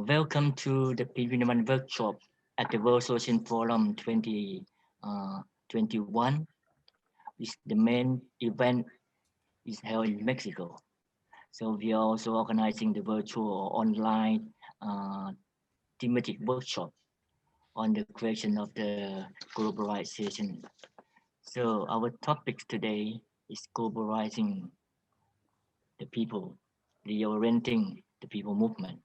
Welcome to the PP21 workshop at the World Social Forum 2021, which the main event is held in Mexico. So we are also organizing the virtual or online thematic workshop on the question of the globalization. So our topic today is globalizing the people, reorienting the people movement.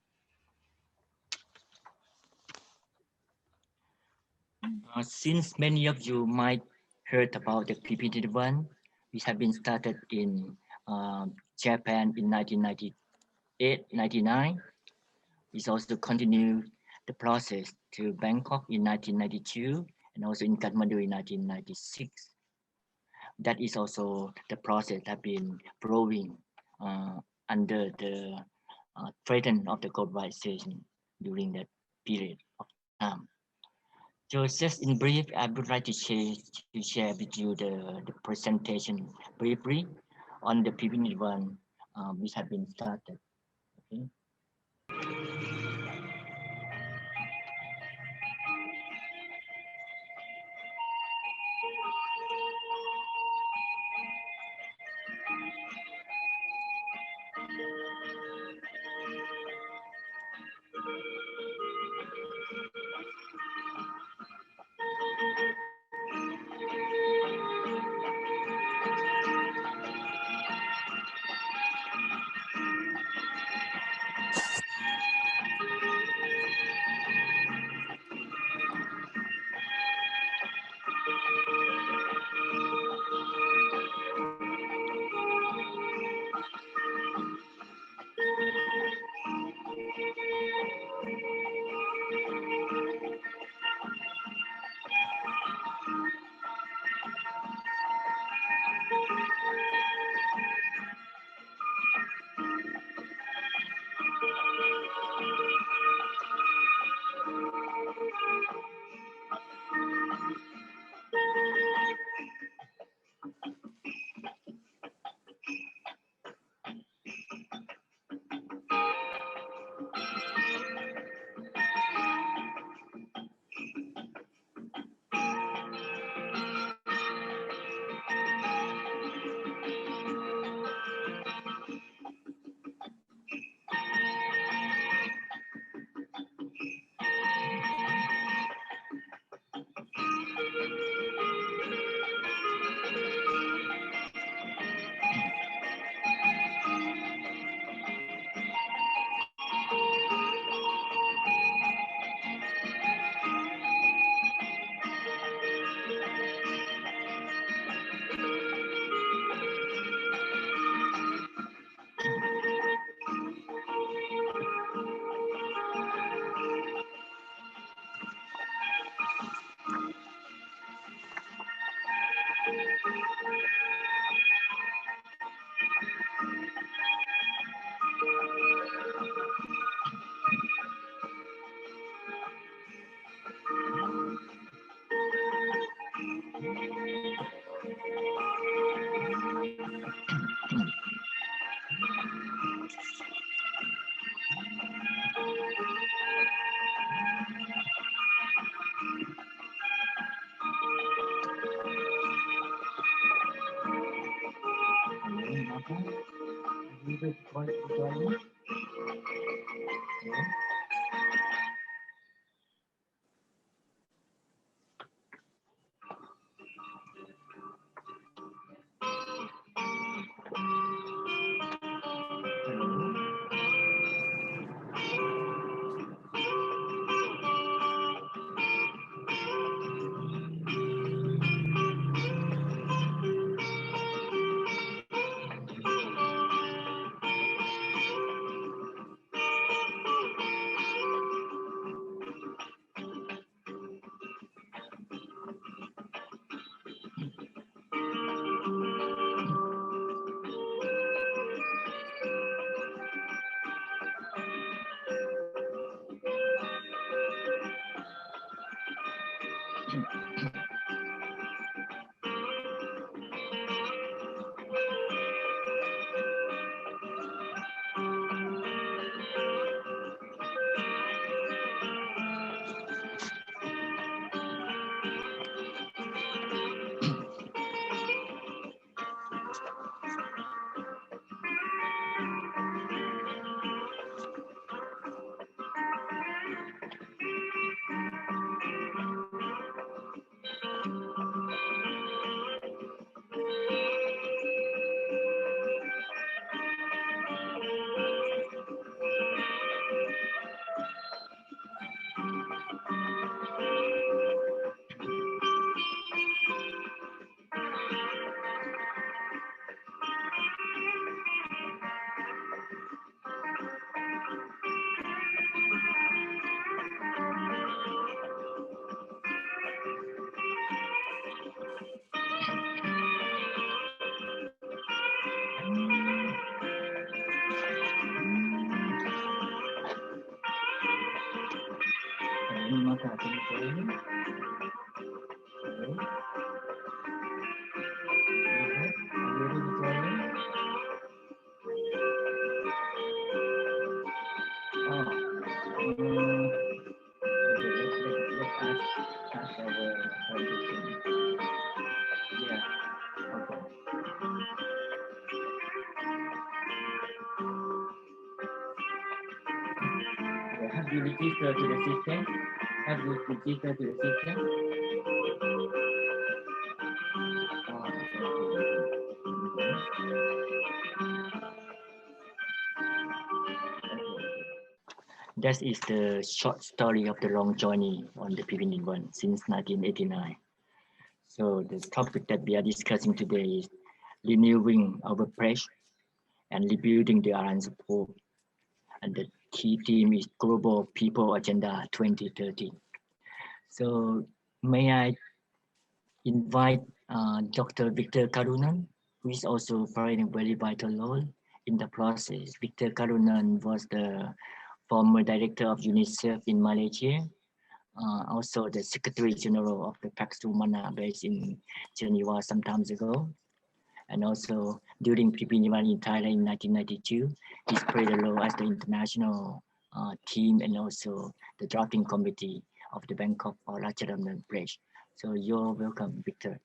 Since many of you might heard about the PP21, which have been started in Japan in 1998, 99. It's also continued the process to Bangkok in 1992 and also in Kathmandu in 1996. That is also the process that have been growing under the threat of the globalization during that period of time. So just in brief, I would like to share with you the presentation briefly on the PP21 which have been started. Okay. Minamata, can you hear me? Hello? Are you ready to join me? Okay, let's ask our audition. Yeah, okay. Have you registered to the system? Have you registered to the system? That is the short story of the long journey on the PP21 since 1989. So the topic that we are discussing today is renewing our pledge and rebuilding the alliance of hope. And the key theme is Global People Agenda 2030. So may I invite Dr. Victor Karunan, who is also playing a very vital role in the process. Victor Karunan was the former director of UNICEF in Malaysia, also the Secretary General of the Pax Humana based in Geneva some time ago. And also during PP21 in Thailand in 1992, he played a role as the international team and also the drafting committee of the Bangkok or Rajchadamnoen Pledge. So you're welcome, Victor.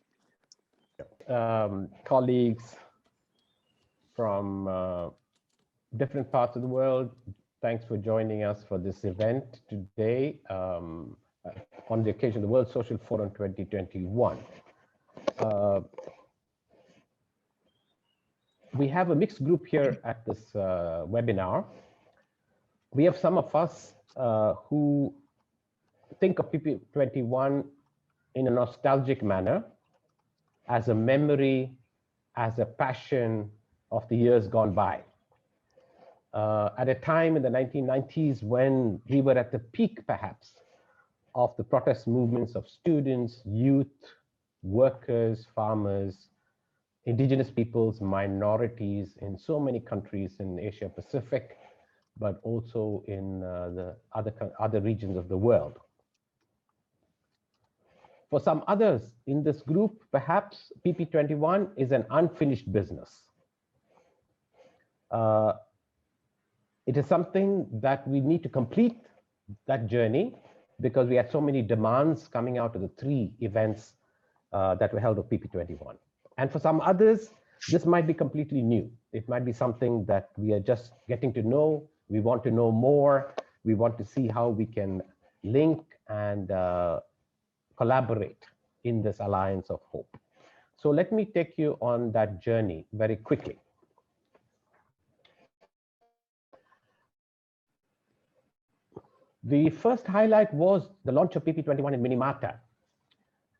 Colleagues from different parts of the world, thanks for joining us for this event today on the occasion of the World Social Forum 2021. We have a mixed group here at this webinar. We have some of us who think of PP21 in a nostalgic manner, as a memory, as a passion of the years gone by. At a time in the 1990s when we were at the peak, perhaps, of the protest movements of students, youth, workers, farmers, indigenous peoples, minorities in so many countries in Asia Pacific, but also in the other regions of the world. For some others in this group, perhaps PP21 is an unfinished business. It is something that we need to complete that journey because we had so many demands coming out of the 3 events that were held of PP21. And for some others, this might be completely new. It might be something that we are just getting to know. We want to know more. We want to see how we can link and collaborate in this alliance of hope. So let me take you on that journey very quickly. The first highlight was the launch of PP21 in Minamata.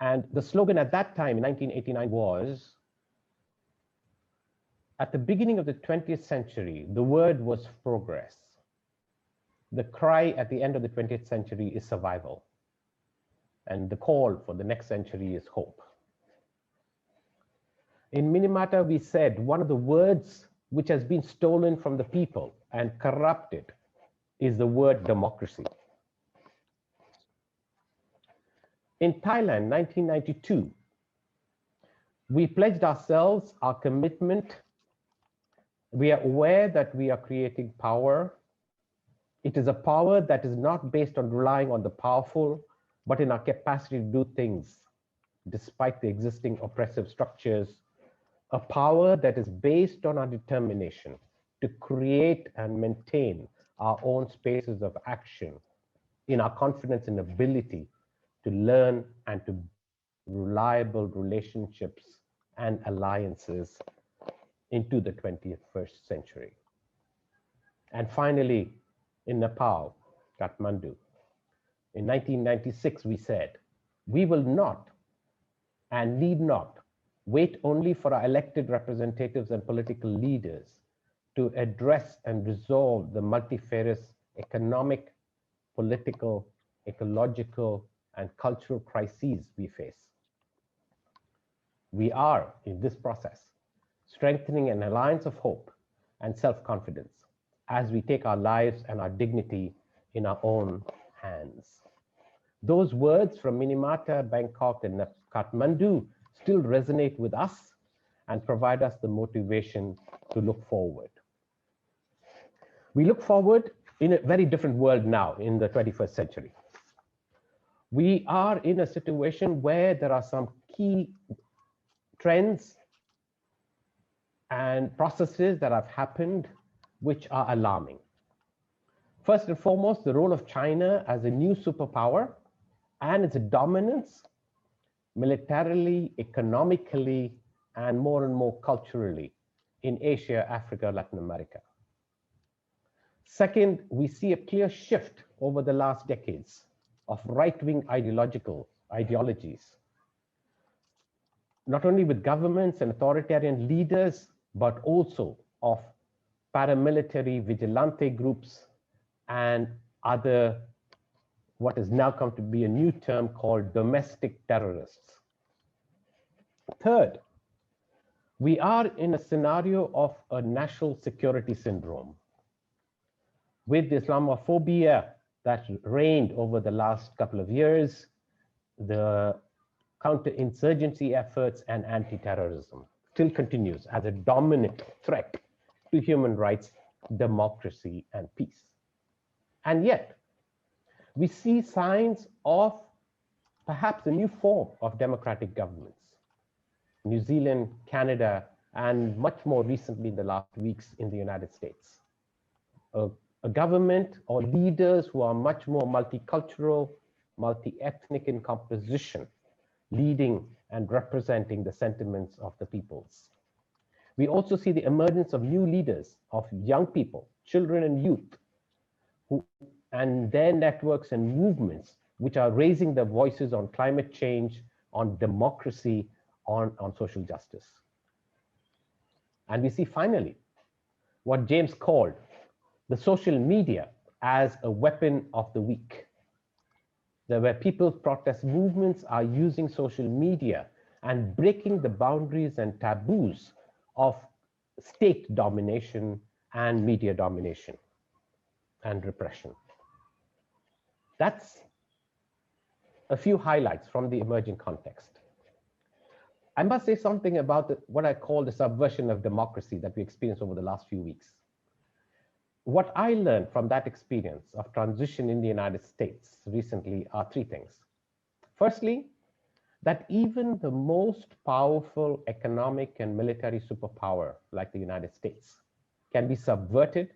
And the slogan at that time in 1989 was, at the beginning of the 20th century, the word was progress. The cry at the end of the 20th century is survival. And the call for the next century is hope. In Minamata, we said one of the words which has been stolen from the people and corrupted is the word democracy. In Thailand, 1992, we pledged ourselves our commitment. We are aware that we are creating power. It is a power that is not based on relying on the powerful, but in our capacity to do things despite the existing oppressive structures, a power that is based on our determination to create and maintain our own spaces of action, in our confidence and ability to learn and to build reliable relationships and alliances into the 21st century. And finally, in Nepal, Kathmandu, in 1996, we said, we will not and need not wait only for our elected representatives and political leaders to address and resolve the multifarious economic, political, ecological, and cultural crises we face. We are, in this process, strengthening an alliance of hope and self-confidence as we take our lives and our dignity in our own hands. Those words from Minamata, Bangkok, and Kathmandu still resonate with us and provide us the motivation to look forward. We look forward in a very different world now in the 21st century. We are in a situation where there are some key trends and processes that have happened which are alarming. First and foremost, the role of China as a new superpower and its dominance militarily, economically, and more culturally in Asia, Africa, Latin America. Second, we see a clear shift over the last decades of right-wing ideologies, not only with governments and authoritarian leaders, but also of paramilitary vigilante groups and other, what has now come to be a new term called domestic terrorists. Third, we are in a scenario of a national security syndrome. With the Islamophobia that reigned over the last couple of years, the counterinsurgency efforts and anti-terrorism still continues as a dominant threat to human rights, democracy, and peace. And yet, we see signs of perhaps a new form of democratic governments. New Zealand, Canada, and much more recently in the last weeks in the United States. A government or leaders who are much more multicultural, multi-ethnic in composition, leading and representing the sentiments of the peoples. We also see the emergence of new leaders, of young people, children and youth, and their networks and movements, which are raising their voices on climate change, on democracy, on social justice. And we see finally what James called the social media as a weapon of the weak. Where people's protest movements are using social media and breaking the boundaries and taboos of state domination and media domination and repression. That's a few highlights from the emerging context. I must say something about what I call the subversion of democracy that we experienced over the last few weeks. What I learned from that experience of transition in the United States recently are three things. Firstly, that even the most powerful economic and military superpower like the United States can be subverted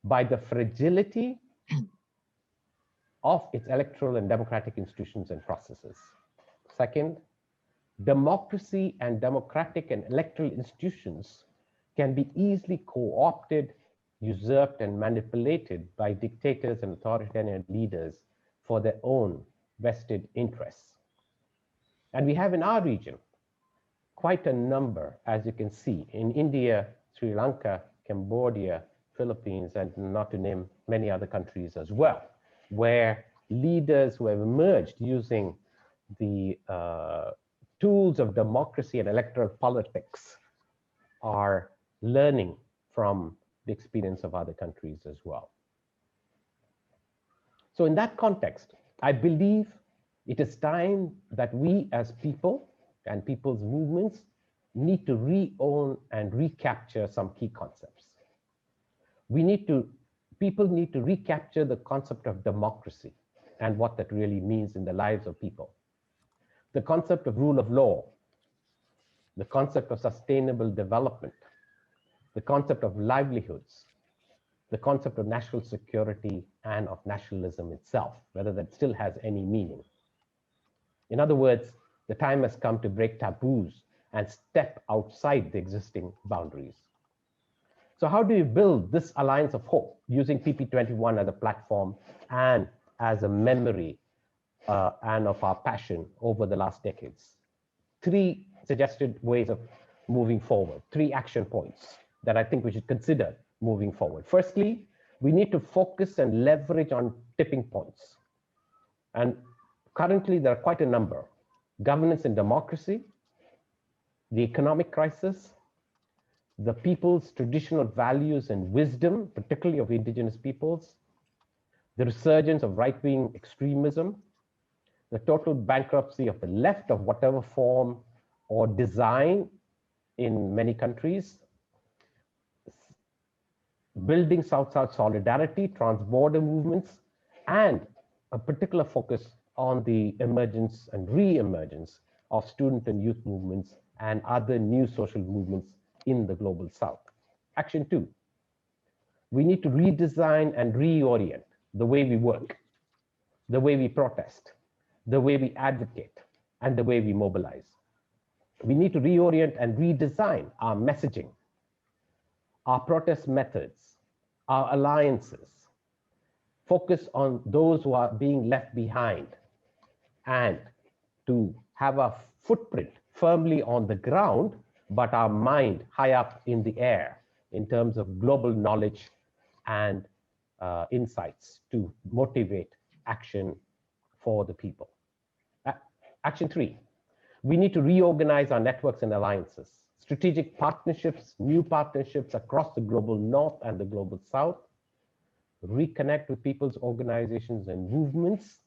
by the fragility of its electoral and democratic institutions and processes. Second, democracy and democratic and electoral institutions can be easily co-opted, usurped, and manipulated by dictators and authoritarian leaders for their own vested interests. And we have in our region quite a number, as you can see, in India, Sri Lanka, Cambodia, Philippines, and not to name many other countries as well, where leaders who have emerged using the tools of democracy and electoral politics are learning from the experience of other countries as well. So in that context, I believe it is time that we as people and people's movements need to re-own and recapture some key concepts. People need to recapture the concept of democracy and what that really means in the lives of people. The concept of rule of law, the concept of sustainable development, the concept of livelihoods, the concept of national security and of nationalism itself, whether that still has any meaning. In other words, the time has come to break taboos and step outside the existing boundaries. So how do you build this alliance of hope using PP21 as a platform and as a memory and of our passion over the last decades? Three suggested ways of moving forward, three action points that I think we should consider moving forward. Firstly, we need to focus and leverage on tipping points. And currently there are quite a number: governance and democracy, the economic crisis, the people's traditional values and wisdom, particularly of indigenous peoples, the resurgence of right-wing extremism, the total bankruptcy of the left of whatever form or design in many countries, building South-South solidarity, trans-border movements, and a particular focus on the emergence and re-emergence of student and youth movements and other new social movements in the global South. Action 2, we need to redesign and reorient the way we work, the way we protest, the way we advocate, and the way we mobilize. We need to reorient and redesign our messaging, our protest methods, our alliances, focus on those who are being left behind, and to have a footprint firmly on the ground, but our mind high up in the air in terms of global knowledge and insights to motivate action for the people. Action 3, we need to reorganize our networks and alliances, strategic partnerships, new partnerships across the global North and the global South, reconnect with people's organizations and movements.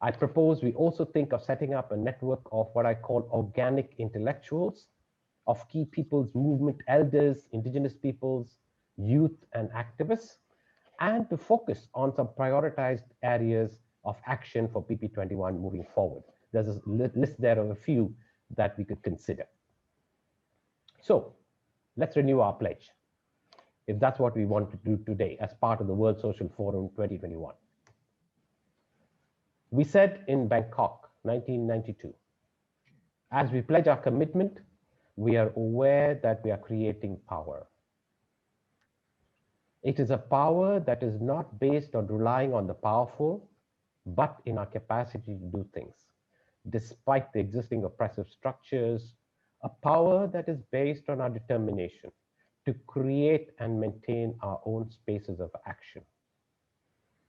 I propose we also think of setting up a network of what I call organic intellectuals, of key people's movement elders, indigenous peoples, youth, and activists, and to focus on some prioritized areas of action for PP21 moving forward. There's a list there of a few that we could consider. So let's renew our pledge, if that's what we want to do today as part of the World Social Forum 2021. We said in Bangkok, 1992, as we pledge our commitment, we are aware that we are creating power. It is a power that is not based on relying on the powerful, but in our capacity to do things, despite the existing oppressive structures, a power that is based on our determination to create and maintain our own spaces of action,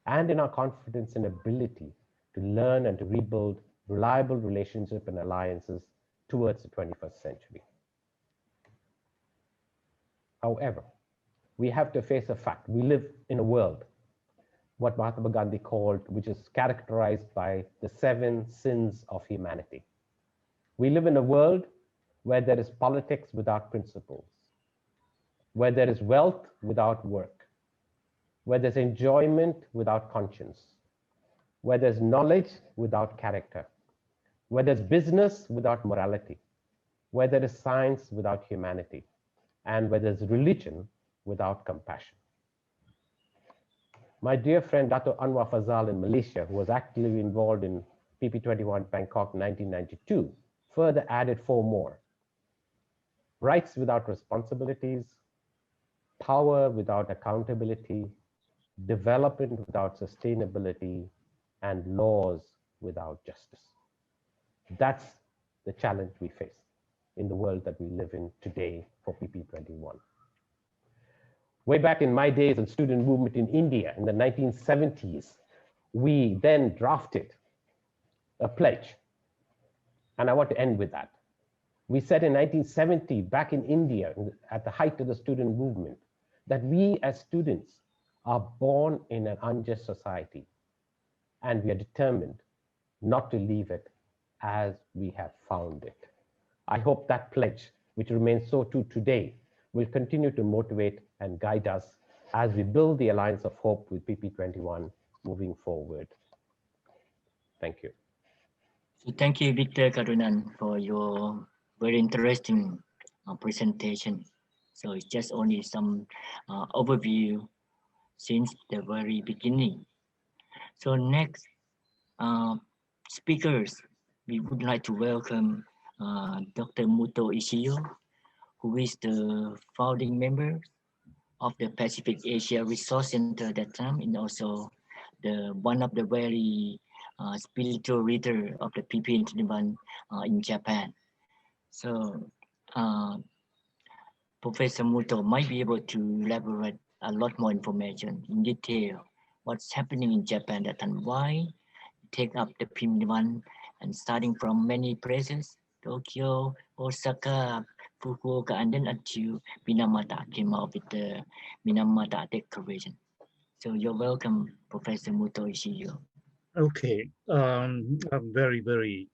and in our confidence and ability to learn and to rebuild reliable relationships and alliances towards the 21st century. However, we have to face a fact. We live in a world, what Mahatma Gandhi called, which is characterized by the 7 sins of humanity. We live in a world where there is politics without principles, where there is wealth without work, where there's enjoyment without conscience, where there's knowledge without character, where there's business without morality, where there is science without humanity, and where there's religion without compassion. My dear friend Dato' Anwar Fazal in Malaysia, who was actively involved in PP21 Bangkok 1992, further added 4 more. Rights without responsibilities, power without accountability, development without sustainability, and laws without justice. That's the challenge we face in the world that we live in today for PP21. Way back in my days in student movement in India in the 1970s, we then drafted a pledge. And I want to end with that. We said in 1970, back in India, at the height of the student movement, that we as students are born in an unjust society, and we are determined not to leave it as we have found it. I hope that pledge, which remains so true today, will continue to motivate and guide us as we build the alliance of hope with PP21 moving forward. Thank you. So thank you, Victor Karunan, for your very interesting presentation. So it's just only some overview since the very beginning. So next speakers, we would like to welcome Dr. Muto Ishio, who is the founding member of the Pacific Asia Resource Center that time, and also the one of the very spiritual leader of the PP21 in Japan. So Professor Muto might be able to elaborate a lot more information in detail what's happening in Japan that time, why take up the PP21 and starting from many places, Tokyo, Osaka, Fukuoka, and then until Minamata came out with the Minamata Declaration. So you're welcome, Professor Muto Ishio. Okay, I'm very, very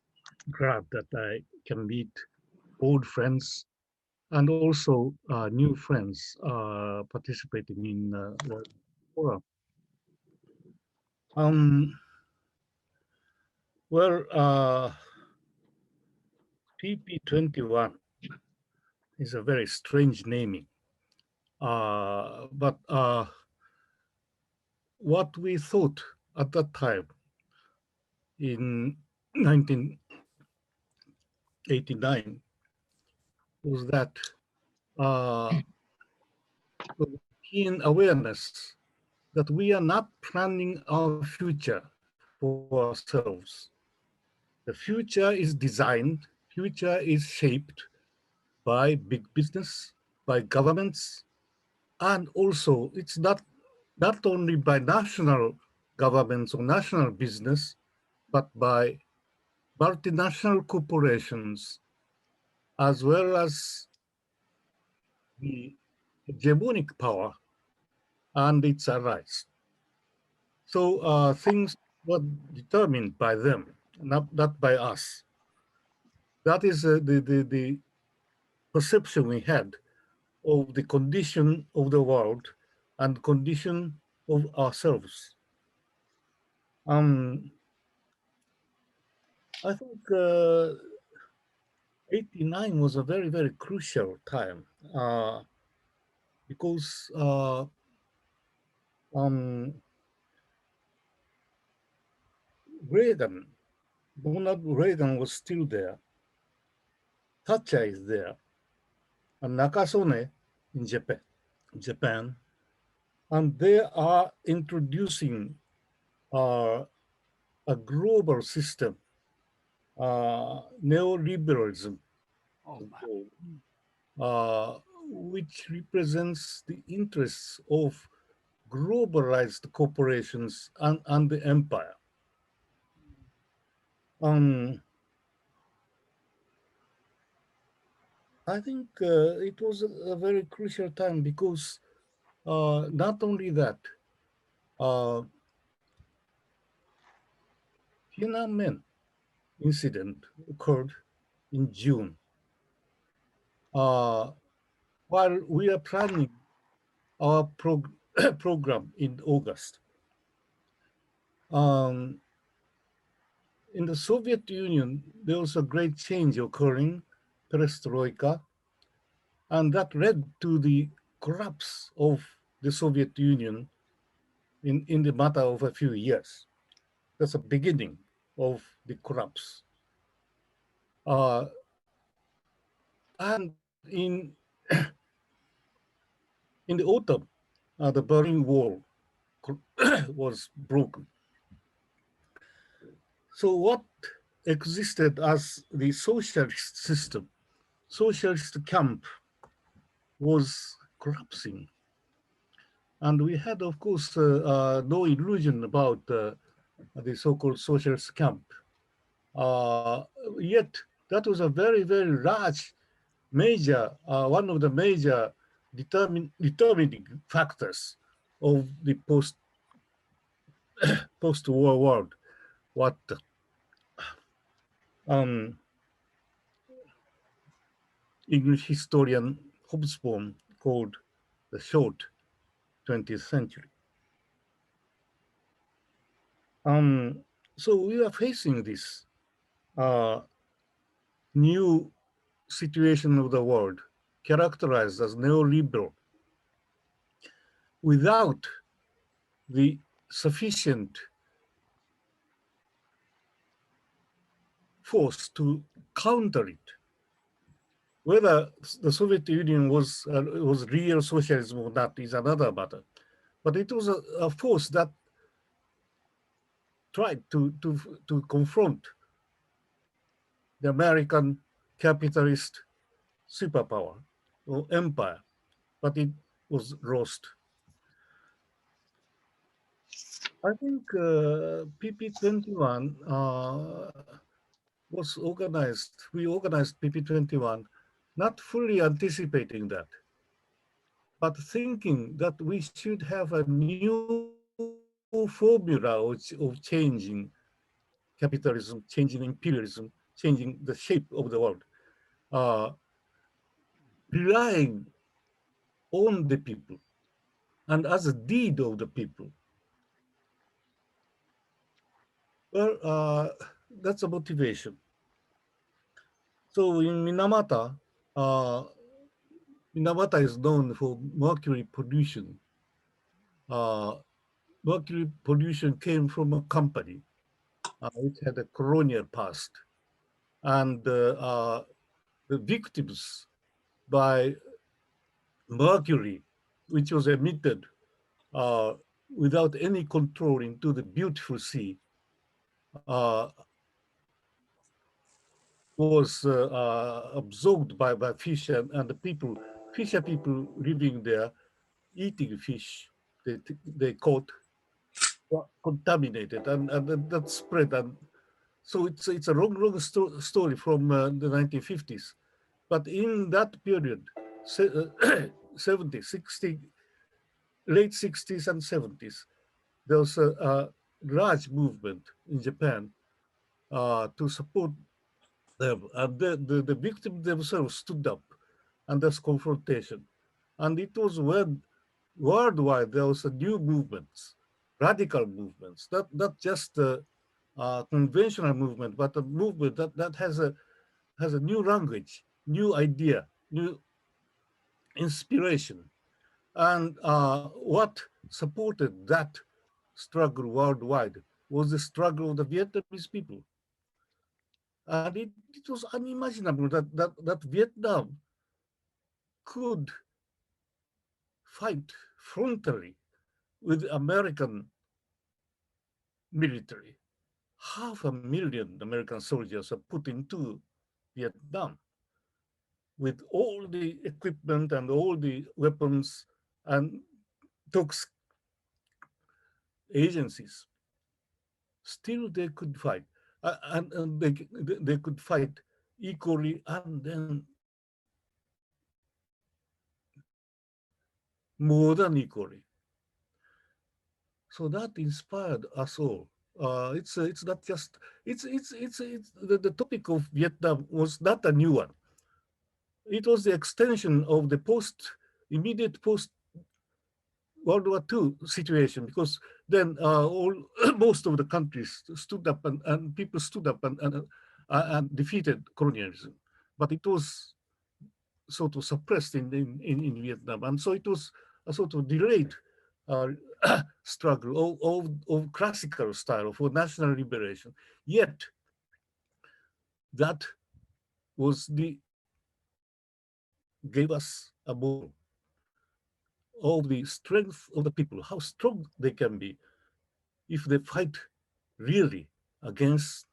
glad that I can meet old friends and also new friends participating in the forum. Um, well, PP21 is a very strange naming, but what we thought at that time in 1989 was that uh, the keen awareness that we are not planning our future for ourselves. The future is designed, future is shaped by big business, by governments, and also it's not only by national governments or national business, but by multinational corporations as well as the hegemonic power and its allies. So things were determined by them, not by us. That is the perception we had of the condition of the world and condition of ourselves. Um, I think 89 was a very, very crucial time because um, Reagan, Ronald Reagan was still there, Thatcher is there, and Nakasone in Japan, and they are introducing uh, a global system, neoliberalism, uh, which represents the interests of globalized corporations and the empire. Um, I think it was a very crucial time because not only that, uh, Tiananmen incident occurred in June. Uh, while we are planning our program in August, um, in the Soviet Union, there was a great change occurring, perestroika, and that led to the collapse of the Soviet Union in the matter of a few years. That's a beginning of the collapse. And in the autumn, the Berlin Wall was broken. So what existed as the socialist system, socialist camp, was collapsing. And we had, of course, no illusion about the so-called socialist camp. Uh, Yet, that was a very, very large, major, one of the major determining factors of the post-war world. What um, English historian Hobsbawm called the short 20th century. Um, so we are facing this uh, new situation of the world characterized as neoliberal without the sufficient force to counter it. Whether the Soviet Union was real socialism or not is another matter, but it was a force that tried to confront the American capitalist superpower or empire, but it was lost. I think PP21 was organized, we organized PP21 not fully anticipating that, but thinking that we should have a new way of formula of changing capitalism, changing imperialism, changing the shape of the world, relying on the people and as a deed of the people. Well, that's a motivation. So in Minamata, Minamata is known for mercury pollution. Mercury pollution came from a company which had a colonial past. And the victims by mercury, which was emitted without any control into the beautiful sea, was absorbed by fish and the people, fisher people living there, eating fish they caught, contaminated, and that spread. And so it's a long story from the 1950s. But in that period, 70, 60, late 60s and 70s, there was a large movement in Japan to support them. And the victims themselves stood up, and there's confrontation. And it was when worldwide there was a new movements, radical movements, not just a conventional movement, but a movement that has a new language, new idea, new inspiration. And what supported that struggle worldwide was the struggle of the Vietnamese people. And it was unimaginable that Vietnam could fight frontally with American military. 500,000 American soldiers are put into Vietnam with all the equipment and all the weapons and tox agencies. Still they could fight. And they could fight equally and then more than equally. So that inspired us all. It's not just it's the topic of Vietnam was not a new one. It was the extension of the immediate post World War II situation, because then most of the countries stood up and people stood up and defeated colonialism, but it was sort of suppressed in Vietnam, and so it was a sort of delayed uh, struggle of classical style for national liberation. Yet that was gave us a model of the strength of the people, how strong they can be if they fight really against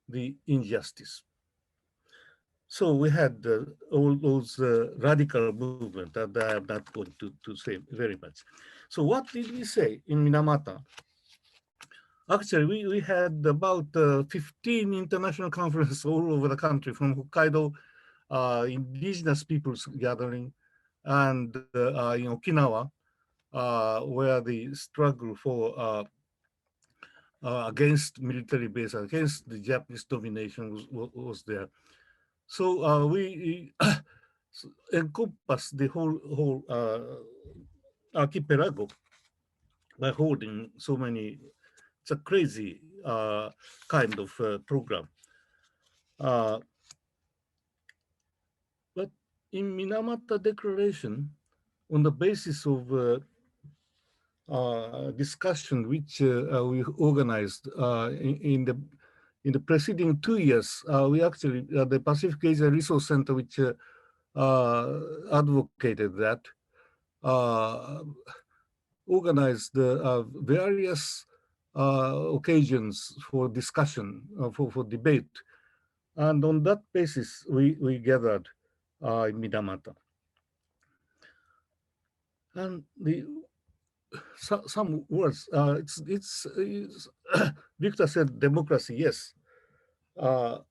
the injustice. So we had all those radical movement that I am not going to say very much. So what did we say in Minamata? Actually, we had about 15 international conferences all over the country, from Hokkaido, indigenous peoples gathering, and in Okinawa, where the struggle for against military base, against the Japanese domination was there. So we encompass the whole archipelago by holding so many. It's a crazy kind of program. But in Minamata Declaration, on the basis of discussion which we organized in the preceding 2 years, we actually, the Pacific Asia Resource Center, which advocated that, organized various occasions for discussion, for debate. And on that basis, we gathered in Minamata. And some words, it's Victor said democracy, yes. But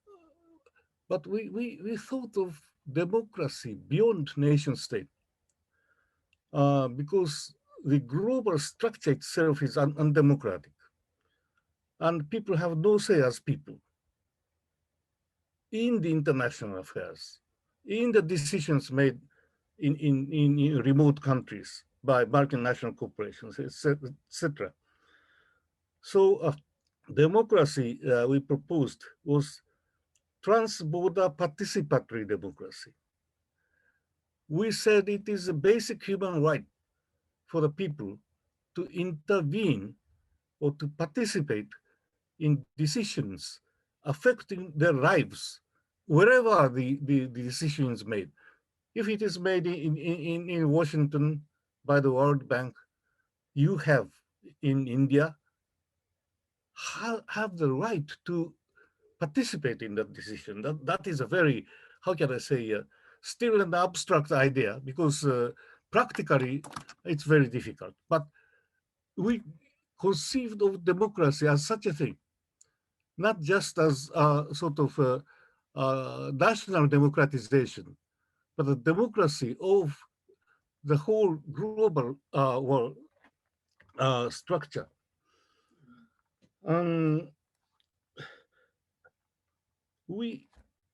we thought of democracy beyond nation state, because the global structure itself is undemocratic, and people have no say as people in the international affairs, in the decisions made in remote countries by multinational corporations, etc. So democracy we proposed was trans-border participatory democracy. We said it is a basic human right for the people to intervene or to participate in decisions affecting their lives, wherever the decision is made. If it is made in Washington by the World Bank, you have in India, have the right to participate in that decision. That is a very, how can I say, still an abstract idea, because practically it's very difficult. But we conceived of democracy as such a thing, not just as a sort of national democratization, but a democracy of the whole global world structure.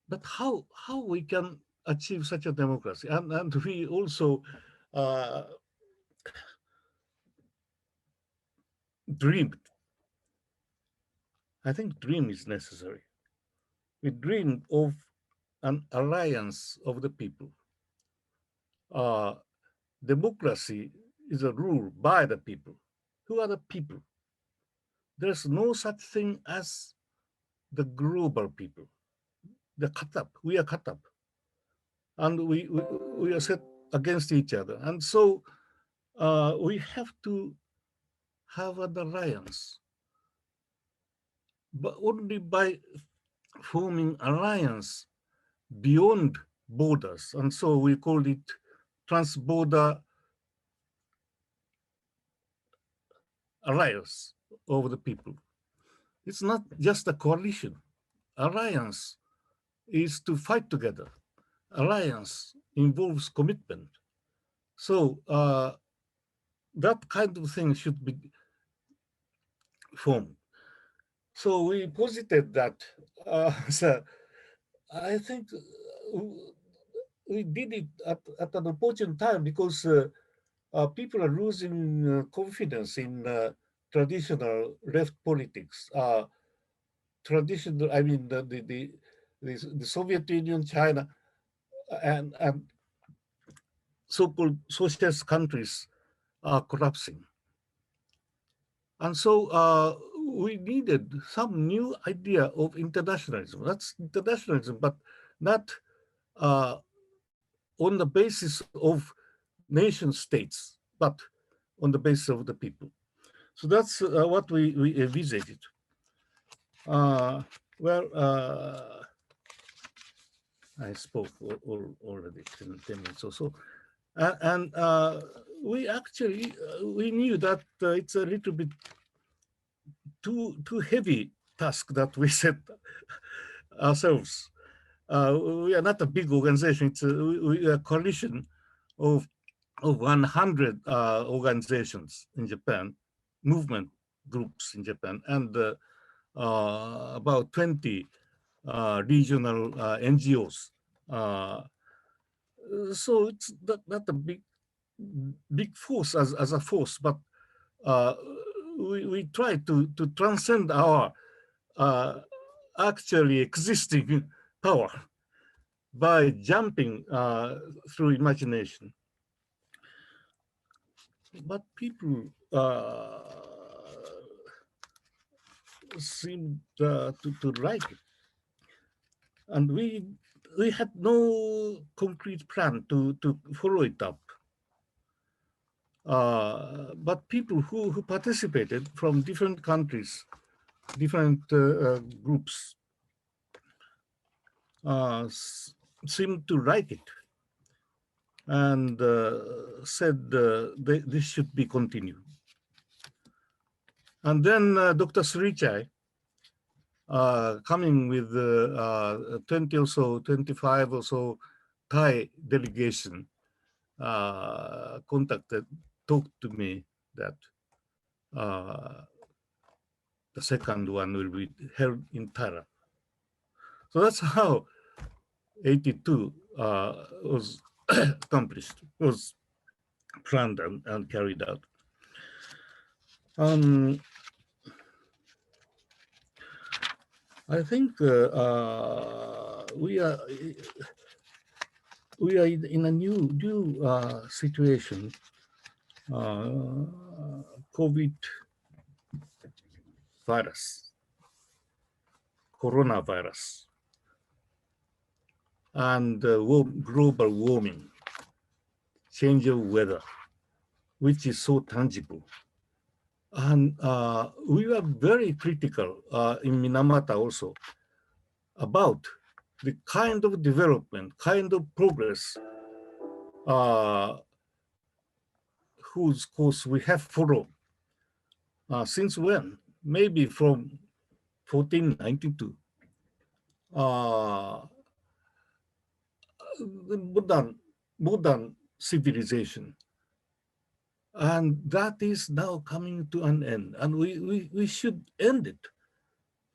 But how we can achieve such a democracy? And we also dreamed. I think dream is necessary. We dreamed of an alliance of the people. Democracy is a rule by the people. Who are the people? There's no such thing as the global people. The cut up. We are cut up, and we are set against each other. And so we have to have an alliance, but only by forming alliance beyond borders. And so we call it trans-border alliance of the people. It's not just a coalition. Alliance is to fight together. Alliance involves commitment. So that kind of thing should be formed. So we posited that. So I think we did it at an opportune time, because people are losing confidence in traditional left politics. Traditional, I mean, the Soviet Union, China, and so-called socialist countries are collapsing. And so we needed some new idea of internationalism. That's internationalism, but not on the basis of nation states, but on the basis of the people. So that's what we envisaged. I spoke already 10 minutes or so. And we actually, we knew that it's a little bit too heavy task that we set ourselves. We are not a big organization. We are a coalition of 100 organizations in Japan, movement groups in Japan, and about 20 regional NGOs. So it's not a big force as a force, but we try to transcend our actually existing power by jumping through imagination. But people seem to like it. And we had no concrete plan to follow it up. But people who participated from different countries, different groups, seemed to like it, and said this should be continued. And then Dr. Srichai, coming with 20 or so, 25 or so Thai delegation, contacted talked to me that the second one will be held in Thailand. So that's how 82 was accomplished, was planned and carried out. I think we are in a new situation. COVID virus, coronavirus, and global warming, change of weather, which is so tangible. And we were very critical in Minamata also about the kind of development, kind of progress whose course we have followed. Since when? Maybe from 1492. The modern civilization. And that is now coming to an end. And we should end it.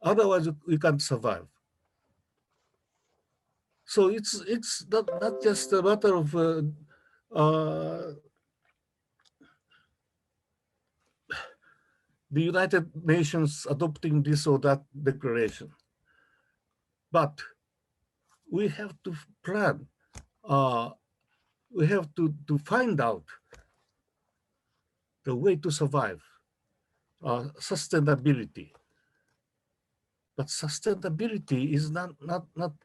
Otherwise, we can't survive. So it's not just a matter of the United Nations adopting this or that declaration. But we have to plan, we have to find out the way to survive, sustainability. But sustainability is not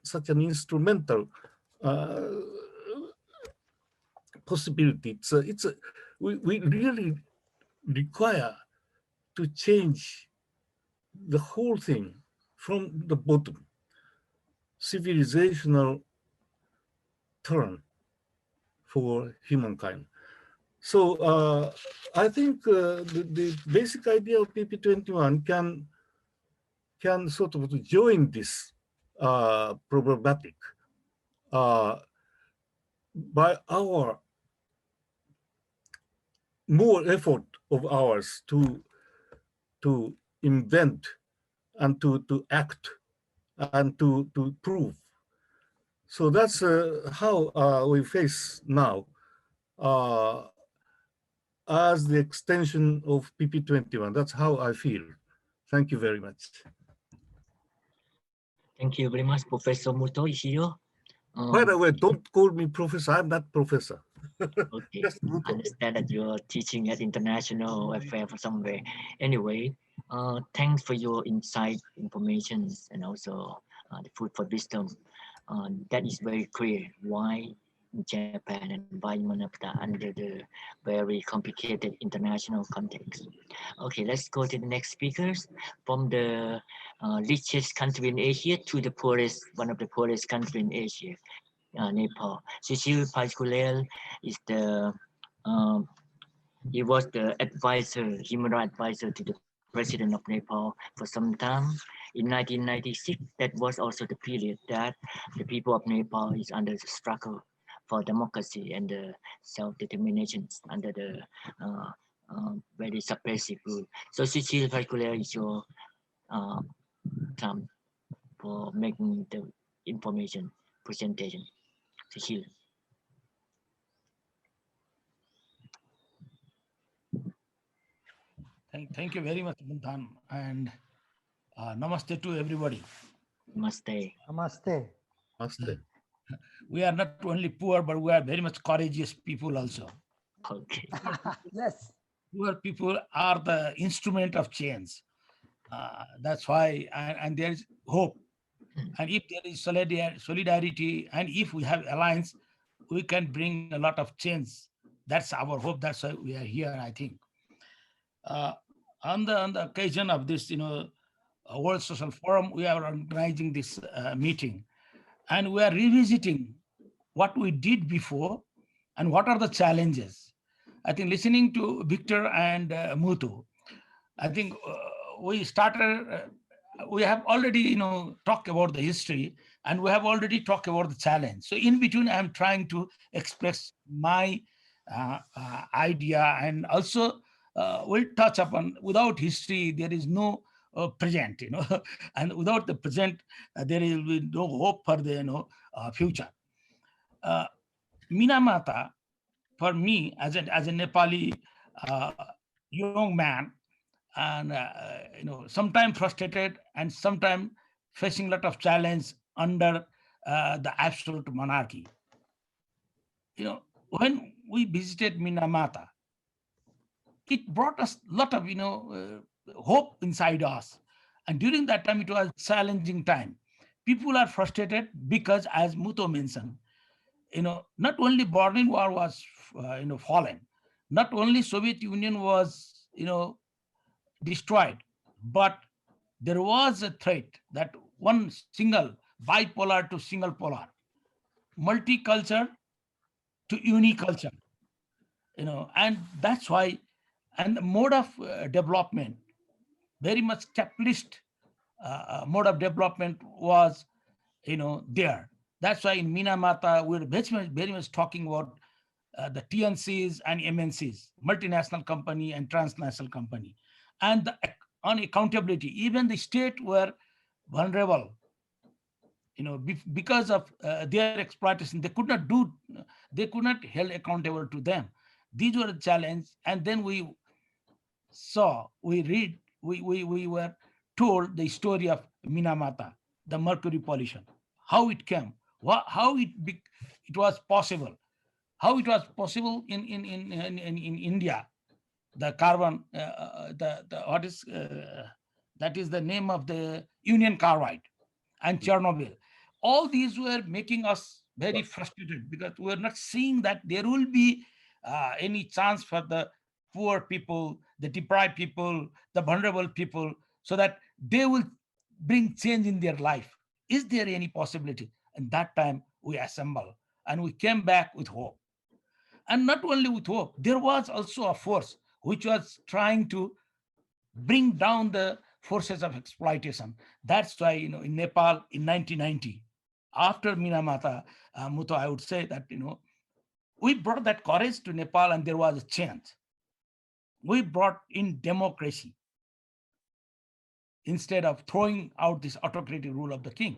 such an instrumental possibility. We really require to change the whole thing from the bottom, civilizational turn for humankind. So I think the basic idea of PP21 can sort of join this problematic by our more effort of ours to invent and to act and to prove. So that's how we face now as the extension of PP21. That's how I feel. Thank you very much. Thank you very much, Professor Muto Ishio. By the way, don't call me professor. I'm not professor. Okay, I understand that you're teaching at international affairs or somewhere. Anyway, thanks for your insight, information, and also the food for wisdom. That is very clear why Japan and why Minamata under the very complicated international context. Okay, let's go to the next speakers. From the richest country in Asia to the poorest, one of the poorest country in Asia, Nepal. Cecil Pascual is the he was the advisor, human rights advisor to the president of Nepal for some time. In 1996, that was also the period that the people of Nepal is under the struggle for democracy and the self-determination under the very suppressive rule. So Cecil Pascual is your time for making the information presentation. Cecil. Thank you very much, Buntan, and namaste to everybody. Namaste. Namaste. Namaste. We are not only poor, but we are very much courageous people also. Okay. Yes. Poor people are the instrument of change. That's why, and there is hope. And if there is solidarity, and if we have alliance, we can bring a lot of change. That's our hope. That's why we are here, I think. On the occasion of this, World Social Forum, we are organizing this meeting, and we are revisiting what we did before and what are the challenges. I think listening to Victor and Muthu, I think we started. We have already, talked about the history, and we have already talked about the challenge. So in between, I'm trying to express my idea, and also we'll touch upon without history there is no present, and without the present there will be no hope for the future. Minamata, for me as a Nepali young man, and sometimes frustrated and sometimes facing a lot of challenge under the absolute monarchy. When we visited Minamata, it brought us a lot of hope inside us. And during that time, it was a challenging time. People are frustrated because, as Muto mentioned, not only Berlin Wall was fallen, not only Soviet Union was destroyed, but there was a threat that one single bipolar to single polar, multicultural to unicultural, and that's why, and the mode of development, very much capitalist mode of development was there. That's why in Minamata we're very much talking about the TNCs and MNCs, multinational company and transnational company, and on accountability. Even the state were vulnerable, because of their exploitation. They could not held accountable to them. These were the challenge. And then we were told the story of Minamata, the mercury pollution, how it came, how it was possible, how it was possible in India, the carbon, what is that is the name of the Union Carbide, and Chernobyl. All these were making us very frustrated because we were not seeing that there will be any chance for the poor people, the deprived people, the vulnerable people, so that they will bring change in their life. Is there any possibility? And that time we assembled and we came back with hope. And not only with hope, there was also a force which was trying to bring down the forces of exploitation. That's why, in Nepal in 1990, after Minamata, Muto, I would say that, we brought that courage to Nepal and there was a change. We brought in democracy instead of throwing out this autocratic rule of the king.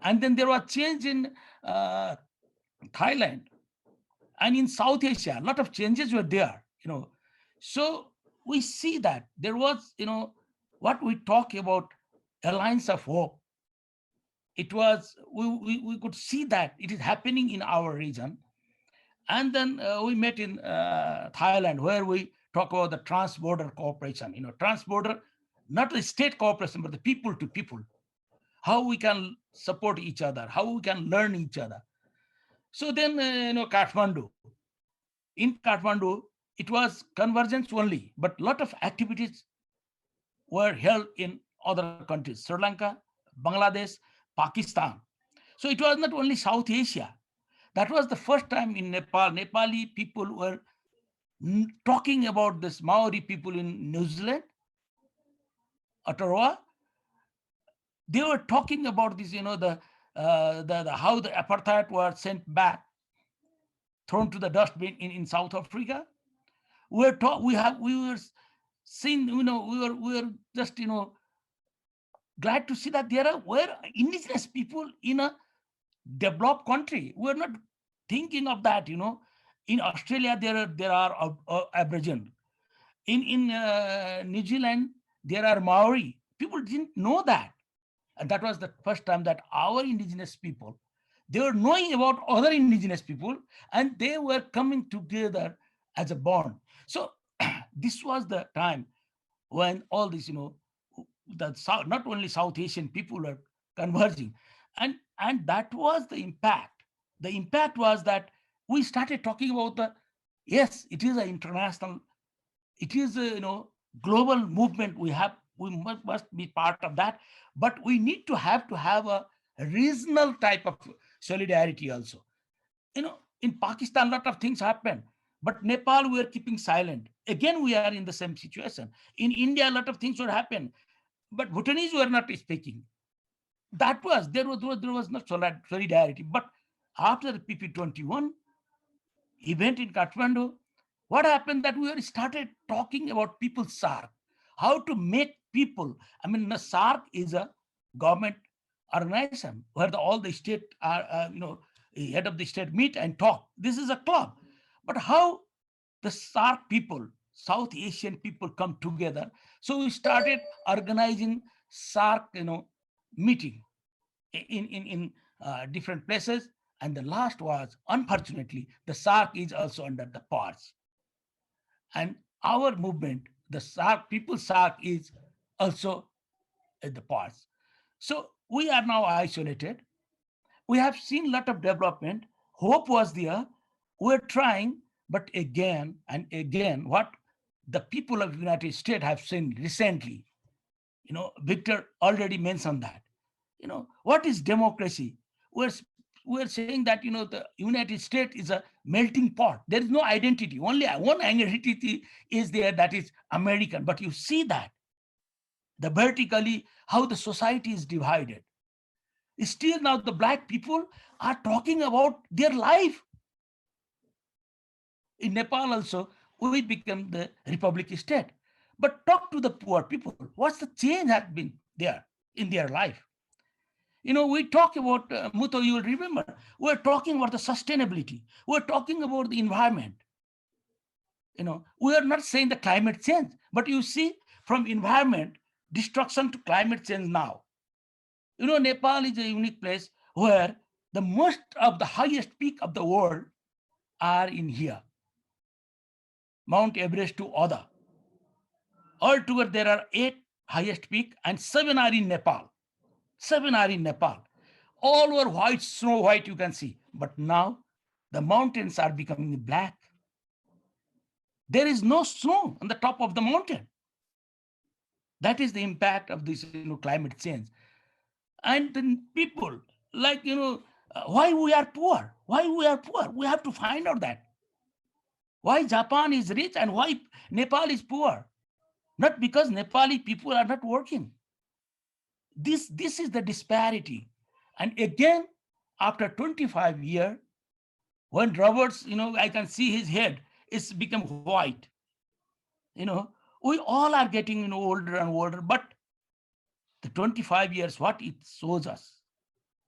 And then there was change in Thailand and in South Asia. A lot of changes were there, So we see that there was, what we talk about, alliance of hope. It was, we could see that it is happening in our region. And then we met in Thailand, where we talk about the trans-border cooperation, trans-border, not the state cooperation, but the people to people, how we can support each other, how we can learn each other. So then, Kathmandu. In Kathmandu, it was convergence only, but a lot of activities were held in other countries, Sri Lanka, Bangladesh, Pakistan. So it was not only South Asia. That was the first time in Nepal, Nepali people were talking about this Maori people in New Zealand, Aotearoa. They were talking about this, the how the apartheid was sent back, thrown to the dustbin in South Africa. We were seeing, we were just, glad to see that were indigenous people in a developed country. We're not thinking of that, In Australia, there are Aboriginal. In New Zealand, there are Maori. People didn't know that. And that was the first time that our indigenous people, they were knowing about other indigenous people, and they were coming together as a bond. So this was the time when all this, not only South Asian people were converging. And that was the impact. The impact was that we started talking about yes, it is an international, it is a global movement. We must be part of that, but we need to have a regional type of solidarity also. In Pakistan, a lot of things happen, but Nepal, we are keeping silent. Again, we are in the same situation. In India, a lot of things would happen, but Bhutanese were not speaking. There was not solidarity. But after PP21, event in Kathmandu, what happened that we started talking about people's SARC, how to make people, I mean, the SARC is a government organization where all the state are, head of the state meet and talk. This is a club. But how the SARC people, South Asian people come together. So we started organizing SARC, meeting in different places. And the last was, unfortunately, the SARC is also under the pause. And our movement, the SARC, People's SARC, is also at the pause. So we are now isolated. We have seen a lot of development. Hope was there. We're trying, but again and again, what the people of the United States have seen recently, Victor already mentioned that. What is democracy? We're saying that, the United States is a melting pot. There is no identity. Only one identity is there, that is American. But you see that the vertically how the society is divided. Still now the Black people are talking about their life. In Nepal also, we become the republic state. But talk to the poor people. What's the change has been there in their life? We talk about, Muto, you will remember, we're talking about the sustainability. We're talking about the environment. We are not saying the climate change, but you see from environment destruction to climate change now. Nepal is a unique place where the most of the highest peak of the world are in here. Mount Everest to other. Altogether, there are 8 highest peak and 7 are in Nepal. 7 are in Nepal. All were white, snow white, you can see. But now the mountains are becoming black. There is no snow on the top of the mountain. That is the impact of this climate change. And then people like, why we are poor? Why we are poor? We have to find out that. Why Japan is rich and why Nepal is poor? Not because Nepali people are not working. This is the disparity. And again, after 25 years, when Roberts, I can see his head, it's become white. We all are getting older and older, but the 25 years, what it shows us,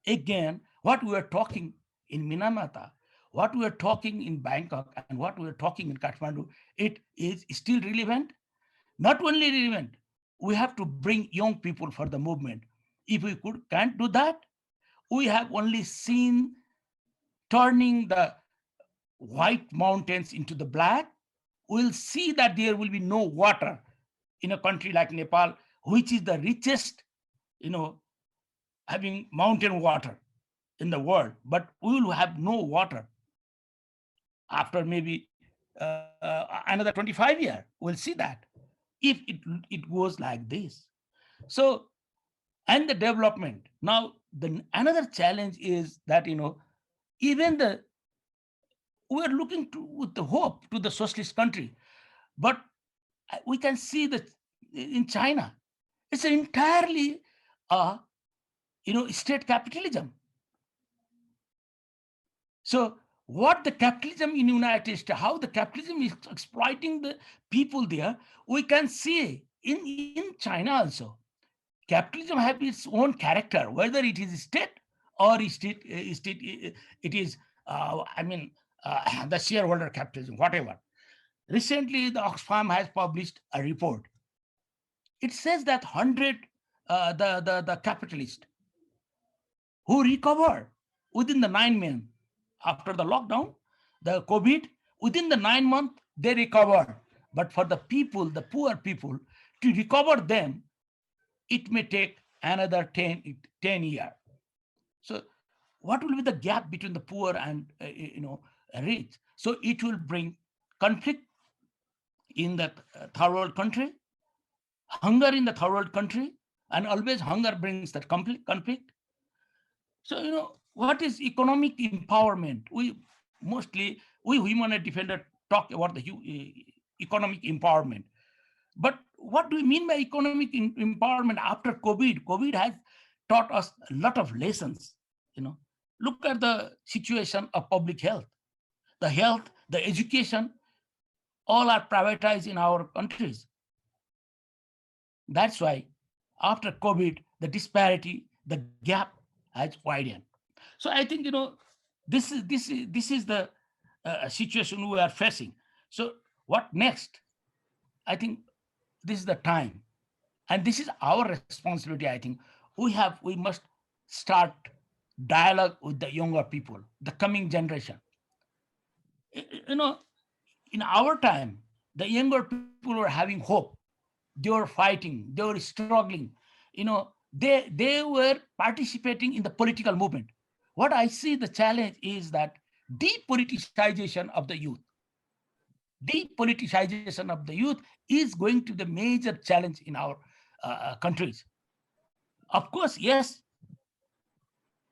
again, what we are talking in Minamata, what we are talking in Bangkok, and what we are talking in Kathmandu, it is still relevant. Not only relevant, we have to bring young people for the movement. If we can't do that, we have only seen turning the white mountains into the black. We'll see that there will be no water in a country like Nepal, which is the richest, having mountain water in the world, but we will have no water after maybe another 25 years. We'll see that if it goes like this. So, and the development. Now, another challenge is that, even we're looking with the hope to the socialist country, but we can see that in China, it's entirely state capitalism. So what the capitalism in the United States, how the capitalism is exploiting the people there, we can see in China also. Capitalism has its own character, whether it is state or it is, the shareholder capitalism, whatever. Recently, the Oxfam has published a report. It says that 100, the capitalists who recovered within the 9 months after the lockdown, the COVID, within the 9 months, they recovered. But for the people, the poor people, to recover them, it may take another 10 years. So what will be the gap between the poor and rich? So it will bring conflict in the third world country, hunger in the third world country, and always hunger brings that conflict. So, what is economic empowerment? We human rights defenders talk about the economic empowerment. But what do we mean by economic empowerment after COVID? COVID has taught us a lot of lessons. Look at the situation of public health. The health the education, all are privatized in our countries. That's why after COVID, the disparity, the gap has widened. So I think, this is the situation we are facing. So what next? I think this is the time, and this is our responsibility. I think we must start dialogue with the younger people, the coming generation. In our time, the younger people were having hope. They were fighting, they were struggling, they were participating in the political movement. What I see the challenge is that depoliticization of the youth. Depoliticization of the youth is going to be the major challenge in our countries. Of course, yes,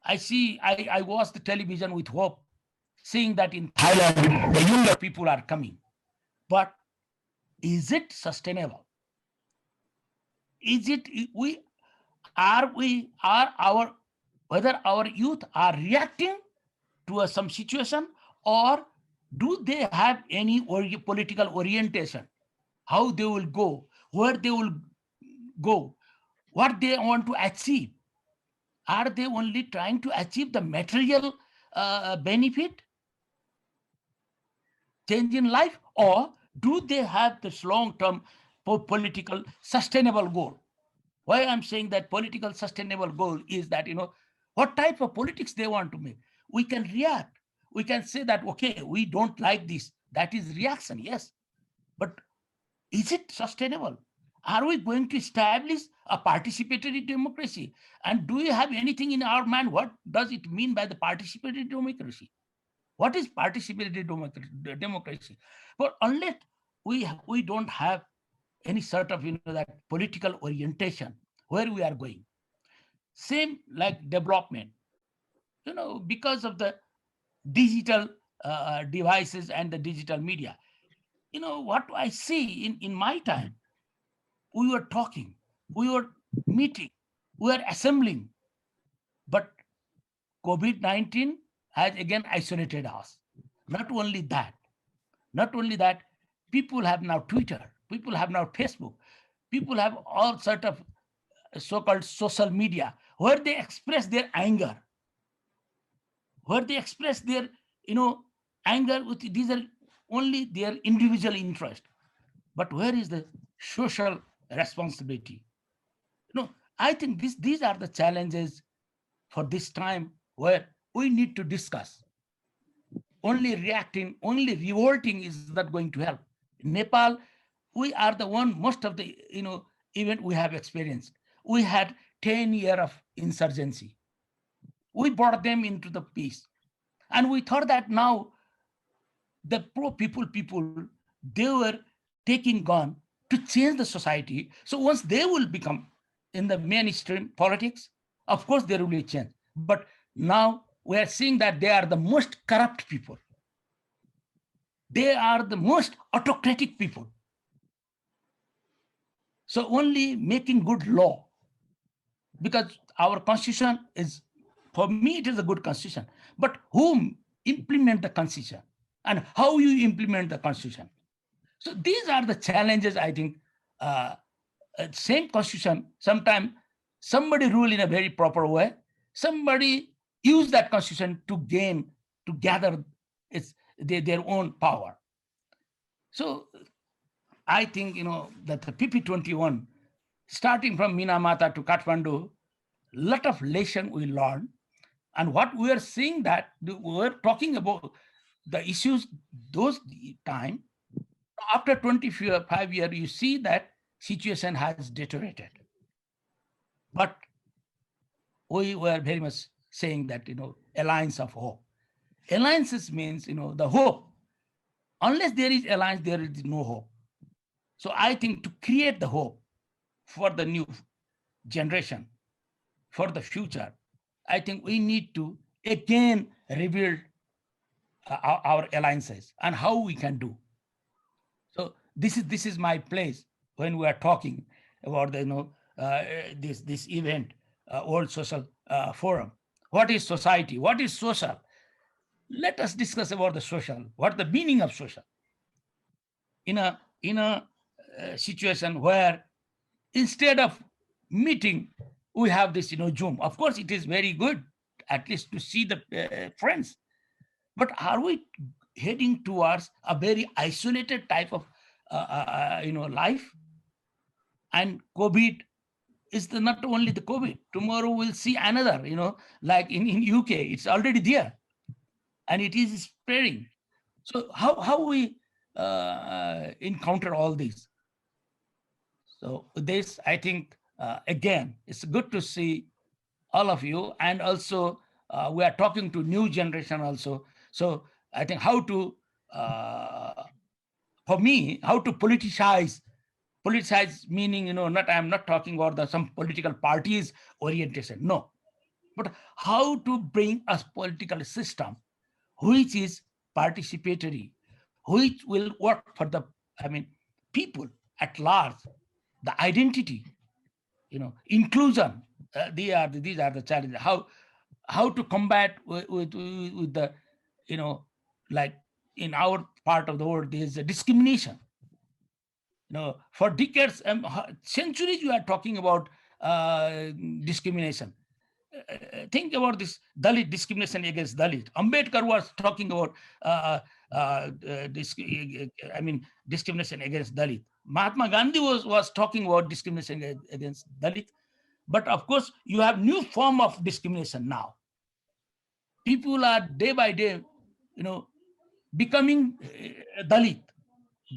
I watch the television with hope, seeing that in Thailand, the younger people are coming. But is it sustainable? Is it, whether our youth are reacting to some situation, or do they have any political orientation? How they will go, where they will go, what they want to achieve? Are they only trying to achieve the material benefit, change in life, or do they have this long-term political sustainable goal? Why I'm saying that political sustainable goal is that, what type of politics they want to make. We can react. We can say that, okay, we don't like this. That is reaction, yes. But is it sustainable? Are we going to establish a participatory democracy? And do we have anything in our mind? What does it mean by the participatory democracy? What is participatory democracy? But unless we don't have any sort of, that political orientation, where we are going. Same like development, because of the digital devices and the digital media. What I see in my time, we were talking, we were meeting, we were assembling, but COVID-19 has again isolated us. Not only that, people have now Twitter, people have now Facebook, people have all sort of so-called social media, where they express their anger, where they express their, anger with, these are only their individual interest. But where is the social responsibility? I think these are the challenges for this time, where we need to discuss. Only reacting, only revolting is not going to help. In Nepal, we are the one, most of the, event we have experienced. We had 10 years of insurgency. We brought them into the peace. And we thought that now the pro-people, they were taking gun to change the society. So once they will become in the mainstream politics, of course there will be a change. But now we are seeing that they are the most corrupt people. They are the most autocratic people. So only making good law, because our constitution is, for me, it is a good constitution. But whom implement the constitution, and how you implement the constitution? So these are the challenges, I think. Same constitution, sometimes somebody rule in a very proper way, somebody use that constitution to gather their own power. So I think, that the PP21, starting from Minamata to Kathmandu, lot of lesson we learned. And what we are seeing, that we were talking about the issues those time. After 25 years, you see that situation has deteriorated. But we were very much saying that, alliance of hope. Alliances means, the hope. Unless there is alliance, there is no hope. So I think to create the hope for the new generation, for the future, I think we need to again rebuild our alliances and how we can do. So this is my place when we are talking about the, this event, World Social Forum. What is society? What is social? let us discuss about the social. What the meaning of social? In a situation where instead of meeting, we have this, Zoom. Of course, it is very good, at least to see the friends. But are we heading towards a very isolated type of, life? And COVID is not only the COVID. Tomorrow we'll see another, like in UK, it's already there, and it is spreading. So how we encounter all these? So this, I think, again, it's good to see all of you, and also we are talking to new generation also. So I think how to, for me, how to politicize meaning, I'm not talking about some political parties orientation, no, but how to bring a political system which is participatory, which will work for the, people at large, the identity, inclusion. These are the challenges. How to combat with the, like in our part of the world, there's a discrimination. For decades, centuries, you are talking about discrimination. Think about this Dalit, discrimination against Dalit. Ambedkar was talking about discrimination against Dalit. Mahatma Gandhi was talking about discrimination against Dalit. But of course, you have new form of discrimination now. People are day by day, becoming Dalit.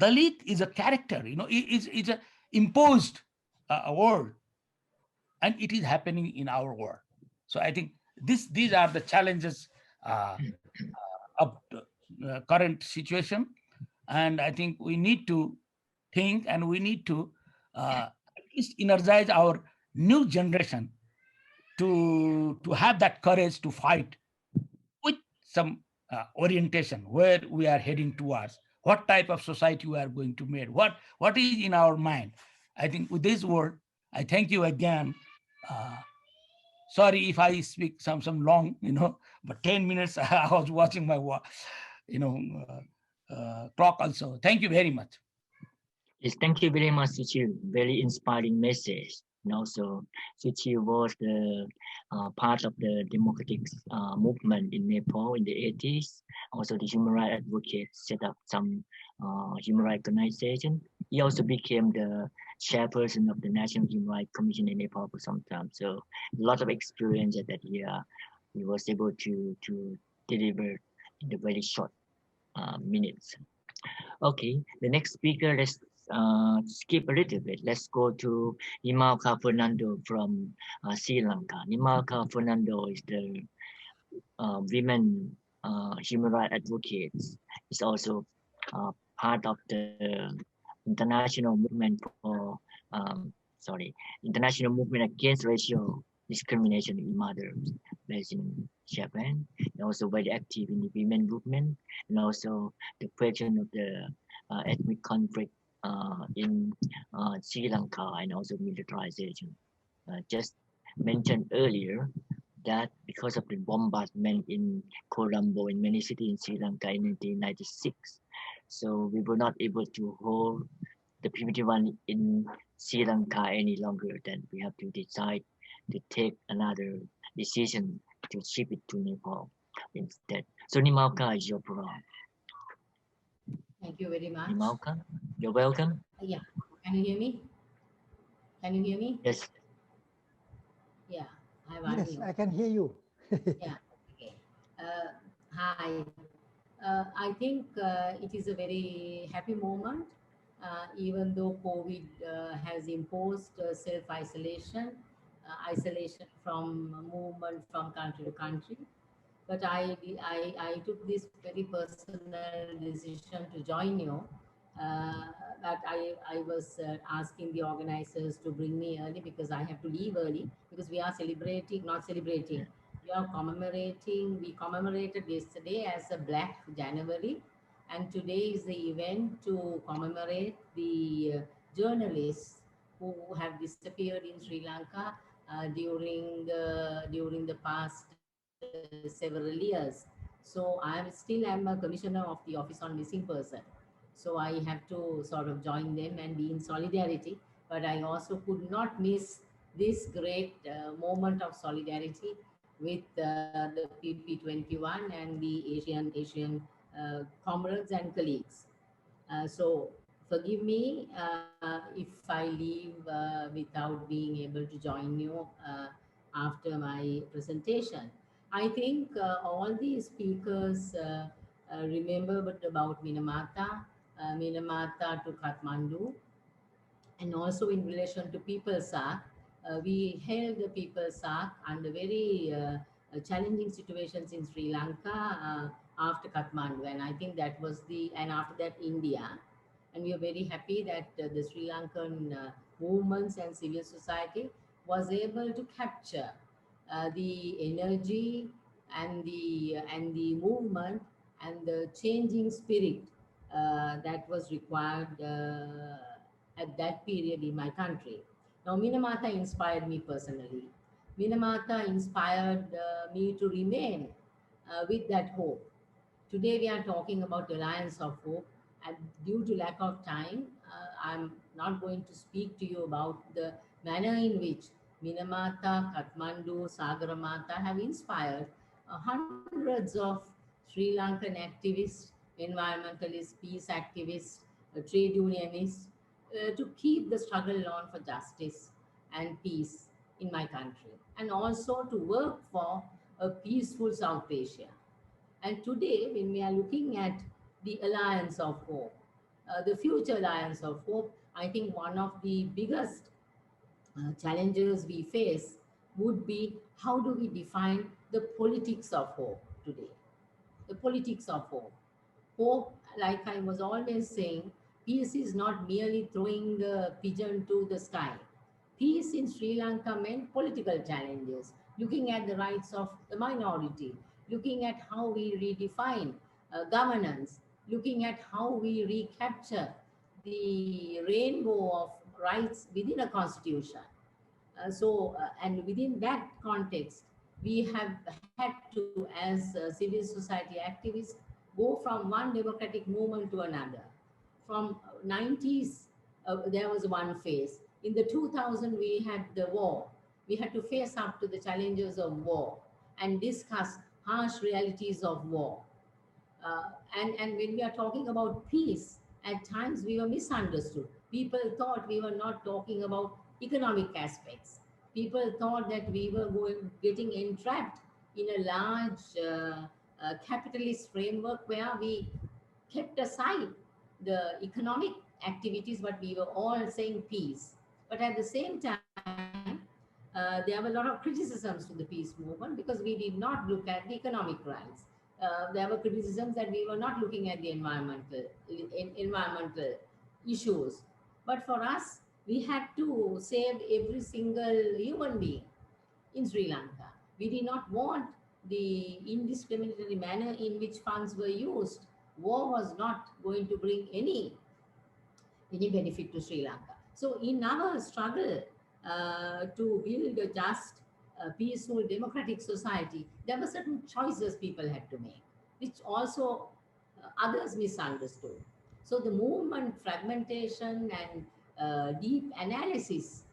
Dalit is a character, it's a imposed word, and it is happening in our world. So I think these are the challenges of the current situation, and I think we need to think, and we need to at least energize our new generation to have that courage to fight with some orientation where we are heading towards, what type of society we are going to make, what is in our mind. I think with this word, I thank you again. Sorry if I speak some long, but 10 minutes I was watching my clock also. Thank you very much. Yes, thank you very much, Suchil. Very inspiring message. And also, Suchil was the part of the democratic movement in Nepal in the 80s. Also, the human rights advocate set up some human rights organization. He also became the chairperson of the National Human Rights Commission in Nepal for some time. So, a lot of experience that he was able to deliver in the very short minutes. Okay, the next speaker, let's skip a little bit. Let's go to Nimalka Fernando from Sri Lanka. Nimalka Fernando is the women human rights advocates. Is also part of the international movement for international movement against racial discrimination in mothers based in Japan, and also very active in the women movement, and also the question of the ethnic conflict in Sri Lanka, and also militarization. Just mentioned earlier that because of the bombardment in Colombo in many cities in Sri Lanka in 1996, so we were not able to hold the PP21 in Sri Lanka any longer. Then we have to decide to take another decision to ship it to Nepal instead. So Nimalka is your program. Thank you very much. Nimalka, you're welcome. Yeah. Can you hear me? Can you hear me? Yes. Yeah. Yes, I can hear you. Yeah. Okay. Hi. I think it is a very happy moment, even though COVID has imposed self-isolation, isolation from movement from country to country. But I took this very personal decision to join you. But I was asking the organizers to bring me early because I have to leave early because we are celebrating, not celebrating, we are commemorating, we commemorated yesterday as a Black January, and today is the event to commemorate the journalists who have disappeared in Sri Lanka during the past several years. So I am a commissioner of the Office on Missing Person. So I have to sort of join them and be in solidarity. But I also could not miss this great moment of solidarity with the PP21 and the Asian comrades and colleagues. So forgive me if I leave without being able to join you after my presentation. I think all these speakers remembered about Minamata, Minamata to Kathmandu, and also in relation to People's Ark. We held the People's Ark under very challenging situations in Sri Lanka after Kathmandu, and I think that was and after that India. And we are very happy that the Sri Lankan movements and civil society was able to capture the energy and the movement and the changing spirit that was required at that period in my country. Now, Minamata inspired me personally. Minamata inspired me to remain with that hope. Today we are talking about Alliance of Hope, and due to lack of time, I'm not going to speak to you about the manner in which Minamata, Kathmandu, Sagarmatha have inspired hundreds of Sri Lankan activists, environmentalists, peace activists, trade unionists, to keep the struggle on for justice and peace in my country, and also to work for a peaceful South Asia. And today, when we are looking at the Alliance of Hope, the future Alliance of Hope, I think one of the biggest challenges we face would be how do we define the politics of hope today? The politics of hope. Hope, like I was always saying, peace is not merely throwing the pigeon to the sky. Peace in Sri Lanka meant political challenges, looking at the rights of the minority, looking at how we redefine governance, looking at how we recapture the rainbow of rights within a constitution. And within that context, we have had to, as civil society activists, go from one democratic movement to another. From 90s, there was one phase. In the 2000, we had the war. We had to face up to the challenges of war and discuss harsh realities of war. And when we are talking about peace, at times we were misunderstood. People thought we were not talking about economic aspects. People thought that we were getting entrapped in a large capitalist framework where we kept aside the economic activities, but we were all saying peace. But at the same time, there were a lot of criticisms to the peace movement because we did not look at the economic rights. There were criticisms that we were not looking at the environmental issues. But for us, we had to save every single human being in Sri Lanka. We did not want the indiscriminatory manner in which funds were used. War was not going to bring any benefit to Sri Lanka. So in our struggle to build a just, peaceful, democratic society, there were certain choices people had to make, which also others misunderstood. So the movement fragmentation and deep analysis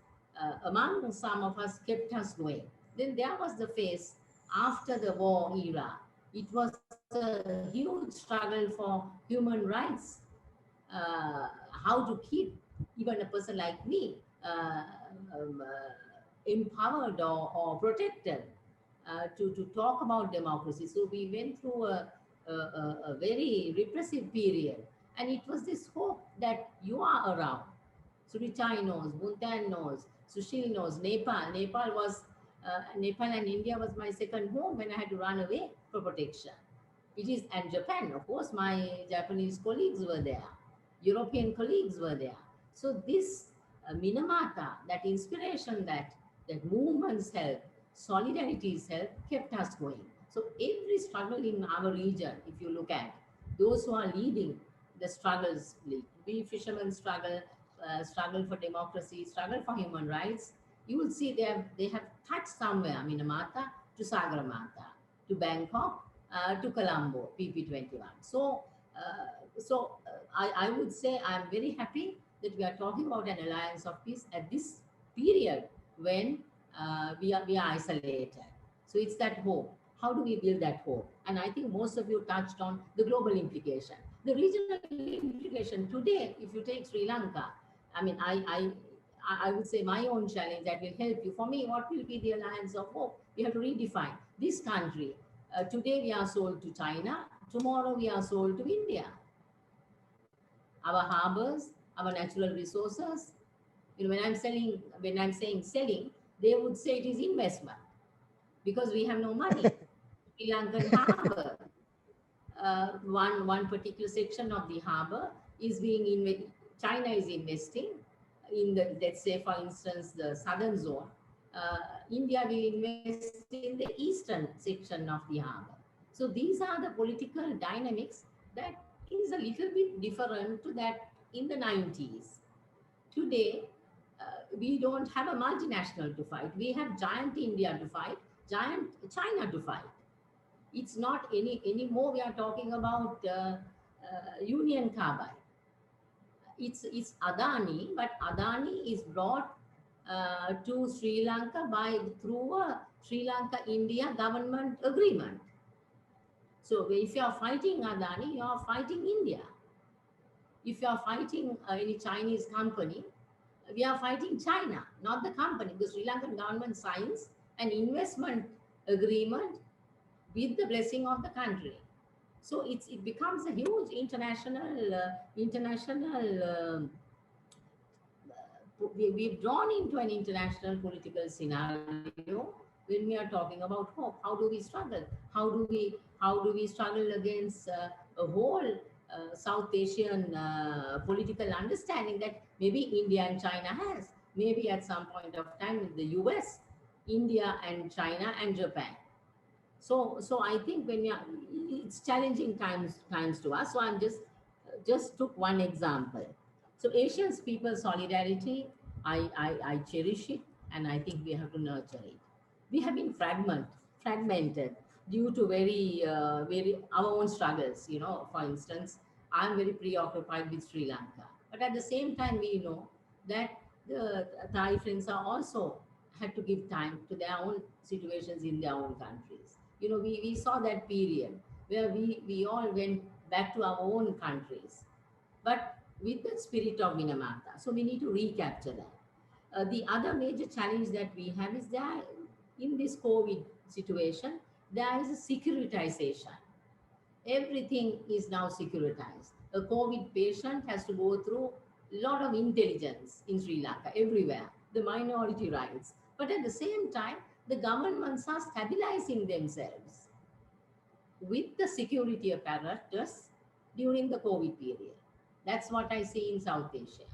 among some of us kept us going. Then there was the phase after the war era. It was a huge struggle for human rights, how to keep even a person like me um, empowered or protected to talk about democracy. So we went through a very repressive period. And it was this hope that you are around. Surichai knows, Buntan knows, Sushil knows, Nepal. Nepal and India was my second home when I had to run away for protection. It is, and Japan, of course, my Japanese colleagues were there. European colleagues were there. So this Minamata, that inspiration that movements help, solidarities help, kept us going. So every struggle in our region, if you look at those who are leading the struggles, be fishermen struggle, struggle for democracy, struggle for human rights, you will see they have touched somewhere, Minamata to Sagarmatha, to Bangkok, to Colombo, PP21. I would say I'm very happy that we are talking about an alliance of peace at this period when we are isolated. So it's that hope. How do we build that hope? And I think most of you touched on the global implication. The regional implication today, if you take Sri Lanka, I mean, I would say my own challenge that will help you. For me, what will be the alliance of hope? We have to redefine this country. Today we are sold to China. Tomorrow we are sold to India. Our harbors, our natural resources. You know, when I'm saying selling, they would say it is investment because we have no money. Sri Lankan harbor, one particular section of the harbor is being China is investing in the, let's say for instance, the southern zone. India will invest in the eastern section of the harbor. So these are the political dynamics that is a little bit different to that in the 90s. Today, we don't have a multinational to fight. We have giant India to fight, giant China to fight. It's not anymore. We are talking about Union Carbide. It's Adani, but Adani is brought to Sri Lanka through a Sri Lanka-India government agreement. So if you are fighting Adani, you are fighting India. If you are fighting any Chinese company, we are fighting China, not the company. The Sri Lankan government signs an investment agreement with the blessing of the country. So it becomes a huge we've drawn into an international political scenario when we are talking about hope. How do we struggle? How do we struggle against a whole South Asian political understanding that maybe India and China has, maybe at some point of time the US, India and China and Japan. So I think when it's challenging times to us. So I'm just took one example. So Asians people solidarity, I cherish it, and I think we have to nurture it. We have been fragmented due to very our own struggles. You know, for instance, I'm very preoccupied with Sri Lanka, but at the same time we know that the Thai friends are also had to give time to their own situations in their own countries. You know, we saw that period where we all went back to our own countries, but with the spirit of Minamata. So we need to recapture that. The other major challenge that we have is that in this COVID situation, there is a securitization. Everything is now securitized. A COVID patient has to go through a lot of intelligence in Sri Lanka, everywhere, the minority rights. But at the same time, the governments are stabilizing themselves with the security apparatus during the COVID period. That's what I see in South Asia.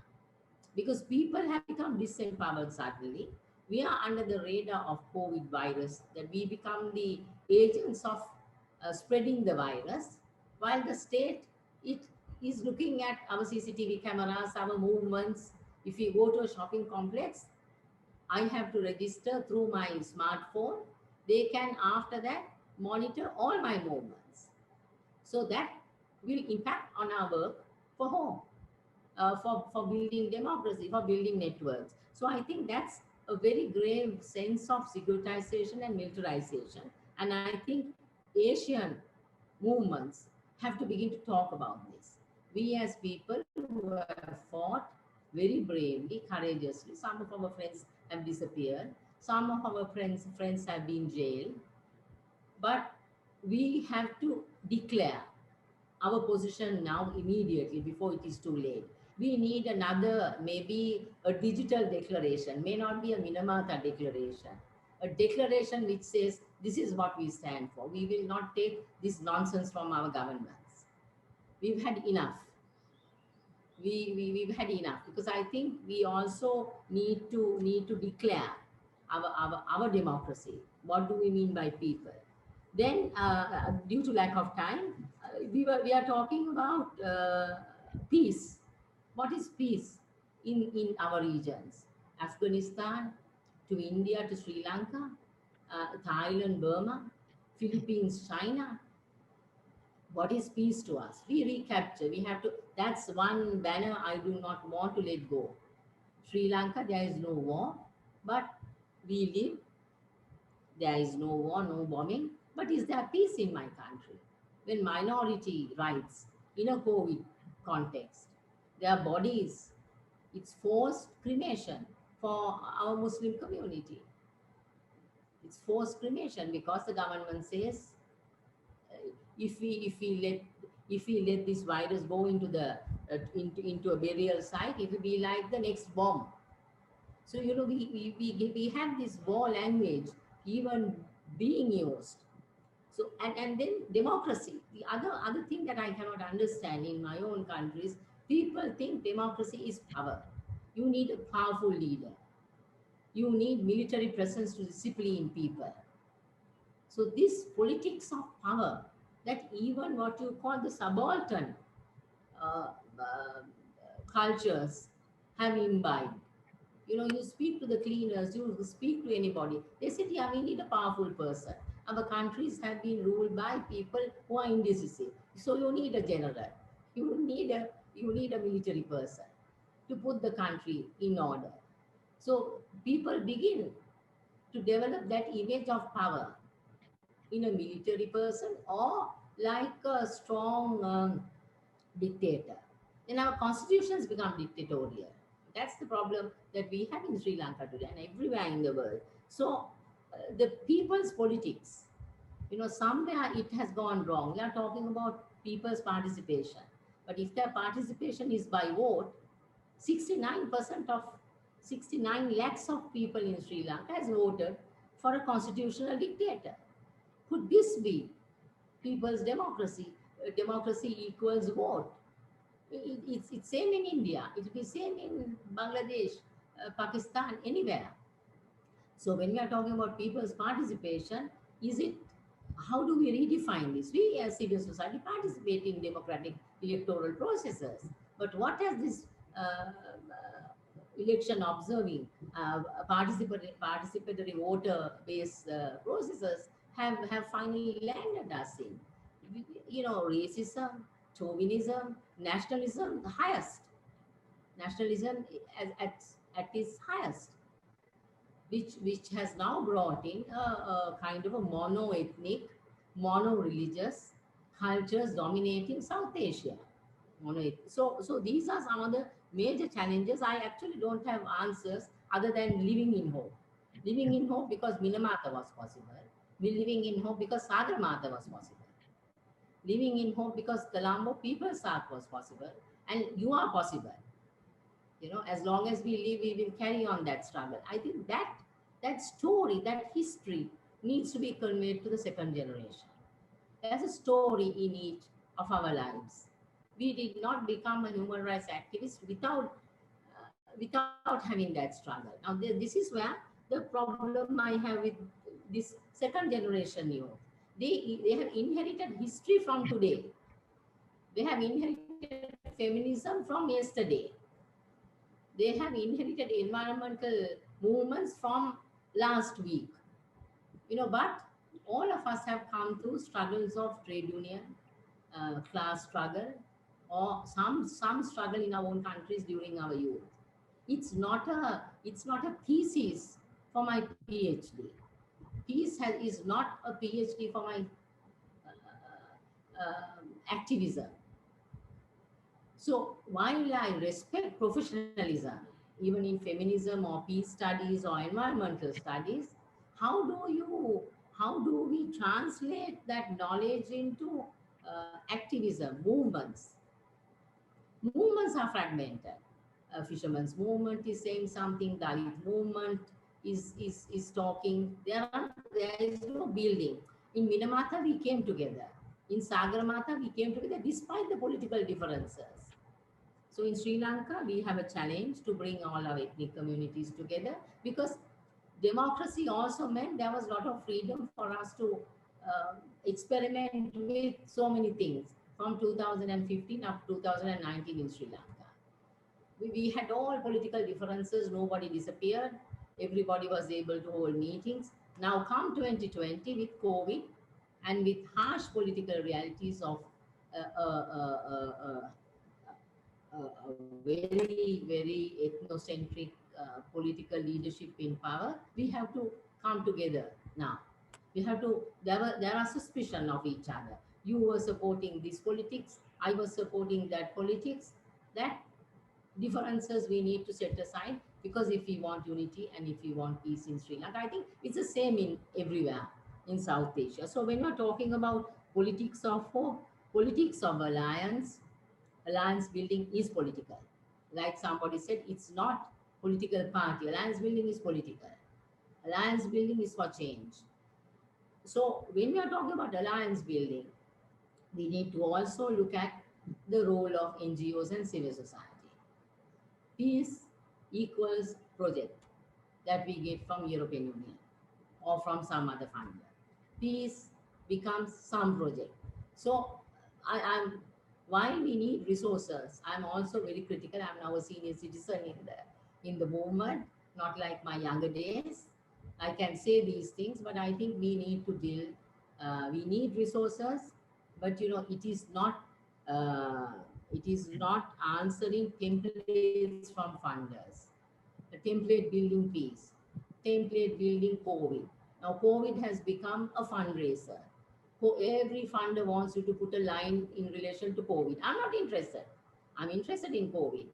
Because people have become disempowered suddenly. We are under the radar of COVID virus, that we become the agents of spreading the virus, while the state, it is looking at our CCTV cameras, our movements. If you go to a shopping complex, I have to register through my smartphone. They can, after that, monitor all my movements. So that will impact on our work for home, for building democracy, for building networks. So I think that's a very grave sense of securitization and militarization. And I think Asian movements have to begin to talk about this. We as people who have fought very bravely, courageously, some of our friends have disappeared, some of our friends have been jailed, but we have to declare our position now immediately before it is too late. We need another, maybe a digital declaration, may not be a Minamata Declaration, a declaration which says this is what we stand for. We will not take this nonsense from our governments. We've had enough. We've had enough, because I think we also need to declare our democracy. What do we mean by people? Then, due to lack of time, we are talking about peace. What is peace in our regions? Afghanistan to India to Sri Lanka, Thailand, Burma, Philippines, China. What is peace to us? We recapture. We have to, that's one banner I do not want to let go. Sri Lanka, there is no war, but we live. There is no war, no bombing. But is there peace in my country? When minority rights in a COVID context, their bodies, it's forced cremation for our Muslim community. It's forced cremation because the government says if we let this virus go into the into a burial site, it will be like the next bomb. So we have this war language even being used. So and then democracy. The other thing that I cannot understand in my own countries, people think democracy is power. You need a powerful leader. You need military presence to discipline people. So this politics of power, that even what you call the subaltern uh, uh, cultures have imbibed. You speak to the cleaners, you speak to anybody. They said, yeah, we need a powerful person. Our countries have been ruled by people who are indecisive. So you need a general. You need a military person to put the country in order. So people begin to develop that image of power in a military person or like a strong dictator. Then our constitutions become dictatorial. That's the problem that we have in Sri Lanka today and everywhere in the world. So the people's politics, somewhere it has gone wrong. We are talking about people's participation. But if their participation is by vote, 69% of 69 lakhs of people in Sri Lanka has voted for a constitutional dictator. Could this be people's democracy? Democracy equals vote. It's same in India. It will be same in Bangladesh, Pakistan, anywhere. So when we are talking about people's participation, how do we redefine this? We as civil society participate in democratic electoral processes. But what has this election observing, participatory voter-based processes have finally landed us in? Racism, chauvinism, nationalism, the highest. Nationalism at its highest, which has now brought in a kind of a mono-ethnic, mono-religious cultures dominating South Asia. So these are some of the major challenges. I actually don't have answers other than living in hope. Living in hope because Minamata was possible. Living in hope because Sagarmatha was possible. Living in hope because Colombo People's Ark was possible. And you are possible. As long as we live, we will carry on that struggle. I think that story, that history needs to be conveyed to the second generation. There's a story in each of our lives. We did not become a human rights activist without having that struggle. Now, this is where the problem I have with this second generation youth. They have inherited history from today. They have inherited feminism from yesterday. They have inherited environmental movements from last week. But all of us have come through struggles of trade union, class struggle, or some struggle in our own countries during our youth. It's not a thesis for my PhD. Peace is not a PhD for my activism. So while I respect professionalism, even in feminism or peace studies or environmental studies, how do we translate that knowledge into activism, movements? Movements are fragmented. Fishermen's movement is saying something, Dalit movement is talking. There is no building. In Minamata, we came together. In Sagarmatha, we came together despite the political differences. So in Sri Lanka, we have a challenge to bring all our ethnic communities together because democracy also meant there was a lot of freedom for us to experiment with so many things from 2015 up to 2019 in Sri Lanka. We had all political differences, nobody disappeared, everybody was able to hold meetings. Now come 2020 with COVID and with harsh political realities of a very, very ethnocentric political leadership in power, we have to come together now. We have to, there are suspicion of each other. You were supporting this politics, I was supporting that politics. That differences we need to set aside, because if we want unity and if we want peace in Sri Lanka, I think it's the same in everywhere in South Asia. So when we're talking about politics of hope, politics of alliance, alliance building is political. Like somebody said, it's not political party. Alliance building is political. Alliance building is for change. So when we are talking about alliance building, we need to also look at the role of NGOs and civil society. Peace equals project that we get from European Union or from some other funder. Peace becomes some project. So I'm while we need resources, I'm also very critical. I'm now a senior citizen in the movement, not like my younger days. I can say these things, but I think we need to build. We need resources, but you know, it is not answering templates from funders. The template building peace, template building COVID. Now COVID has become a fundraiser. Every funder wants you to put a line in relation to COVID. I'm not interested. I'm interested in COVID.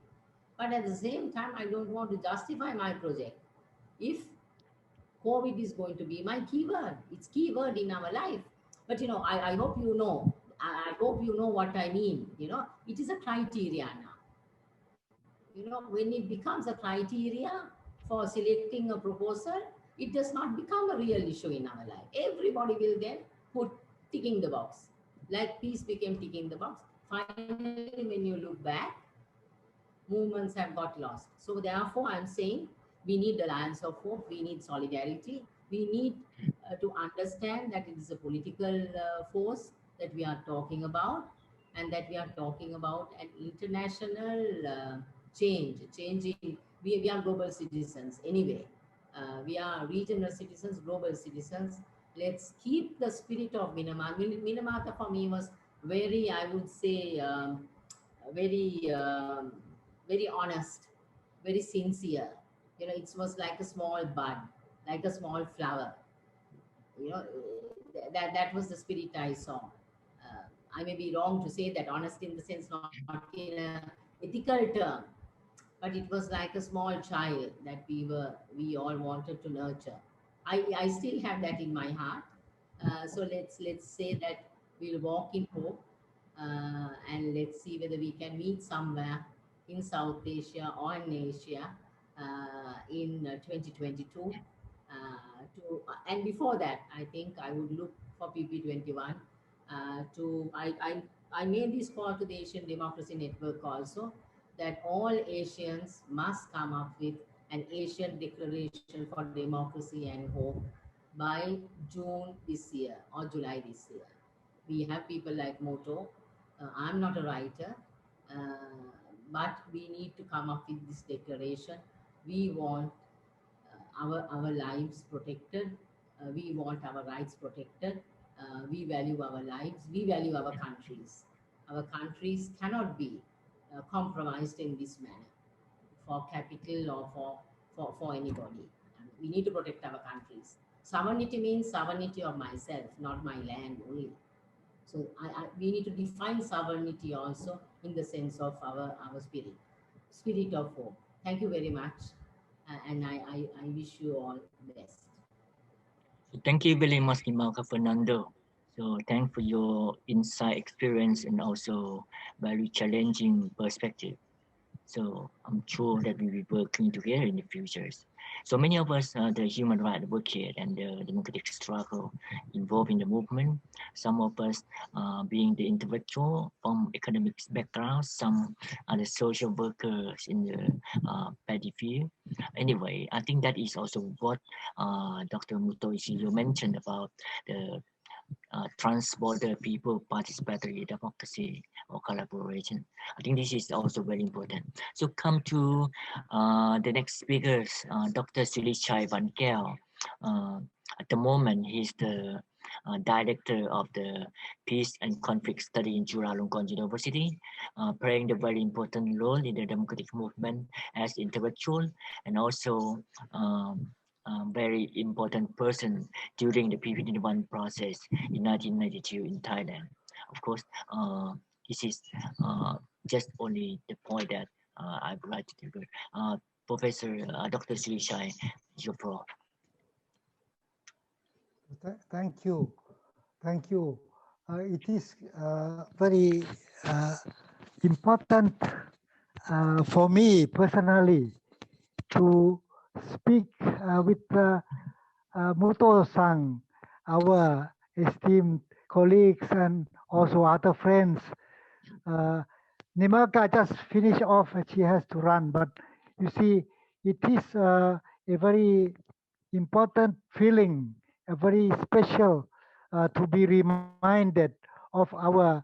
But at the same time, I don't want to justify my project if COVID is going to be my keyword. It's keyword in our life. But you know, I hope you know. I hope you know what I mean. You know, it is a criteria now. You know, when it becomes a criteria for selecting a proposal, it does not become a real issue in our life. Everybody will then put ticking the box. Like peace became ticking the box. Finally, when you look back, movements have got lost. So therefore, I'm saying we need alliance of hope, we need solidarity, we need to understand that it is a political force that we are talking about, and that we are talking about an international changing. We are global citizens anyway. We are regional citizens, global citizens. Let's keep the spirit of Minamata. Minamata for me was very, I would say, very, very honest, very sincere. You know, it was like a small bud, like a small flower. You know, that was the spirit I saw. I may be wrong to say that, honest in the sense, not in a ethical term, but it was like a small child that we all wanted to nurture. I still have that in my heart. So let's say that we'll walk in hope, and let's see whether we can meet somewhere in South Asia or in Asia in 2022. And before that, I think I would look for PP21 I made this call to the Asian Democracy Network also, that all Asians must come up with an Asian Declaration for Democracy and Hope by June this year or July this year. We have people like Moto. I'm not a writer, but we need to come up with this declaration. We want our lives protected. We want our rights protected. We value our lives. We value our countries. Our countries cannot be compromised in this manner for capital or for anybody. We need to protect our countries. Sovereignty means sovereignty of myself, not my land only. So we need to define sovereignty also in the sense of our spirit of hope. Thank you very much. And I wish you all the best. Thank you very much, Nimaka Fernando. So thanks for your insight, experience, and also very challenging perspective. So I'm sure that we will be working together in the futures. So many of us are the human rights advocate and the democratic struggle involved in the movement. Some of us being the intellectual from academic background, some are the social workers in the petty field. Anyway, I think that is also what Dr. Muto Ishiro mentioned about the trans-border people participatory democracy or collaboration. I think this is also very important. So come to the next speakers, Dr. Silichai Vankel. At the moment, he's the director of the Peace and Conflict Study in Chulalongkorn University, playing a very important role in the democratic movement as intellectual and also very important person during the PP21 process in 1992 in Thailand. Of course, this is just only the point that I would like to deliver. Professor Dr. Srichai, your floor. Thank you. Thank you. It is very important for me personally to speak with Muto-san, our esteemed colleagues and also other friends. Nimarka just finished off and she has to run, but you see, it is a very important feeling, a very special to be reminded of our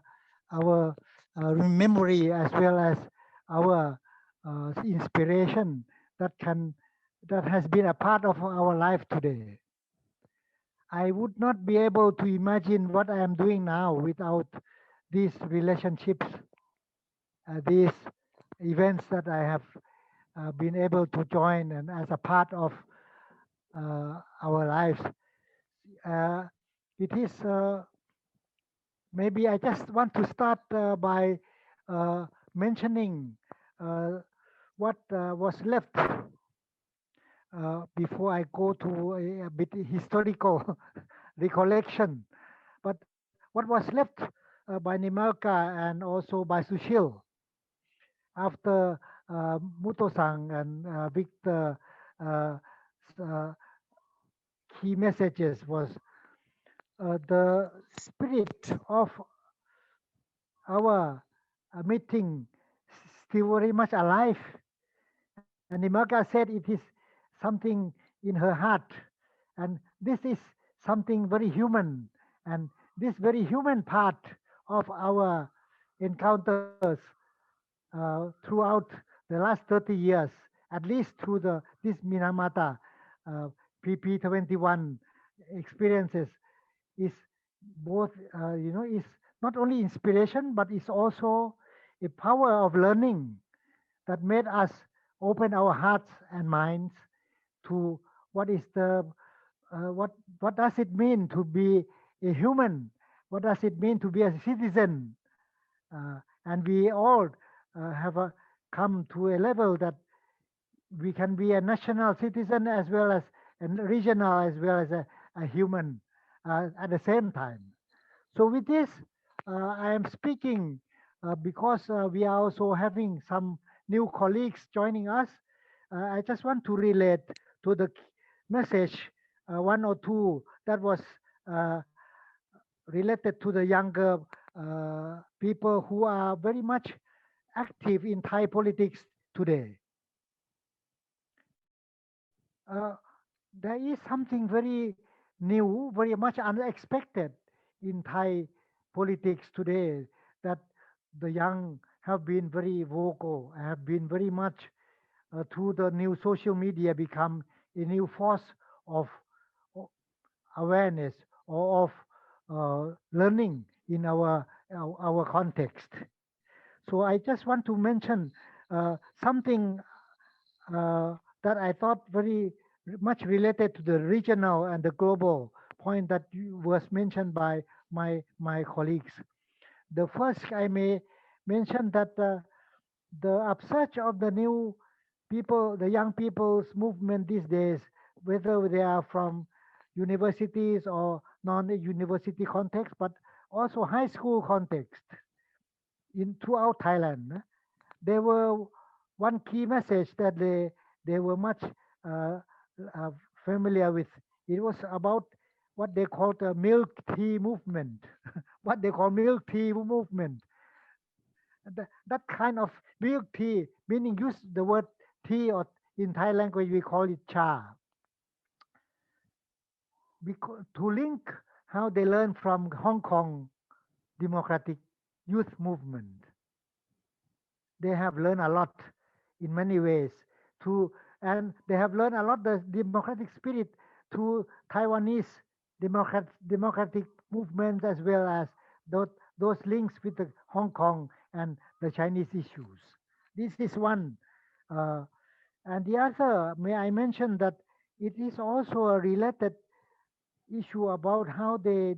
memory as well as our inspiration that has been a part of our life today. I would not be able to imagine what I am doing now without these relationships, these events that I have been able to join and as a part of our lives. It is maybe I just want to start by mentioning what was left before I go to a bit historical recollection. But what was left by Nimarka and also by Sushil after Muto-san and Victor key messages was the spirit of our meeting still very much alive. And Nimarka said it is something in her heart. And this is something very human. And this very human part of our encounters throughout the last 30 years, at least through this Minamata PP21 experiences, is both, is not only inspiration, but it's also a power of learning that made us open our hearts and minds to what is what does it mean to be a human? What does it mean to be a citizen? And we all have come to a level that we can be a national citizen as well as a regional as well as a human at the same time. So with this, I am speaking because we are also having some new colleagues joining us. I just want to relate to the message, one or two that was related to the younger people who are very much active in Thai politics today. There is something very new, very much unexpected in Thai politics today, that the young have been very vocal, have been very much through the new social media become a new force of awareness or of learning in our context. So I just want to mention something that I thought very much related to the regional and the global point that was mentioned by my colleagues. The first, I may mention that the upsurge of the new people, the young people's movement these days, whether they are from universities or non-university context, but also high school context throughout Thailand, there were one key message that they were much familiar with. It was about what they call the milk tea movement, what they call milk tea movement. That kind of milk tea, meaning use the word tea, or in Thai language we call it cha. Because, to link how they learn from Hong Kong democratic youth movement. They have learned a lot in many ways and they have learned a lot the democratic spirit through Taiwanese democratic movements as well as those, those links with the Hong Kong and the Chinese issues. This is one. Uh, and the other, may I mention that it is also a related issue about how they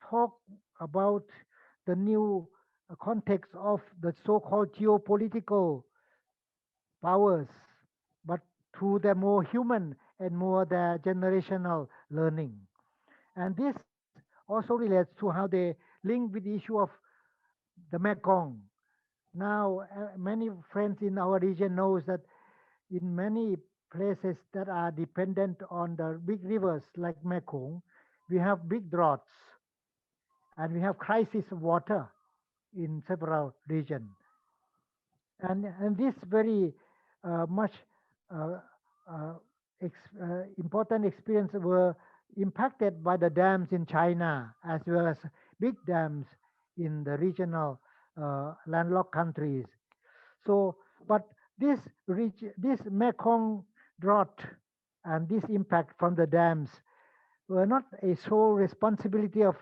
talk about the new context of the so-called geopolitical powers, but through the more human and more the generational learning. And this also relates to how they link with the issue of the Mekong. Now, many friends in our region knows that in many places that are dependent on the big rivers like Mekong, we have big droughts and we have crisis of water in several regions. And this very much uh, uh, important experience were impacted by the dams in China as well as big dams in the regional landlocked countries. So, but this Mekong drought and this impact from the dams were not a sole responsibility of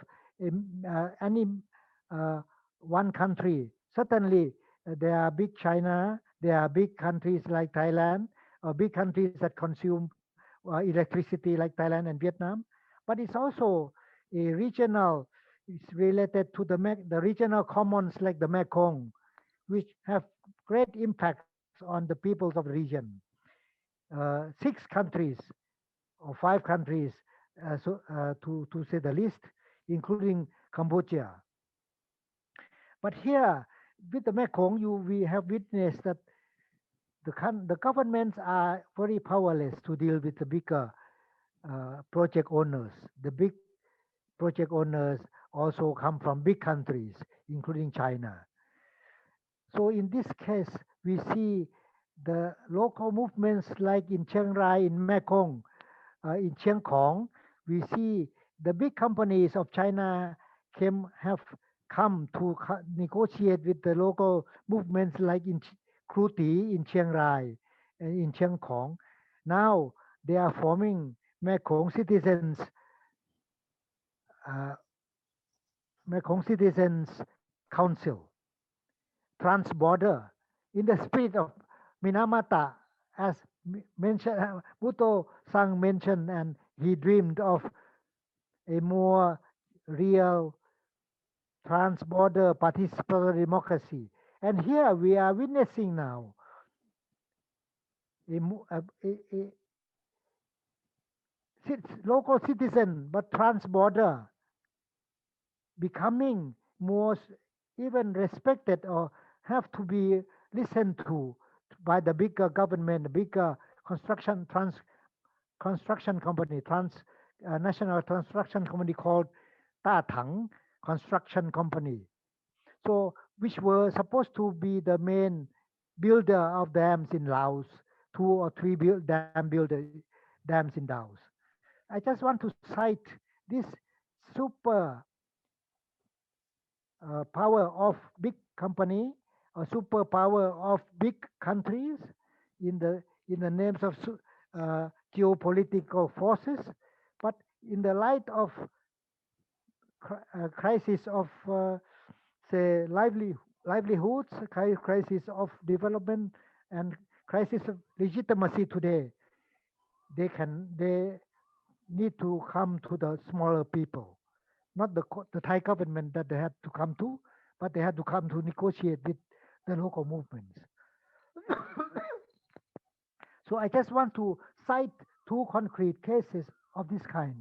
any uh, one country. Certainly, there are big China, there are big countries like Thailand, or big countries that consume electricity like Thailand and Vietnam. But it's also a regional, it's related to the regional commons like the Mekong, which have great impacts on the peoples of the region. Six countries or five countries, to say the least, including Cambodia. But here, with the Mekong, we have witnessed that the governments are very powerless to deal with the bigger project owners. The big project owners also come from big countries, including China. So in this case, we see the local movements like in Chiang Rai, in Mekong, in Chiang Khong, we see the big companies of China have come to negotiate with the local movements like in Kruti, in Chiang Rai, and in Chiang Khong. Now they are forming Mekong Citizens, uh, Mekong Citizens Council, trans-border, in the spirit of Minamata, as mentioned, Bhutto Sang mentioned, and he dreamed of a more real trans-border participatory democracy. And here we are witnessing now a, local citizen but trans-border becoming more even respected or have to be listened to by the bigger government, the bigger construction company, national construction company called Ta Thang Construction Company. So, which were supposed to be the main builder of dams in Laos, two or three dams in Laos. I just want to cite this super power of big company or superpower of big countries in the names of geopolitical forces, but in the light of crisis of say livelihoods, crisis of development, and crisis of legitimacy today, they need to come to the smaller people, not the Thai government that they had to come to, but they had to come to negotiate with the local movements. So I just want to cite two concrete cases of this kind,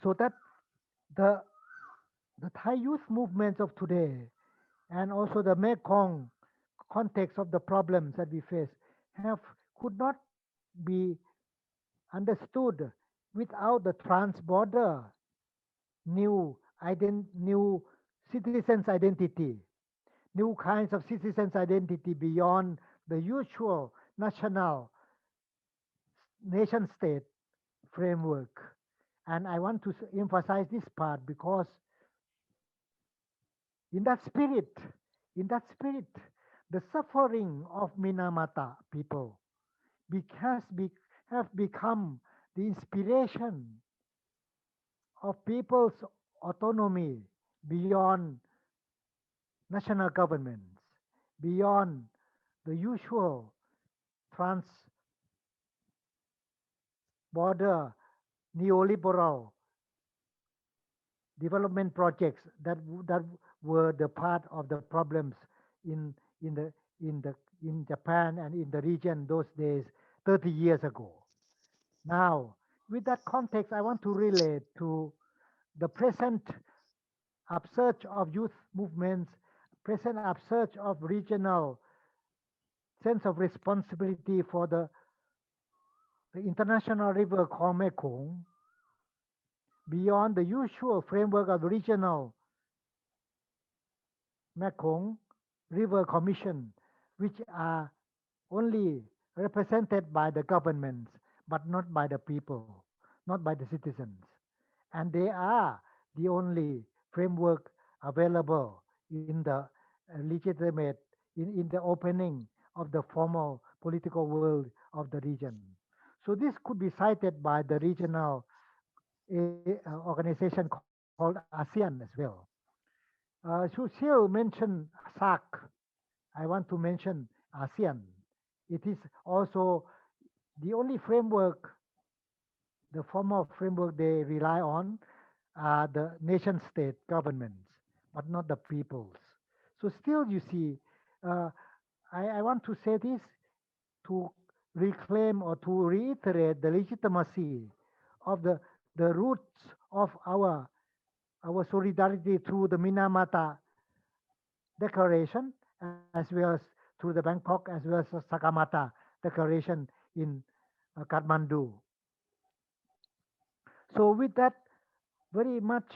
so that the the Thai youth movements of today and also the Mekong context of the problems that we face have could not be understood without the trans-border new citizens identity, new kinds of citizens identity beyond the usual national nation state framework. And I want to emphasize this part because in that spirit, in that spirit, the suffering of Minamata people has have become the inspiration of people's autonomy beyond national governments, beyond the usual trans-border neoliberal development projects that were the part of the problems in in the in Japan and in the region those days 30 years ago. Now, with that context, I want to relate to the present upsurge of youth movements, present upsurge of regional sense of responsibility for the international river called Mekong, beyond the usual framework of regional Mekong River Commission, which are only represented by the governments, but not by the people, not by the citizens. And they are the only framework available in the legitimate, in the opening of the formal political world of the region. So this could be cited by the regional organization called ASEAN as well. Sushil mentioned SAC. I want to mention ASEAN. It is also the only framework, the formal framework they rely on are the nation state governments, but not the peoples. So still you see, uh, I want to say this to reclaim or to reiterate the legitimacy of the roots of our solidarity through the Minamata Declaration, as well as through the Bangkok, as well as the Sagarmatha Declaration in Kathmandu. So with that, very much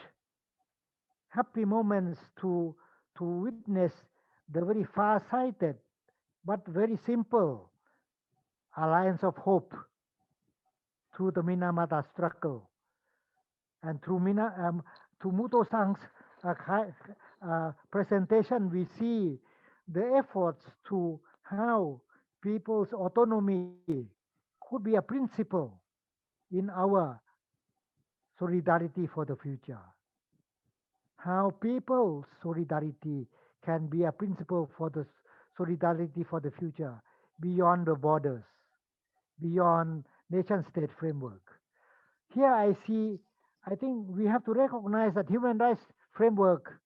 happy moments to witness the very far-sighted but very simple alliance of hope through the Minamata struggle and through to Muto Sang's presentation, we see the efforts to how people's autonomy could be a principle in our solidarity for the future. How people's solidarity can be a principle for the solidarity for the future beyond the borders, beyond nation state framework. Here I see, I think we have to recognize that human rights framework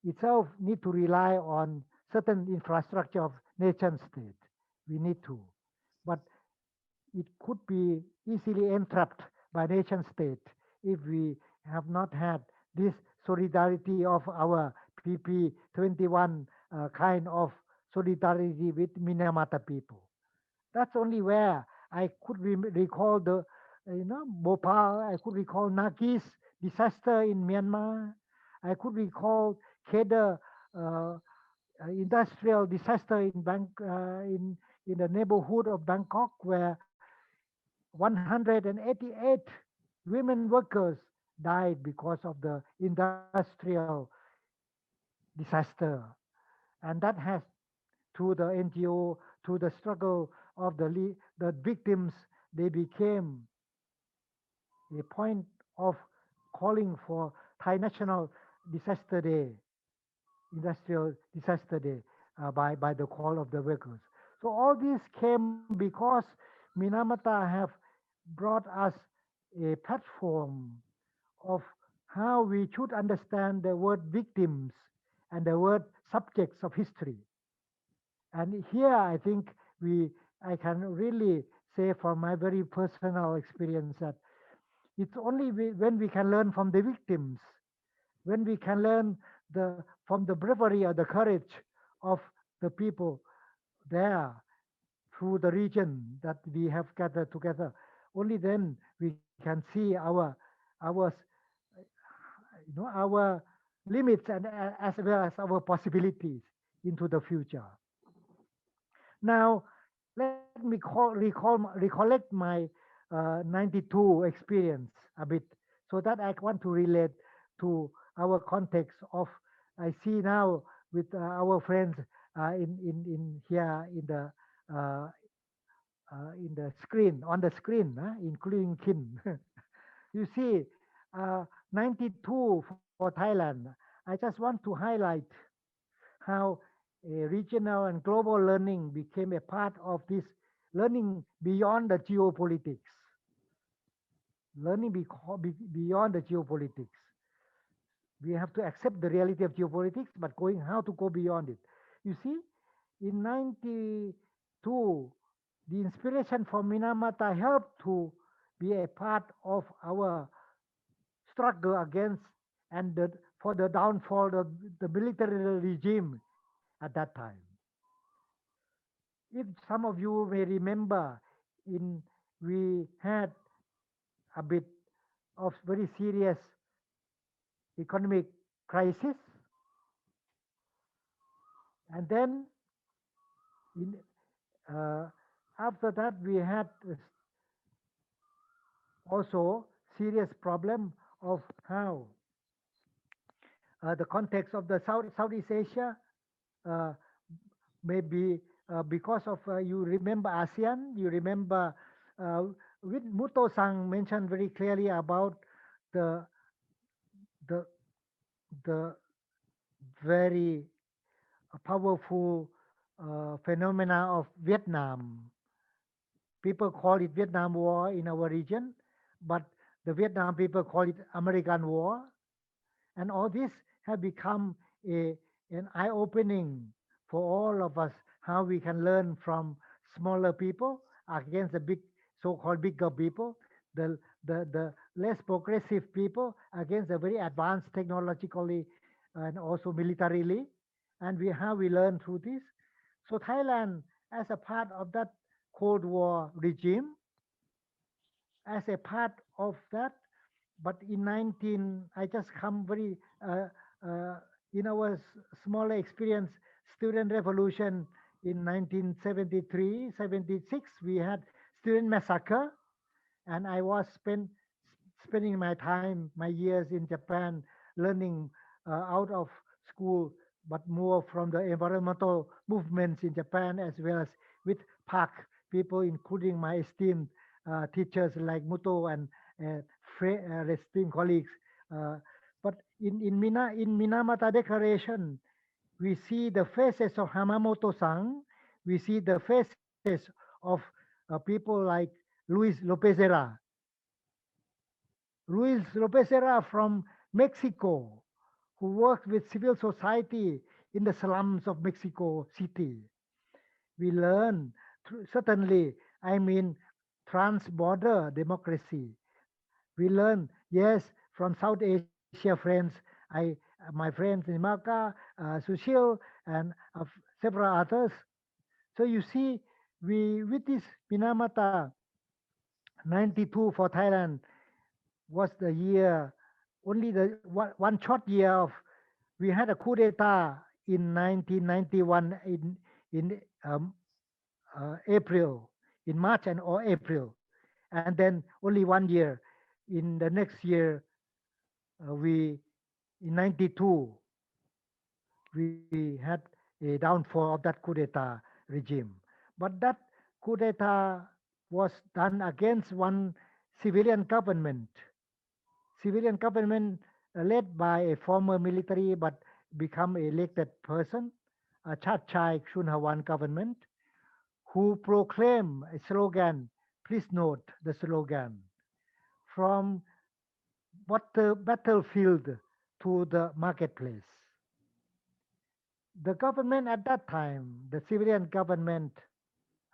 itself need to rely on certain infrastructure of nation state. We need to. But it could be easily entrapped by nation state if we have not had this solidarity of our PP21 kind of solidarity with Minamata people. That's only where I could recall the, Bhopal, I could recall Nakis disaster in Myanmar. I could recall Kedah industrial disaster in the neighborhood of Bangkok, where 188 women workers died because of the industrial disaster. And that has, through the NGO, through the struggle of the victims, they became a point of calling for Thai National Disaster Day, Industrial Disaster Day, by the call of the workers. So all this came because Minamata have brought us a platform of how we should understand the word victims and the word subjects of history. And here I think I can really say from my very personal experience that it's only when we can learn from the victims, when we can learn from the bravery or the courage of the people there through the region that we have gathered together. Only then we can see our limits and as well as our possibilities into the future. Now, let me recollect my 92 experience a bit, so that I want to relate to our context of, I see now with our friends in here in the in the screen, on the screen, including Kin. You see, 92 for Thailand. I just want to highlight how regional and global learning became a part of this learning beyond the geopolitics. Learning beyond the geopolitics. We have to accept the reality of geopolitics, but going how to go beyond it. You see, in 92, the inspiration from Minamata helped to be a part of our struggle against and for the downfall of the military regime at that time. If some of you may remember, in we had a bit of very serious economic crisis, and then in, after that we had also serious problem of how the context of the Southeast Asia, uh, maybe because of you remember ASEAN, you remember with Muto Sang mentioned very clearly about the the the very powerful phenomena of Vietnam. People call it Vietnam War in our region, but the Vietnam people call it American War. And all this have become an eye-opening for all of us, how we can learn from smaller people against the big, so-called bigger people, the less progressive people against the very advanced technologically and also militarily. And how we learn through this. So Thailand, as a part of that Cold War regime, as a part of that, but in 19, I just come very, in our smaller experience, student revolution in 1973, 76, we had student massacre, and I was spending my time, my years in Japan, learning out of school, but more from the environmental movements in Japan, as well as with PAC people, including my esteemed teachers like Muto and esteemed colleagues. But in Minamata Declaration, we see the faces of Hamamoto-san. We see the faces of people like Luis Lopezera. Luis Lopezera from Mexico, who worked with civil society in the slums of Mexico City. We learn, certainly, I mean, trans-border democracy. We learn, yes, from South Asia friends, my friends in Maka, Sushil, and several others. So you see, with this Minamata 92 for Thailand was the year, only the one short year of, we had a coup d'etat in 1991 in April, in March or April, and then only 1 year. In the next year, in 92, we had a downfall of that coup d'etat regime. But that coup d'etat was done against one civilian government. Civilian government led by a former military but become elected person, a Chachai Chunhawan government, who proclaim a slogan. Please note the slogan: from battlefield to the marketplace. The government at that time, the civilian government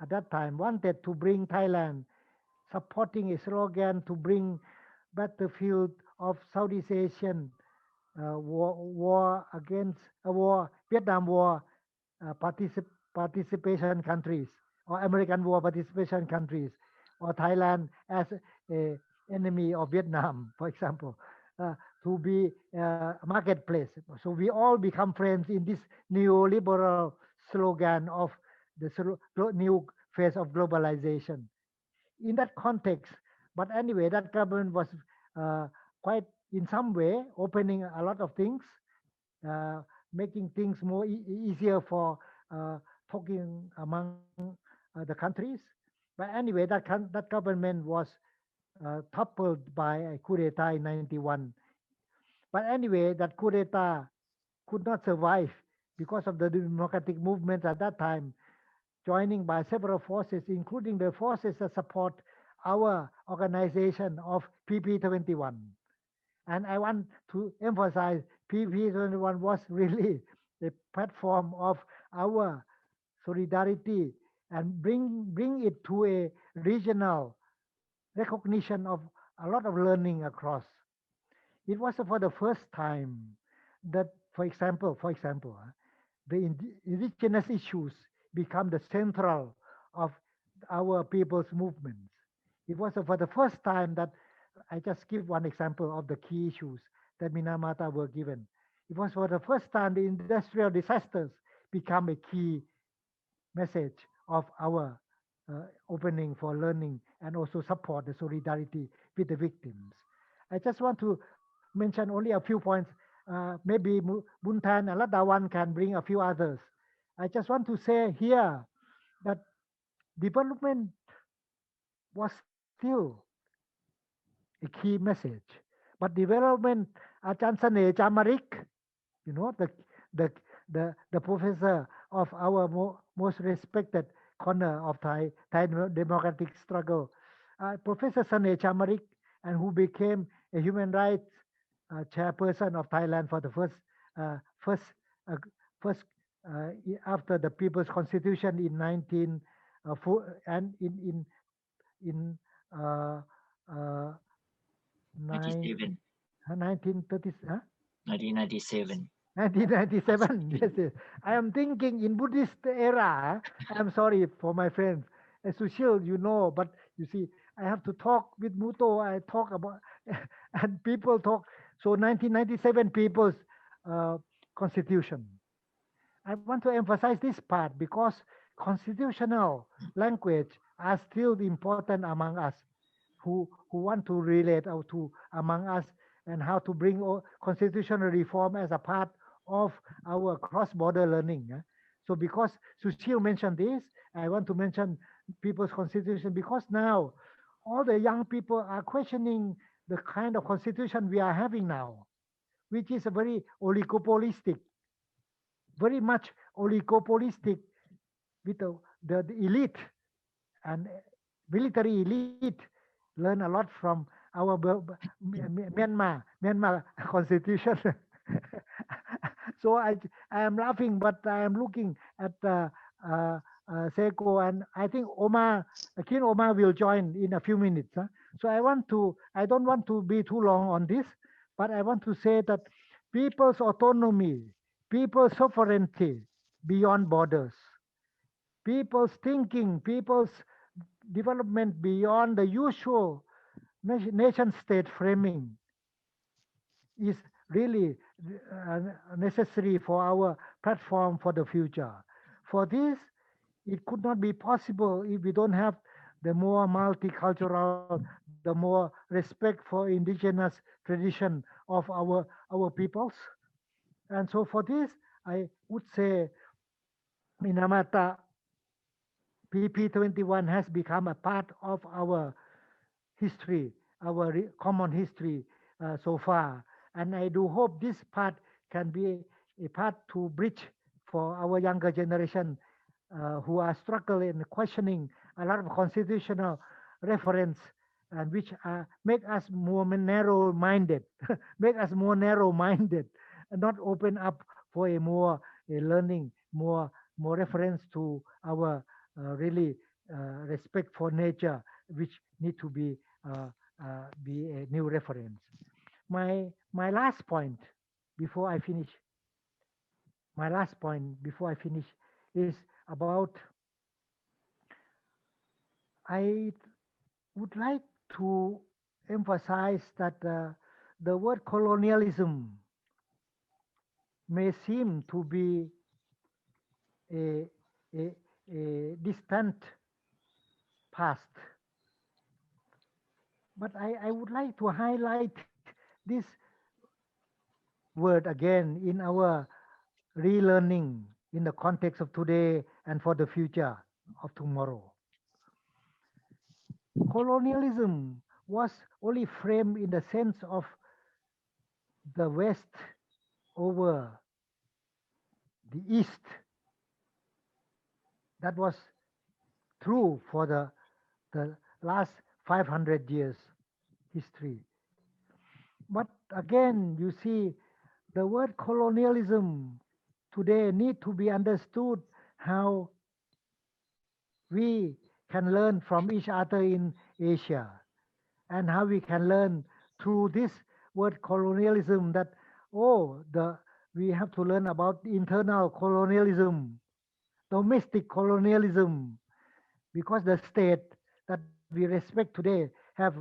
at that time, wanted to bring Thailand, supporting a slogan to bring battlefield of Southeast Asian Vietnam War participation countries, or American War participation countries, or Thailand as a enemy of Vietnam, for example, to be a marketplace. So we all become friends in this neoliberal slogan of the new phase of globalization. In that context, but anyway, that government was quite, in some way, opening a lot of things, making things more easier for talking among the countries. But anyway, that government was toppled by a coup d'etat in 91. But anyway, that coup d'etat could not survive because of the democratic movement at that time, joining by several forces, including the forces that support our organization of PP21. And I want to emphasize PP21 was really the platform of our solidarity and bring it to a regional recognition of a lot of learning across. It was for the first time that, for example, the indigenous issues become the central of our people's movements. It was for the first time that I just give one example of the key issues that Minamata were given. It was for the first time the industrial disasters become a key message of our opening for learning and also support the solidarity with the victims. I just want to mention only a few points. Maybe Buntan and Ladawan can bring a few others. I just want to say here that development was still a key message. But development, Ajahn Sane Chamarik, the the the professor of our most respected corner of Thai democratic struggle, Professor Sane Chamarik, and who became a human rights chairperson of Thailand for the first uh, first after the People's Constitution in 19 and in uh, uh, 97, 1930, 1997. 1997. Yes, yes. I am thinking in Buddhist era. I'm sorry for my friends. Sushil, but you see, I have to talk with Muto. I talk about, and people talk. So 1997 people's uh, constitution. I want to emphasize this part because constitutional language are still important among us who want to relate or to among us and how to bring constitutional reform as a part of our cross-border learning. So because Sushil mentioned this, I want to mention people's constitution because now all the young people are questioning the kind of constitution we are having now, which is a very oligopolistic, very much oligopolistic with the elite and military elite learn a lot from our Myanmar constitution. So I am laughing, but I am looking at Seiko, and I think King Omar will join in a few minutes. So I don't want to be too long on this, but I want to say that people's autonomy, people's sovereignty beyond borders, people's thinking, people's development beyond the usual nation state framing is really necessary for our platform for the future. For this, it could not be possible if we don't have the more multicultural, the more respect for indigenous tradition of our peoples. And so for this, I would say Minamata PP21 has become a part of our history, our common history so far. And I do hope this part can be a part to bridge for our younger generation who are struggling and questioning a lot of constitutional reference and which make us more narrow-minded, make us more narrow-minded, and not open up for a learning, more reference to our really respect for nature, which need to be a new reference. My last point before I finish. My last point before I finish is about I would like to emphasize that the word colonialism may seem to be a, a, a distant past, but I would like to highlight this word again in our relearning in the context of today and for the future of tomorrow. colonialism was only framed in the sense of the West over the East. That was true for the last 500 years history. But again, you see, the word colonialism today need to be understood how we can learn from each other in Asia, and how we can learn through this word colonialism that, oh, we have to learn about internal colonialism, domestic colonialism, because the state that we respect today have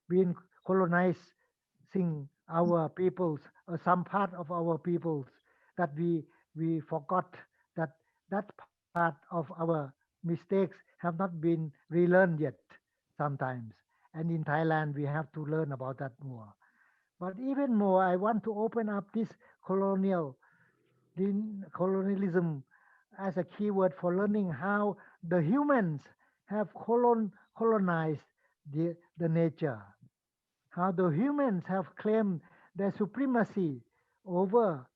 been colonizing our peoples, or some part of our peoples, that we forgot that that part of our mistakes have not been relearned yet sometimes. And in Thailand, we have to learn about that more. But even more, I want to open up this colonialism as a keyword for learning how the humans have colonized the nature, how the humans have claimed their supremacy over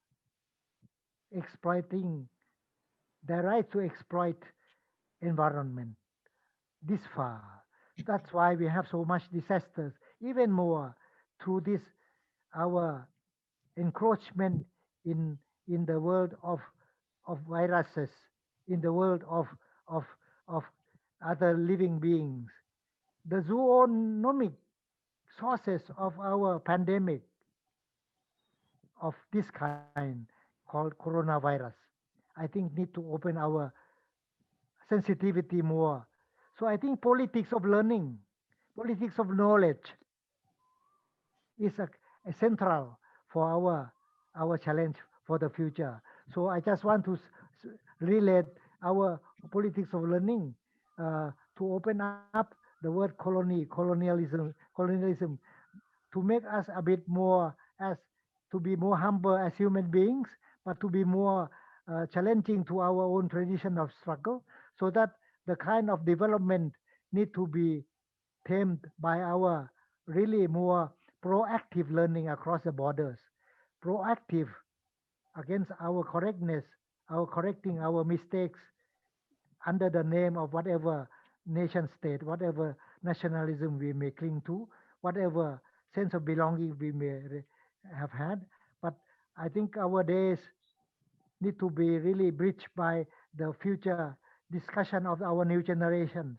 exploiting their right to exploit environment this far. That's why we have so much disasters, even more through this our encroachment in the world of viruses, in the world of other living beings. The zoonomic sources of our pandemic of this kind called coronavirus, I think need to open our sensitivity more. So I think politics of learning, politics of knowledge is a central for our challenge for the future. So I just want to relate our politics of learning to open up the word colonialism, to make us a bit more as to be more humble as human beings, but to be more challenging to our own tradition of struggle, so that the kind of development need to be tamed by our really more proactive learning across the borders, proactive against our correctness, our correcting our mistakes under the name of whatever nation state, whatever nationalism we may cling to, whatever sense of belonging we may have had. But I think our days need to be really bridged by the future discussion of our new generations.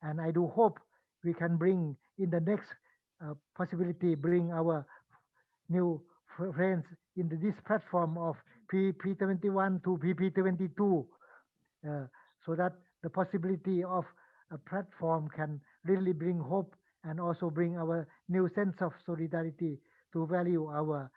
And I do hope we can bring in the next possibility, bring our new friends into this platform of PP21 to PP22, so that the possibility of a platform can really bring hope and also bring our new sense of solidarity to value our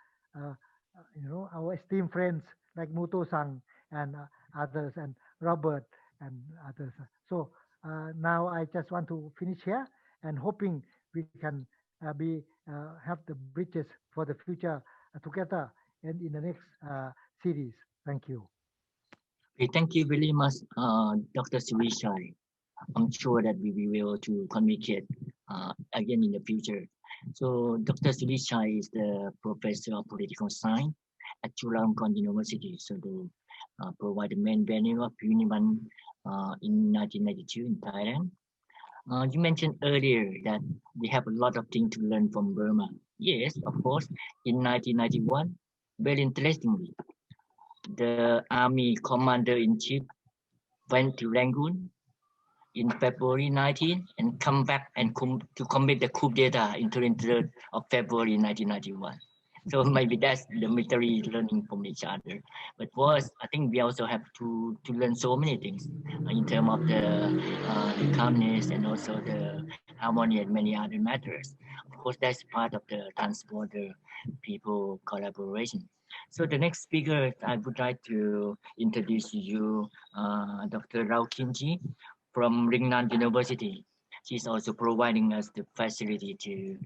our esteemed friends like Muto Sang and others, and Robert and others. So now I just want to finish here, and hoping we can have the bridges for the future together and in the next series. Thank you. Okay, thank you very much, Dr. Surichai. I'm sure that we will be able to communicate again in the future. So Dr. Surichai is the professor of political science at Chulalongkorn University. So they provide the main venue of PP21 in 1992 in Thailand. You mentioned earlier that we have a lot of things to learn from Burma. Yes, of course. In 1991, very interestingly, the army commander-in-chief went to Rangoon in February 19 and come back and to commit the coup d'etat in 23rd of February 1991. So maybe that's the military learning from each other. But was I think we also have to learn so many things in terms of the calmness and also the harmony and many other matters. Of course, that's part of the transborder people collaboration. So the next speaker, I would like to introduce you, Dr. Rao Kimji from Ringnan University. She's also providing us the facility to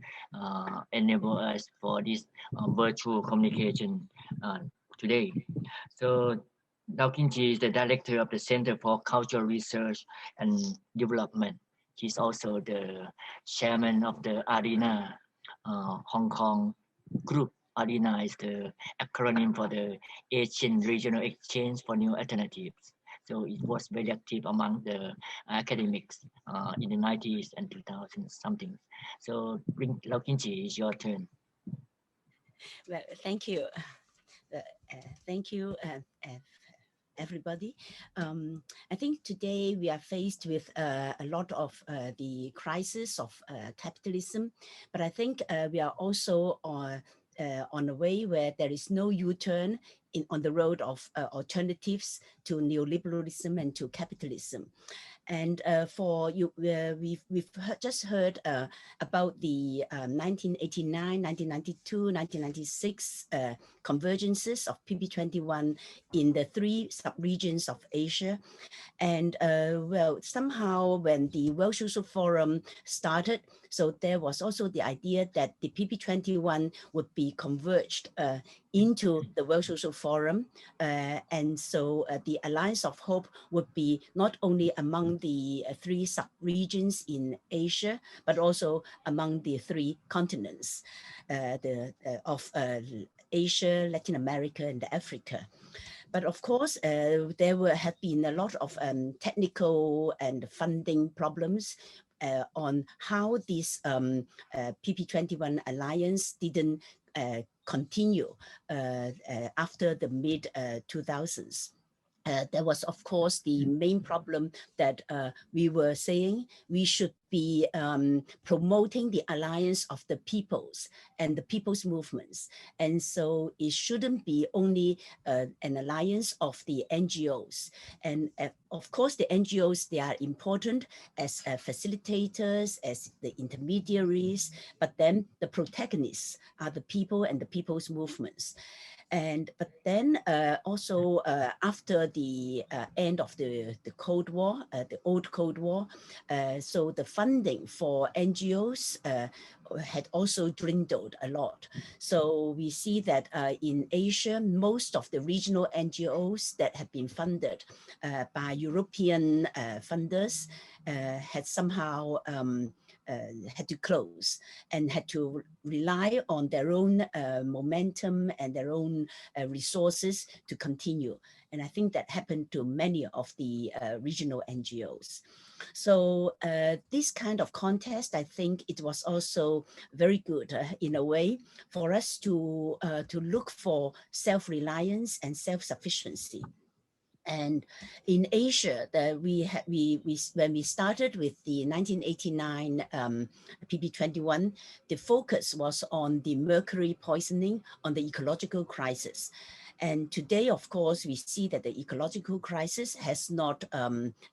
enable us for this virtual communication today. So Dao Kinji is the director of the Center for Cultural Research and Development. He's also the chairman of the ARENA Hong Kong group. ARENA is the acronym for the Asian Regional Exchange for New Alternatives. So it was very active among the academics in the 90s and 2000s something. So Lau Kinchi, it's your turn. Well, thank you. Thank you, everybody. I think today we are faced with a lot of the crisis of capitalism, but I think we are also on a way where there is no U-turn on the road of alternatives to neoliberalism and to capitalism. And for you, we've just heard about the 1989, 1992, 1996 convergences of PP21 in the 3 sub-regions of Asia. And well, somehow when the World Social Forum started, so there was also the idea that the PP21 would be converged into the World Social Forum. And so the Alliance of Hope would be not only among the 3 sub-regions in Asia, but also among the 3 continents of Asia, Latin America, and Africa. But of course, there have been a lot of technical and funding problems on how this PP21 alliance didn't continue after the mid-2000s. There was, of course, the main problem that we were saying we should be promoting the alliance of the peoples and the people's movements. And so it shouldn't be only an alliance of the NGOs. And of course, the NGOs, they are important as facilitators, as the intermediaries, but then the protagonists are the people and the people's movements. But then also after the end of the Cold War, the old Cold War, so the funding for NGOs had also dwindled a lot. So we see that in Asia, most of the regional NGOs that have been funded by European funders had somehow had to close and had to rely on their own momentum and their own resources to continue. And I think that happened to many of the regional NGOs. So this kind of contest, I think it was also very good in a way for us to look for self-reliance and self-sufficiency. And in Asia, when we started with the 1989 PP21, the focus was on the mercury poisoning, on the ecological crisis. And today, of course, we see that the ecological crisis has not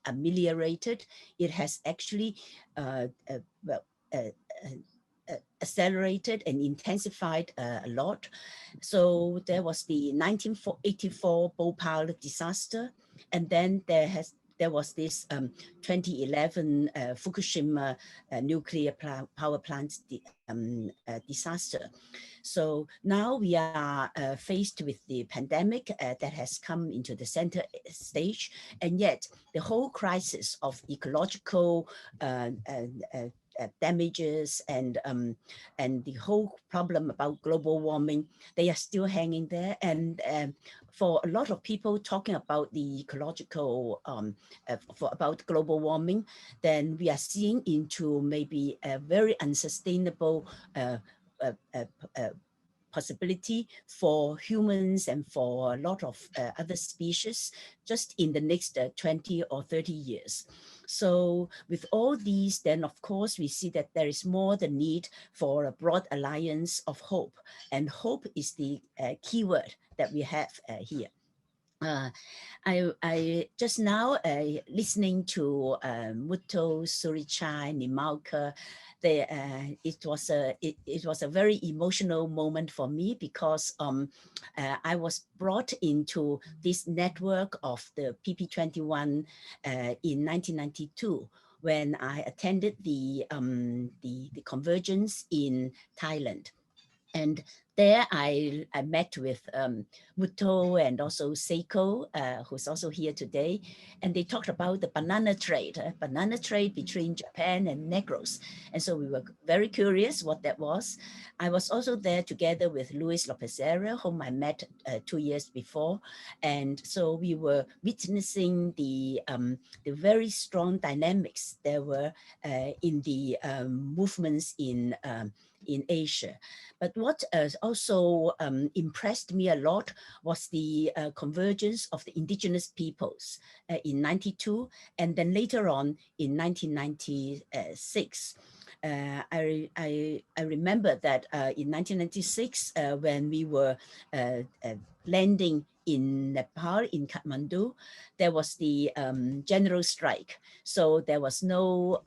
ameliorated. It has actually accelerated and intensified a lot. So there was the 1984 Bhopal disaster, and then there was this 2011 Fukushima nuclear power plant disaster. So now we are faced with the pandemic that has come into the center stage, and yet the whole crisis of ecological damages and the whole problem about global warming, they are still hanging there. And for a lot of people talking about the ecological, about global warming, then we are seeing into maybe a very unsustainable possibility for humans and for a lot of other species just in the next 20 or 30 years. So with all these, then of course we see that there is more the need for a broad alliance of hope, and hope is the key word that we have here. I just now listening to Mutto, Surichai, Nimalka. It was a very emotional moment for me because I was brought into this network of the PP21 in 1992 when I attended the convergence in Thailand. And there I met with Muto and also Seiko, who's also here today, and they talked about the banana trade between Japan and Negros. And so we were very curious what that was. I was also there together with Luis Lopezera, whom I met 2 years before. And so we were witnessing the very strong dynamics there were in the movements in Asia. But what also impressed me a lot was the convergence of the indigenous peoples in 92, and then later on in 1996. I remember that in 1996, when we were landing in Nepal, in Kathmandu, there was the general strike. So there was no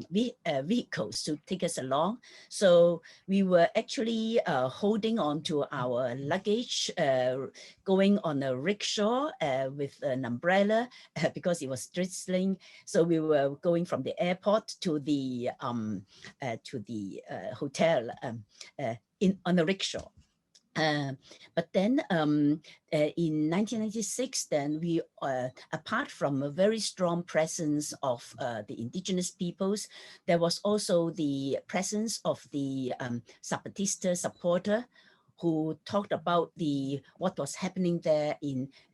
vehicles to take us along. So we were actually holding on to our luggage, going on a rickshaw with an umbrella because it was drizzling. So we were going from the airport to the hotel on a rickshaw. But then in 1996, then we, apart from a very strong presence of the indigenous peoples, there was also the presence of the Zapatista supporter who talked about what was happening there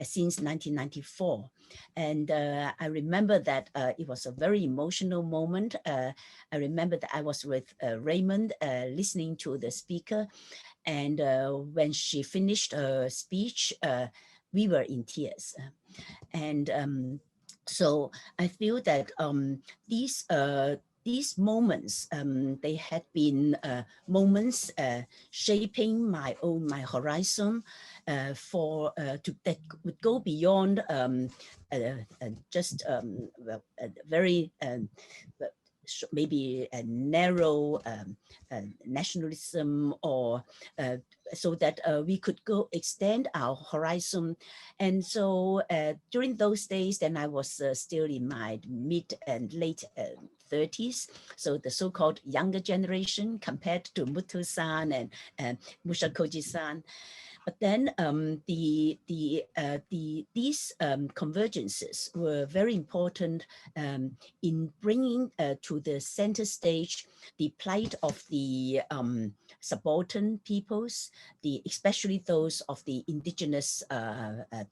since 1994. And I remember that it was a very emotional moment. I remember that I was with Raymond listening to the speaker. And when she finished her speech, we were in tears. And so I feel that these moments, they had been moments shaping my horizon that would go beyond just a very maybe a narrow nationalism, or so that we could extend our horizon. And so during those days, then I was still in my mid and late 30s, so the so-called younger generation compared to Mutu-san and Mushakoji-san. But then these convergences were very important in bringing to the center stage the plight of the subaltern peoples, especially those of the indigenous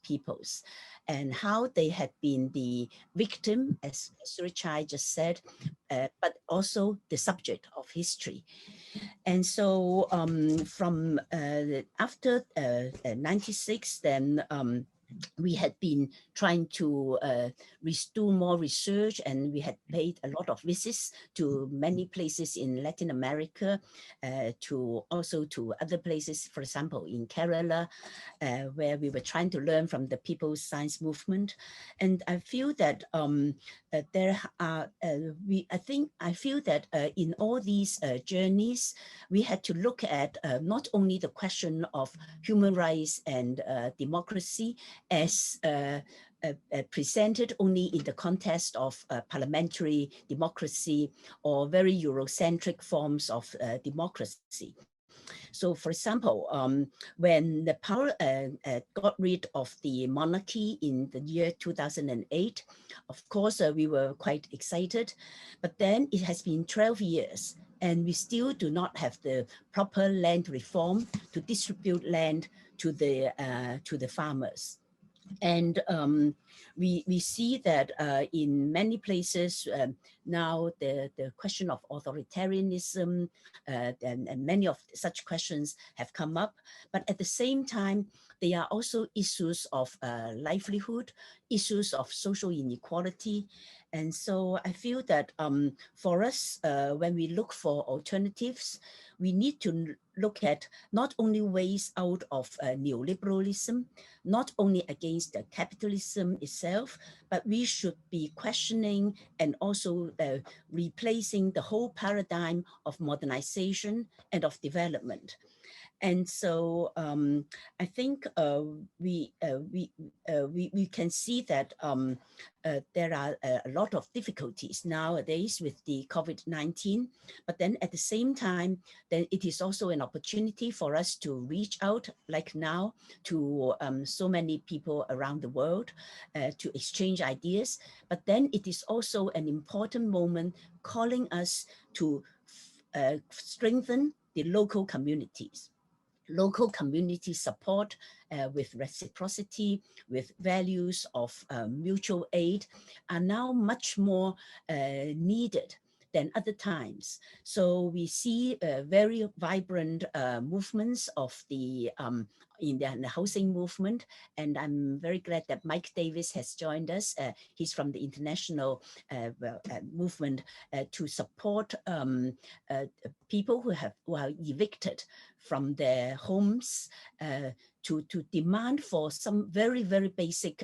peoples, and how they had been the victim, as Surichai just said, but also the subject of history. And so from after 96, then we had been trying to do more research, and we had paid a lot of visits to many places in Latin America, also to other places, for example, in Kerala, where we were trying to learn from the People's Science Movement. And I feel that I feel that in all these journeys, we had to look at not only the question of human rights and democracy as presented only in the context of parliamentary democracy or very Eurocentric forms of democracy. So for example, when Nepal got rid of the monarchy in the year 2008, of course, we were quite excited, but then it has been 12 years and we still do not have the proper land reform to distribute land to the farmers. And we see that in many places now the question of authoritarianism and many of such questions have come up, but at the same time there are also issues of livelihood, issues of social inequality. And so I feel that for us, when we look for alternatives, we need to look at not only ways out of neoliberalism, not only against the capitalism itself, but we should be questioning and also replacing the whole paradigm of modernization and of development. And so I think we can see that there are a lot of difficulties nowadays with the COVID-19, but then at the same time, then it is also an opportunity for us to reach out, like now, to so many people around the world to exchange ideas. But then it is also an important moment calling us to strengthen the local communities. Local community support with reciprocity, with values of mutual aid are now much more needed than other times. So we see very vibrant movements of the in the housing movement, and I'm very glad that Mike Davis has joined us. He's from the international movement to support people who are evicted from their homes, to demand for some very, very basic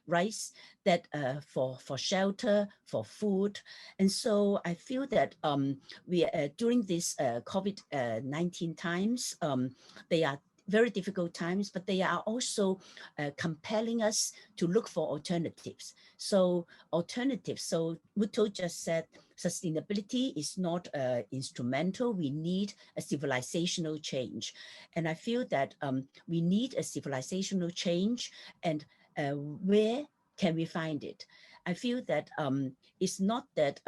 rights, that for shelter, for food. And so I feel that we during this COVID-19 times, they are very difficult times, but they are also compelling us to look for alternatives. So alternatives, so Muto just said, sustainability is not instrumental. We need a civilizational change. And I feel that we need a civilizational change, and where can we find it? I feel that it's not that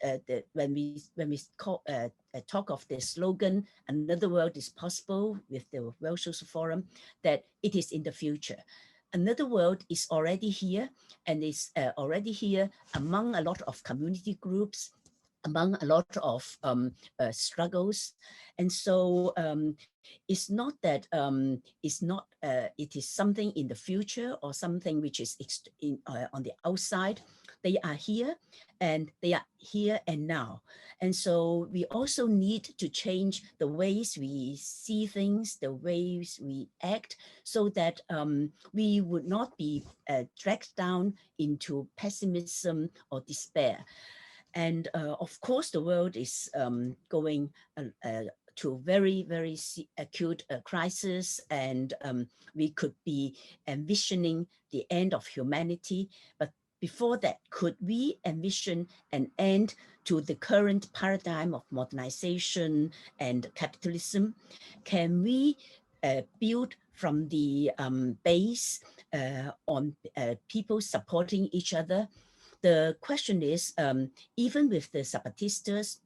that when we talk of the slogan, another world is possible with the World Social Forum, that it is in the future. Another world is already here, and is already here among a lot of community groups, among a lot of struggles. And so it's not that it is something in the future or something which is on the outside. They are here, and they are here and now. And so we also need to change the ways we see things, the ways we act, so that we would not be dragged down into pessimism or despair. And of course, the world is going to very, very acute crisis, and we could be envisioning the end of humanity. But before that, could we envision an end to the current paradigm of modernization and capitalism? Can we build from the base on people supporting each other? The question is, even with the Zapatistas,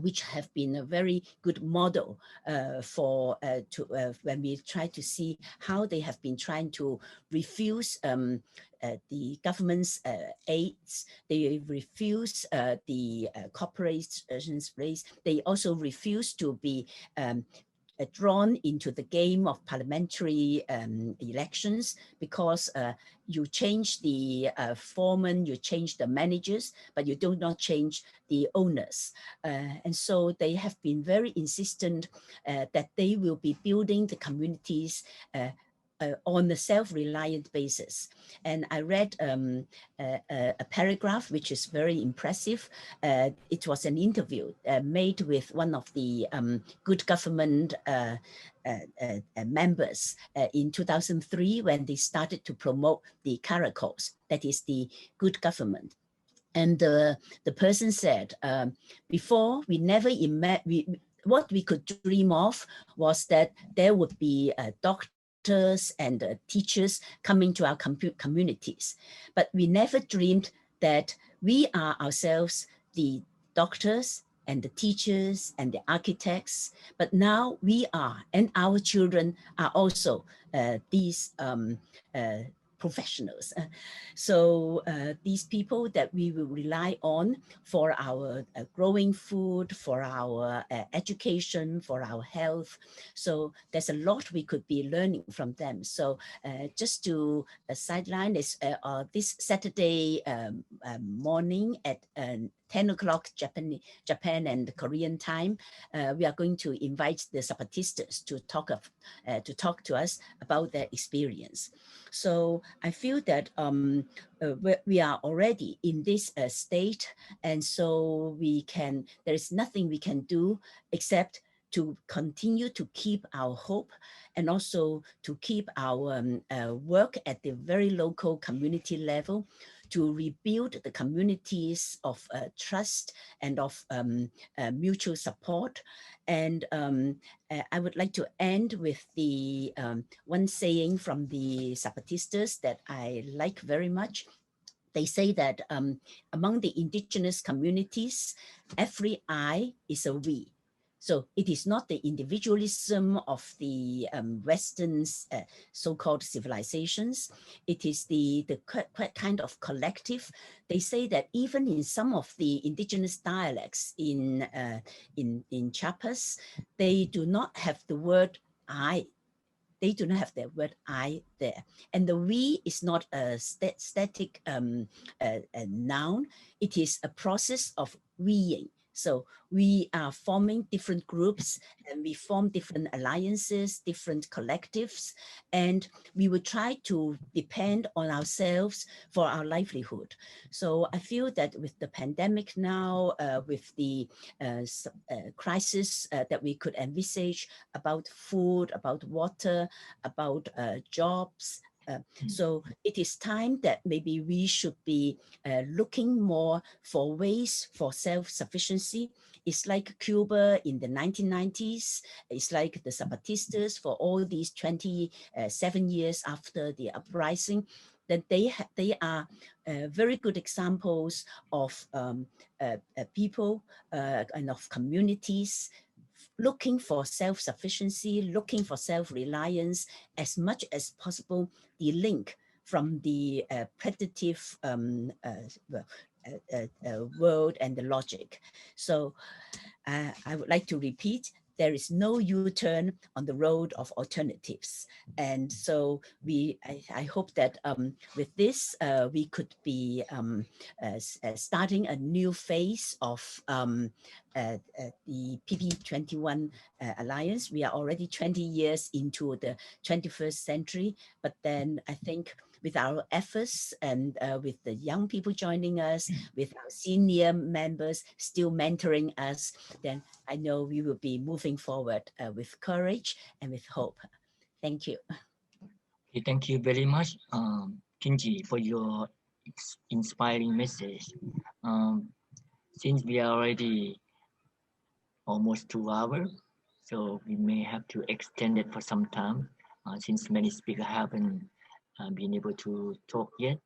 which have been a very good model for when we try to see how they have been trying to refuse the government's aids, they refuse the corporations raise, they also refuse to be drawn into the game of parliamentary elections, because you change the foreman, you change the managers, but you do not change the owners. And so they have been very insistent that they will be building the communities on a self-reliant basis. And I read a paragraph which is very impressive. It was an interview made with one of the good government members in 2003, when they started to promote the Caracals, that is the good government. And the person said, before, we never imagined, what we could dream of was that there would be doctors and teachers coming to our communities. But we never dreamed that we are ourselves the doctors and the teachers and the architects. But now we are, and our children are also these professionals. So these people that we will rely on for our growing food, for our education, for our health. So there's a lot we could be learning from them. So just to sideline is this Saturday morning at 10 o'clock Japan and Korean time, we are going to invite the Zapatistas to talk to us about their experience. So I feel that we are already in this state, and so there is nothing we can do except to continue to keep our hope and also to keep our work at the very local community level, to rebuild the communities of trust and of mutual support. And I would like to end with the one saying from the Zapatistas that I like very much. They say that among the indigenous communities, every I is a we. So it is not the individualism of the Western so-called civilizations. It is the kind of collective. They say that even in some of the indigenous dialects in Chiapas, they do not have the word I. They do not have the word I there. And the we is not a static noun. It is a process of weing. So we are forming different groups and we form different alliances, different collectives, and we will try to depend on ourselves for our livelihood. So I feel that with the pandemic now, with the crisis that we could envisage about food, about water, about jobs, so it is time that maybe we should be looking more for ways for self-sufficiency. It's like Cuba in the 1990s. It's like the Zapatistas for all these 27 years after the uprising, that they are very good examples of people and of communities looking for self-sufficiency, looking for self-reliance, as much as possible, the link from the predative world and the logic. So I would like to repeat, there is no U-turn on the road of alternatives. And so I hope that with this, we could be starting a new phase of the PP21 Alliance. We are already 20 years into the 21st century, but then I think with our efforts and with the young people joining us, with our senior members still mentoring us, then I know we will be moving forward with courage and with hope. Thank you. Okay, thank you very much, Kinji, for your inspiring message. Since we are already almost 2 hours, so we may have to extend it for some time, since many speakers haven't been able to talk yet.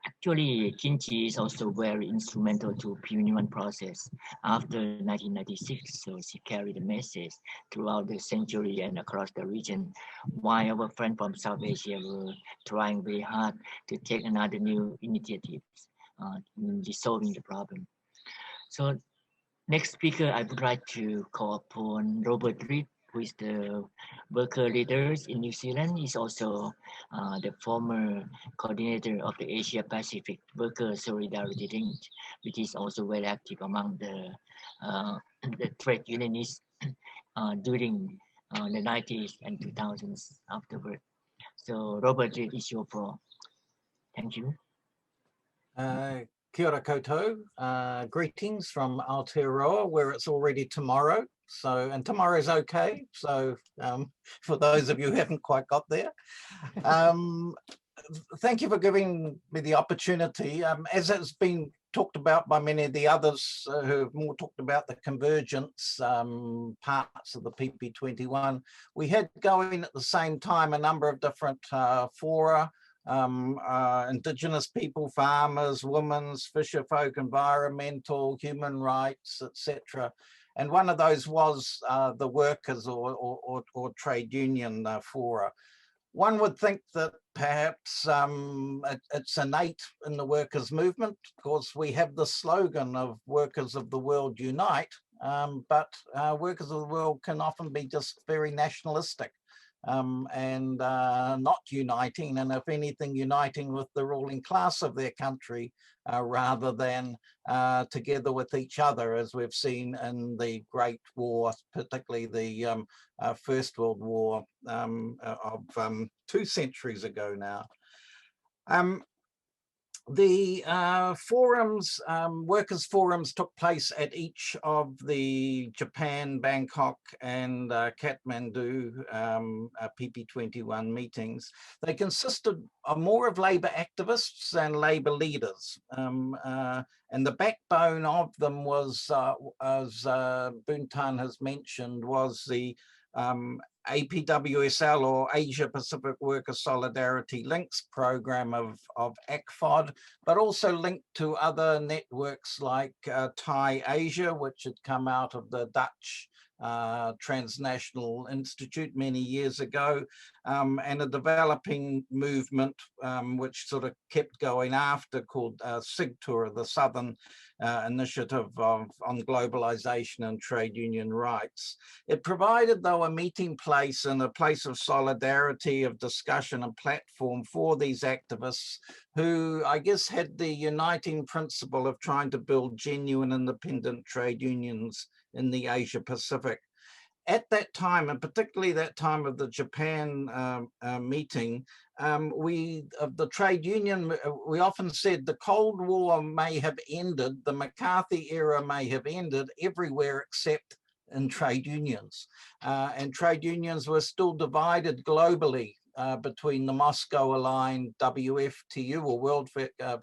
Actually, Kinji is also very instrumental to PP21 process after 1996. So she carried the message throughout the century and across the region, while our friends from South Asia were trying very hard to take another new initiatives in resolving the problem. So next speaker, I would like to call upon Robert Reid, who is the worker leaders in New Zealand. He's also the former coordinator of the Asia Pacific Worker Solidarity Link, which is also very active among the trade unionists during the 90s and 2000s afterward. So Robert Reid is your floor. Thank you. Kia ora koutou. Greetings from Aotearoa, where it's already tomorrow. So, and tomorrow's okay. So for those of you who haven't quite got there, thank you for giving me the opportunity. As it's been talked about by many of the others who have more talked about the convergence parts of the PP21, we had going at the same time a number of different fora, indigenous people, farmers, women's, fisher folk, environmental, human rights, etc. And one of those was the workers or trade union fora. One would think that perhaps it's innate in the workers' movement, because we have the slogan of workers of the world unite, but workers of the world can often be just very nationalistic and not uniting, and if anything, uniting with the ruling class of their country rather than together with each other, as we've seen in the Great War, particularly the First World War of 2 centuries ago now. The forums, workers' forums took place at each of the Japan, Bangkok and Kathmandu PP21 meetings. They consisted of more of labour activists and labour leaders. And the backbone of them was, as Buntan has mentioned, was the APWSL, or Asia Pacific Worker Solidarity Links program of ACFOD, but also linked to other networks like Thai Asia, which had come out of the Dutch Transnational Institute many years ago, and a developing movement which sort of kept going after, called SIGTUR, the Southern Initiative on Globalization and Trade Union Rights. It provided, though, a meeting place and a place of solidarity, of discussion and platform for these activists who, I guess, had the uniting principle of trying to build genuine independent trade unions in the Asia Pacific. At that time, and particularly that time of the Japan meeting, the trade union, we often said the Cold War may have ended, the McCarthy era may have ended everywhere except in trade unions. And trade unions were still divided globally between the Moscow-aligned WFTU, or World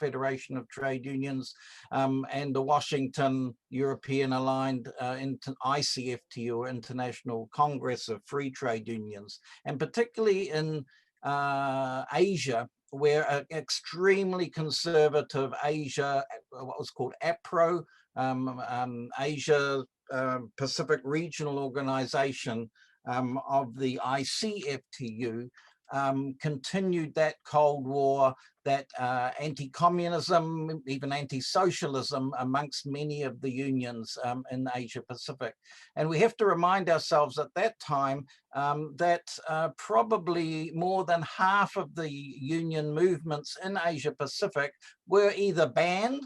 Federation of Trade Unions, and the Washington European-aligned ICFTU, or International Congress of Free Trade Unions. And particularly in Asia, where an extremely conservative Asia, what was called APRO, Asia Pacific Regional Organization of the ICFTU, continued that Cold War, that anti-communism, even anti-socialism amongst many of the unions in Asia Pacific. And we have to remind ourselves at that time that probably more than half of the union movements in Asia Pacific were either banned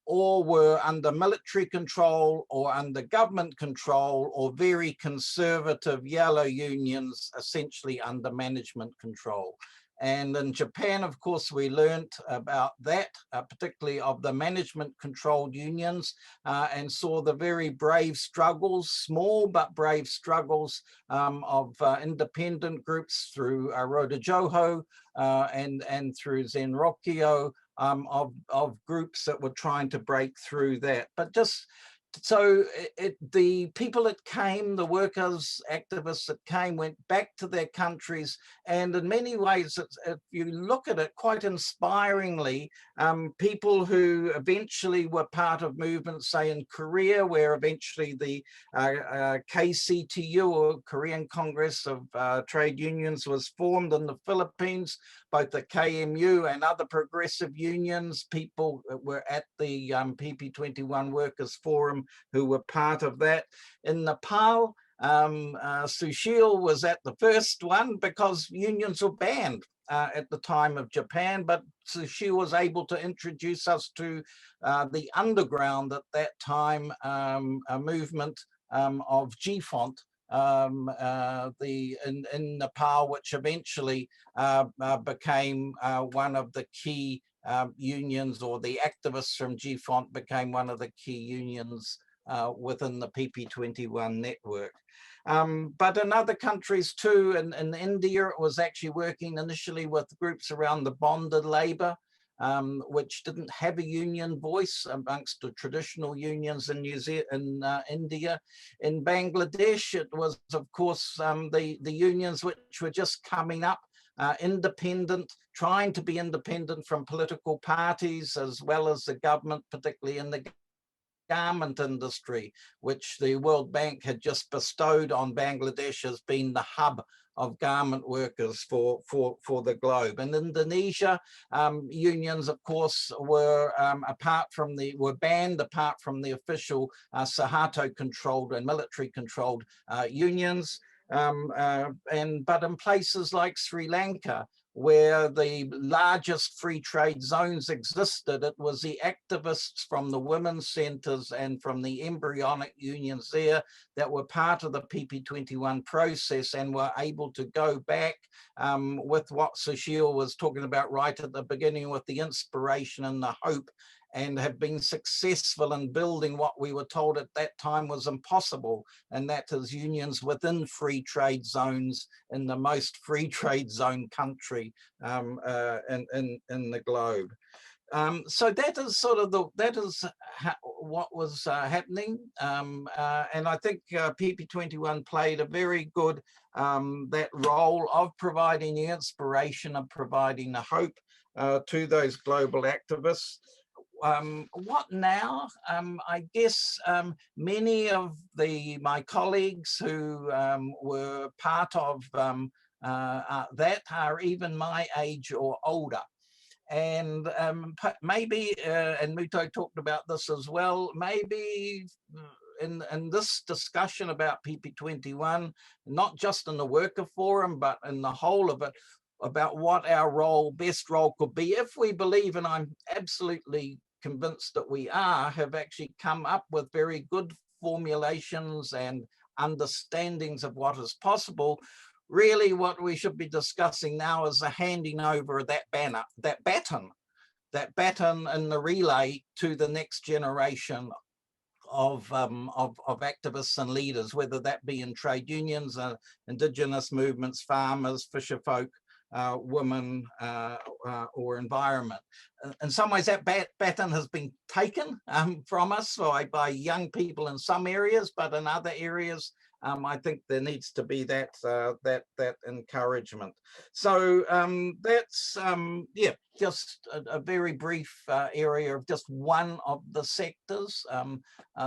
or were under military control or under government control, or very conservative yellow unions essentially under management control. And in Japan, of course, we learnt about that, particularly of the management-controlled unions, and saw the very brave struggles, small but brave struggles of independent groups through Roda Joho and through Zenrokyo, of groups that were trying to break through that. But just so the people that came, the workers, activists that came, went back to their countries, and in many ways, if you look at it quite inspiringly, people who eventually were part of movements, say in Korea, where eventually the KCTU, or Korean Congress of Trade Unions, was formed in the Philippines, both the KMU and other progressive unions, people were at the PP21 Workers Forum who were part of that. In Nepal, Sushil was at the first one because unions were banned at the time of Japan, but Sushil was able to introduce us to the underground at that time, a movement of GFONT, in Nepal, which eventually became one of the key unions, or the activists from GFONT became one of the key unions within the PP21 network. But in other countries too, in India, it was actually working initially with groups around the bonded labor, which didn't have a union voice amongst the traditional unions in India. In Bangladesh, it was, of course, the unions which were just coming up, independent, trying to be independent from political parties as well as the government, particularly in the garment industry, which the World Bank had just bestowed on Bangladesh as being the hub of garment workers for the globe. In Indonesia, unions, of course, were banned apart from the official Suharto-controlled and military-controlled unions. But in places like Sri Lanka, where the largest free trade zones existed, it was the activists from the women's centres and from the embryonic unions there that were part of the PP21 process and were able to go back with what Sushil was talking about right at the beginning, with the inspiration and the hope, and have been successful in building what we were told at that time was impossible, and that is unions within free trade zones in the most free trade zone country in the globe. So that is sort of what was happening, and I think PP21 played a very good that role of providing the inspiration, of providing the hope to those global activists. What now? I guess many of my colleagues who were part of that are even my age or older. And maybe, and Muto talked about this as well, maybe in this discussion about PP21, not just in the worker forum, but in the whole of it, about what our best role could be, if we believe, and I'm absolutely convinced that we have actually come up with very good formulations and understandings of what is possible. Really what we should be discussing now is the handing over of that baton in the relay to the next generation of activists and leaders, whether that be in trade unions, indigenous movements, farmers, fisherfolk, women, or environment. In some ways, that baton has been taken from us by young people in some areas, but in other areas, I think there needs to be that encouragement. So that's just a very brief area of just one of the sectors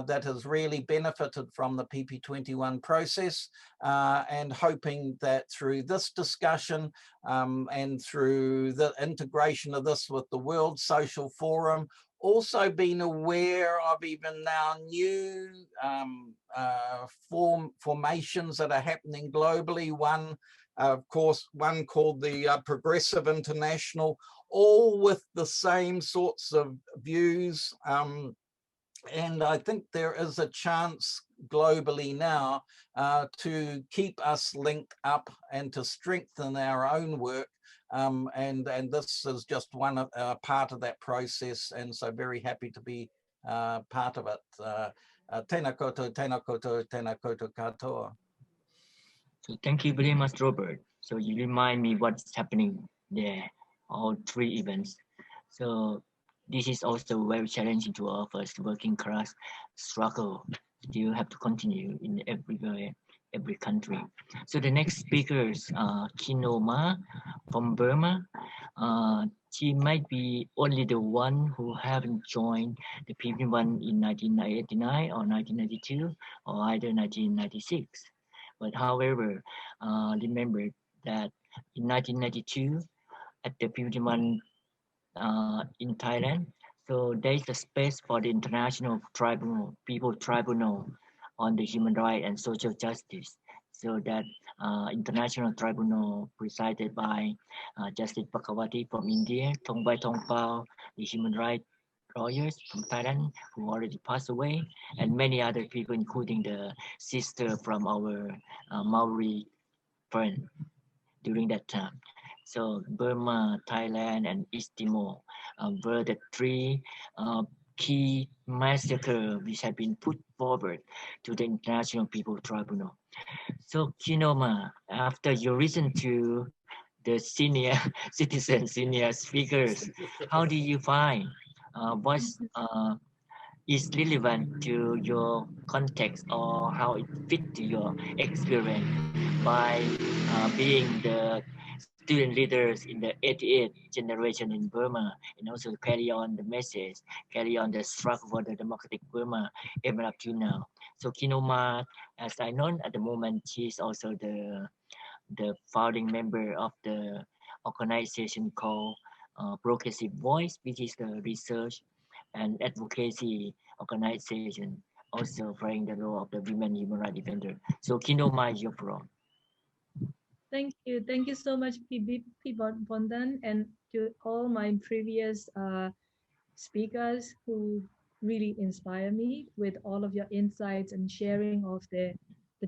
that has really benefited from the PP21 process, and hoping that through this discussion and through the integration of this with the World Social Forum, also been aware of even now new formations that are happening globally. One, of course, one called the Progressive International, all with the same sorts of views. And I think there is a chance globally now to keep us linked up and to strengthen our own work. And this is just one part of that process, and so very happy to be part of it. Tēnā koutou, tēnā koutou, tēnā koutou katoa. So thank you very much, Robert. So you remind me what's happening there, all three events. So this is also very challenging to all of us, working class struggle. You have to continue in everywhere, every country. So the next speakers are Kinoma from Burma. She might be only the one who haven't joined the PP21 in 1989 or 1992 or either 1996. But however, remember that in 1992 at the PP21 in Thailand, so there is a space for the International Tribunal, People Tribunal on the Human Rights and Social Justice. So that International Tribunal presided by Justice Pakawati from India, Thongbai Thongpao, the human rights lawyers from Thailand who already passed away, and many other people, including the sister from our Maori friend during that time. So Burma, Thailand, and East Timor were the three key massacres which have been put forward to the International People Tribunal. So Kinoma, after you listen to the senior citizens, senior speakers, how do you find what is relevant to your context, or how it fit to your experience by being the student leaders in the 88th generation in Burma, and also carry on the message, carry on the struggle for the democratic Burma even up to now. So Kinoma, as I know at the moment, she's also the founding member of the organization called Progressive Voice, which is the research and advocacy organization, also playing the role of the women human rights defender. So Kinoma is your role. Thank you so much, P. Bondan, and to all my previous speakers who really inspire me with all of your insights and sharing of the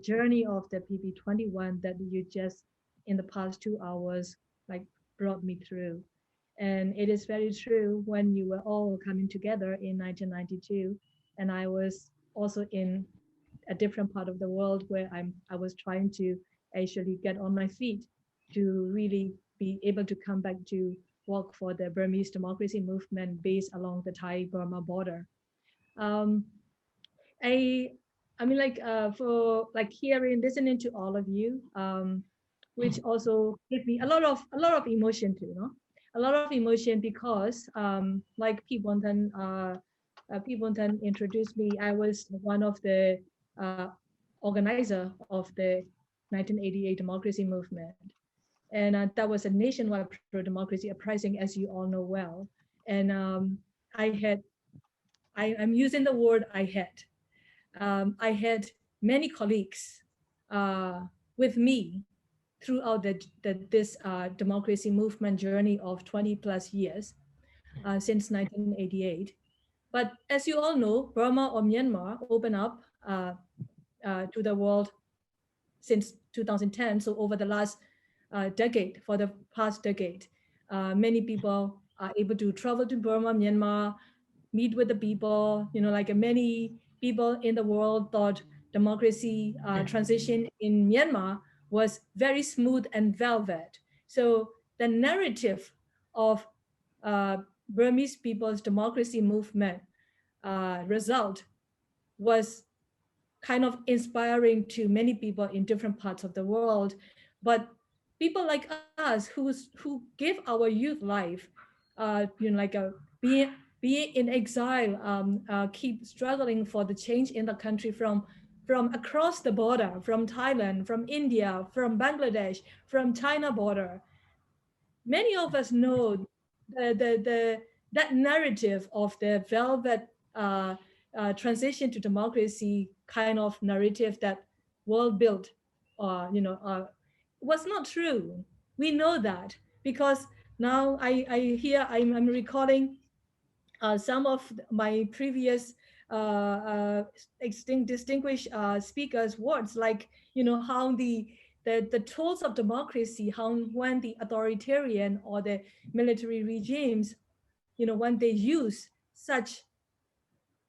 journey of the PP21 that you just in the past 2 hours like brought me through. And it is very true when you were all coming together in 1992, and I was also in a different part of the world where I was trying to actually get on my feet to really be able to come back to work for the Burmese democracy movement based along the Thai-Burma border. Um, I I mean like for like hearing, listening to all of you, which also gave me a lot of emotion too, you know, a lot of emotion because like P. Bontan introduced me. I was one of the uh, organizer of the 1988 democracy movement, and that was a nationwide pro-democracy uprising, as you all know well. And I had I'm using the word I had many colleagues with me throughout this democracy movement journey of 20 plus years since 1988. But as you all know, Burma or Myanmar opened up to the world since 2010. So over the last decade, for the past decade, many people are able to travel to Burma, Myanmar, meet with the people. You know, like many people in the world thought democracy transition in Myanmar was very smooth and velvet. So the narrative of uh, Burmese people's democracy movement result was kind of inspiring to many people in different parts of the world. But people like us who give our youth life, you know, like being in exile, keep struggling for the change in the country from across the border, from Thailand, from India, from Bangladesh, from China border. Many of us know that narrative of the velvet transition to democracy kind of narrative that world built, was not true. We know that because now I'm recalling some of my previous distinguished speakers' words, like how the tools of democracy, how when the authoritarian or the military regimes, when they use such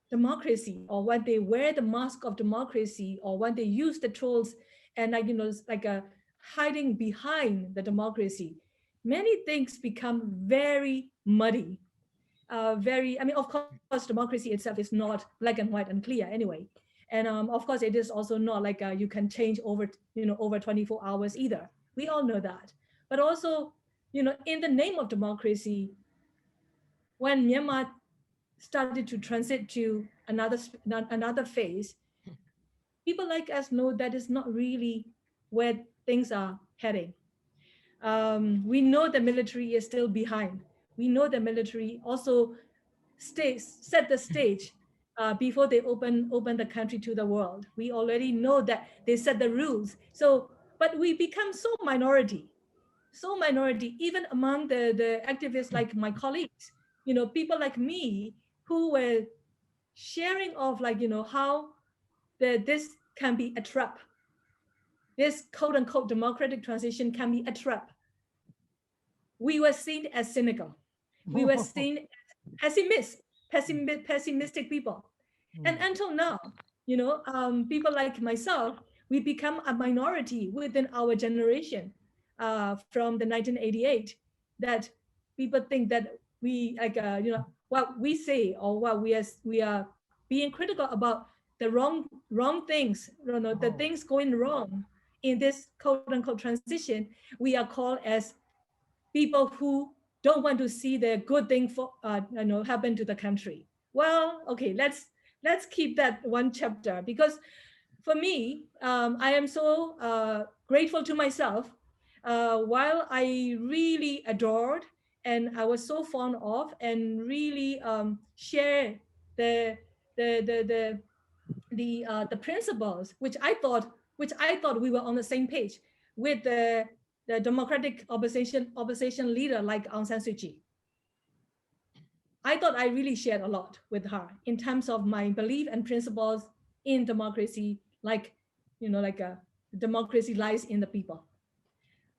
democracy, or when they wear the mask of democracy, or when they use the tools and like a hiding behind the democracy, many things become very muddy. I mean, of course, democracy itself is not black and white and clear anyway. And of course, it is also not like you can change over 24 hours either. We all know that. But also, in the name of democracy, when Myanmar started to transit to another phase, people like us know that is not really where things are heading. We know the military is still behind. We know the military also set the stage before they open the country to the world. We already know that they set the rules. So, but we become so minority, even among the activists like my colleagues. People like me who were sharing of how this can be a trap. This quote unquote democratic transition can be a trap. We were seen as cynical. We were seen as pessimistic people. And until now, people like myself, we become a minority within our generation from the 1988, that people think that we what we say, or what we are being critical about the wrong things, the things going wrong in this quote unquote transition, we are called as people who don't want to see the good thing for happen to the country. Well, okay, let's keep that one chapter, because for me, I am so grateful to myself. While I really adored and I was so fond of and really share the the the principles which I thought we were on the same page with the the democratic opposition leader like Aung San Suu Kyi. I thought I really shared a lot with her in terms of my belief and principles in democracy, like, like democracy lies in the people.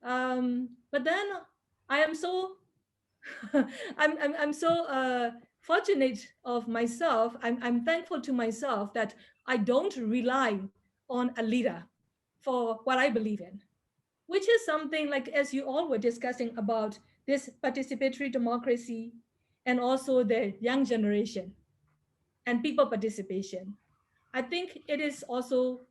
But then I am so, I'm so fortunate of myself. I'm thankful to myself that I don't rely on a leader for what I believe in, which is something like, as you all were discussing about this participatory democracy and also the young generation and people participation. I think it is also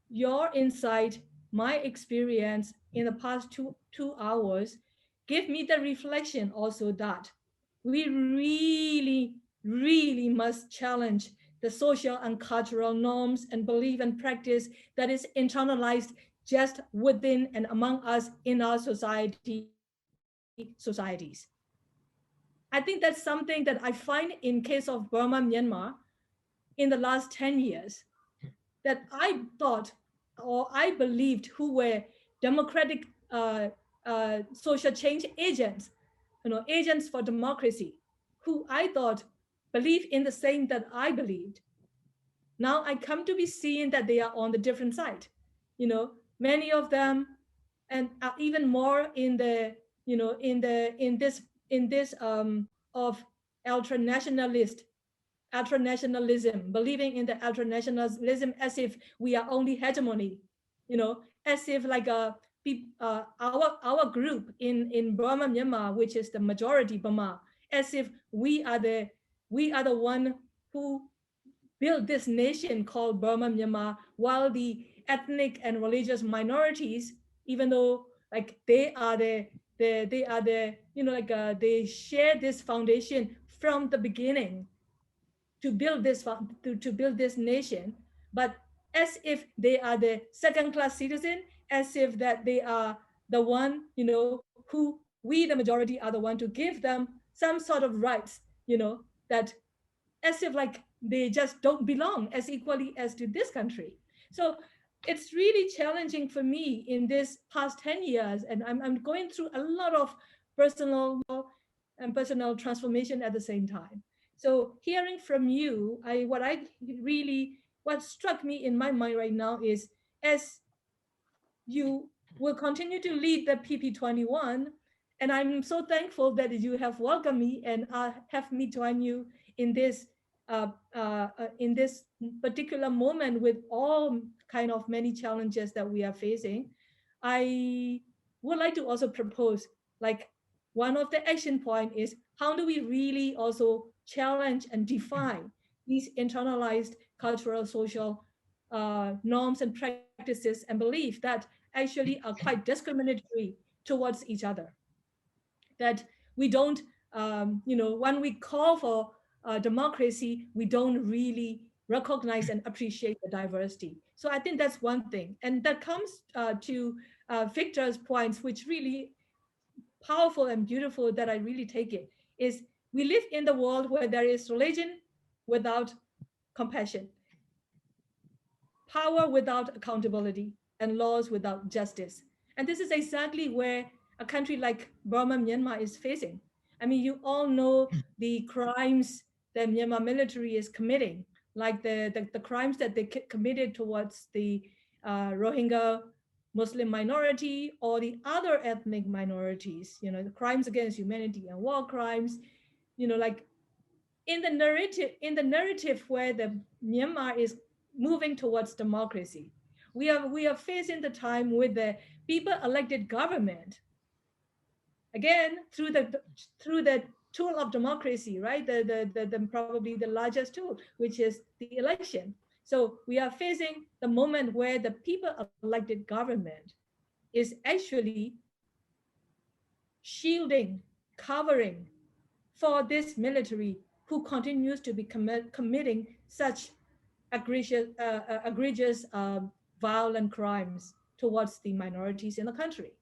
your insight, my experience in the past two hours give me the reflection also that we really must challenge the social and cultural norms and belief and practice that is internalized just within and among us in our societies. I think that's something that I find in case of Burma, Myanmar in the last 10 years that I thought or I believed who were democratic social change agents, agents for democracy, who I thought believed in the same that I believed. Now I come to be seeing that they are on the different side. Many of them, and even more in the, in this of ultra nationalism, believing in the ultra nationalism as if we are only hegemony, as if like our group in Burma, Myanmar, which is the majority Burma, as if we are the one who built this nation called Burma, Myanmar, while the ethnic and religious minorities, even though like they are the they share this foundation from the beginning to build this nation, but as if they are the second-class citizen, as if that they are the one, who we the majority are the one to give them some sort of rights, that as if like they just don't belong as equally as to this country. So it's really challenging for me in this past 10 years, and I'm going through a lot of personal transformation at the same time. So hearing from you, what struck me in my mind right now is, as you will continue to lead the PP21, and I'm so thankful that you have welcomed me and have me join you in this in this particular moment with all kind of many challenges that we are facing. I would like to also propose, like, one of the action point is how do we really also challenge and define these internalized cultural social norms and practices and beliefs that actually are quite discriminatory towards each other, that we don't when we call for democracy, we don't really recognize and appreciate the diversity. So I think that's one thing, and that comes to Victor's points, which really powerful and beautiful, that I really take it, is we live in the world where there is religion without compassion, power without accountability, and laws without justice. And this is exactly where a country like Burma, Myanmar is facing. I mean, you all know the crimes that Myanmar military is committing, like the crimes that they committed towards the Rohingya Muslim minority or the other ethnic minorities, the crimes against humanity and war crimes, like in the narrative where the Myanmar is moving towards democracy. We are facing the time with the people elected government, again through the tool of democracy, right? The probably the largest tool, which is the election. So we are facing the moment where the people elected government is actually shielding, covering for this military who continues to be committing such egregious violent crimes towards the minorities in the country.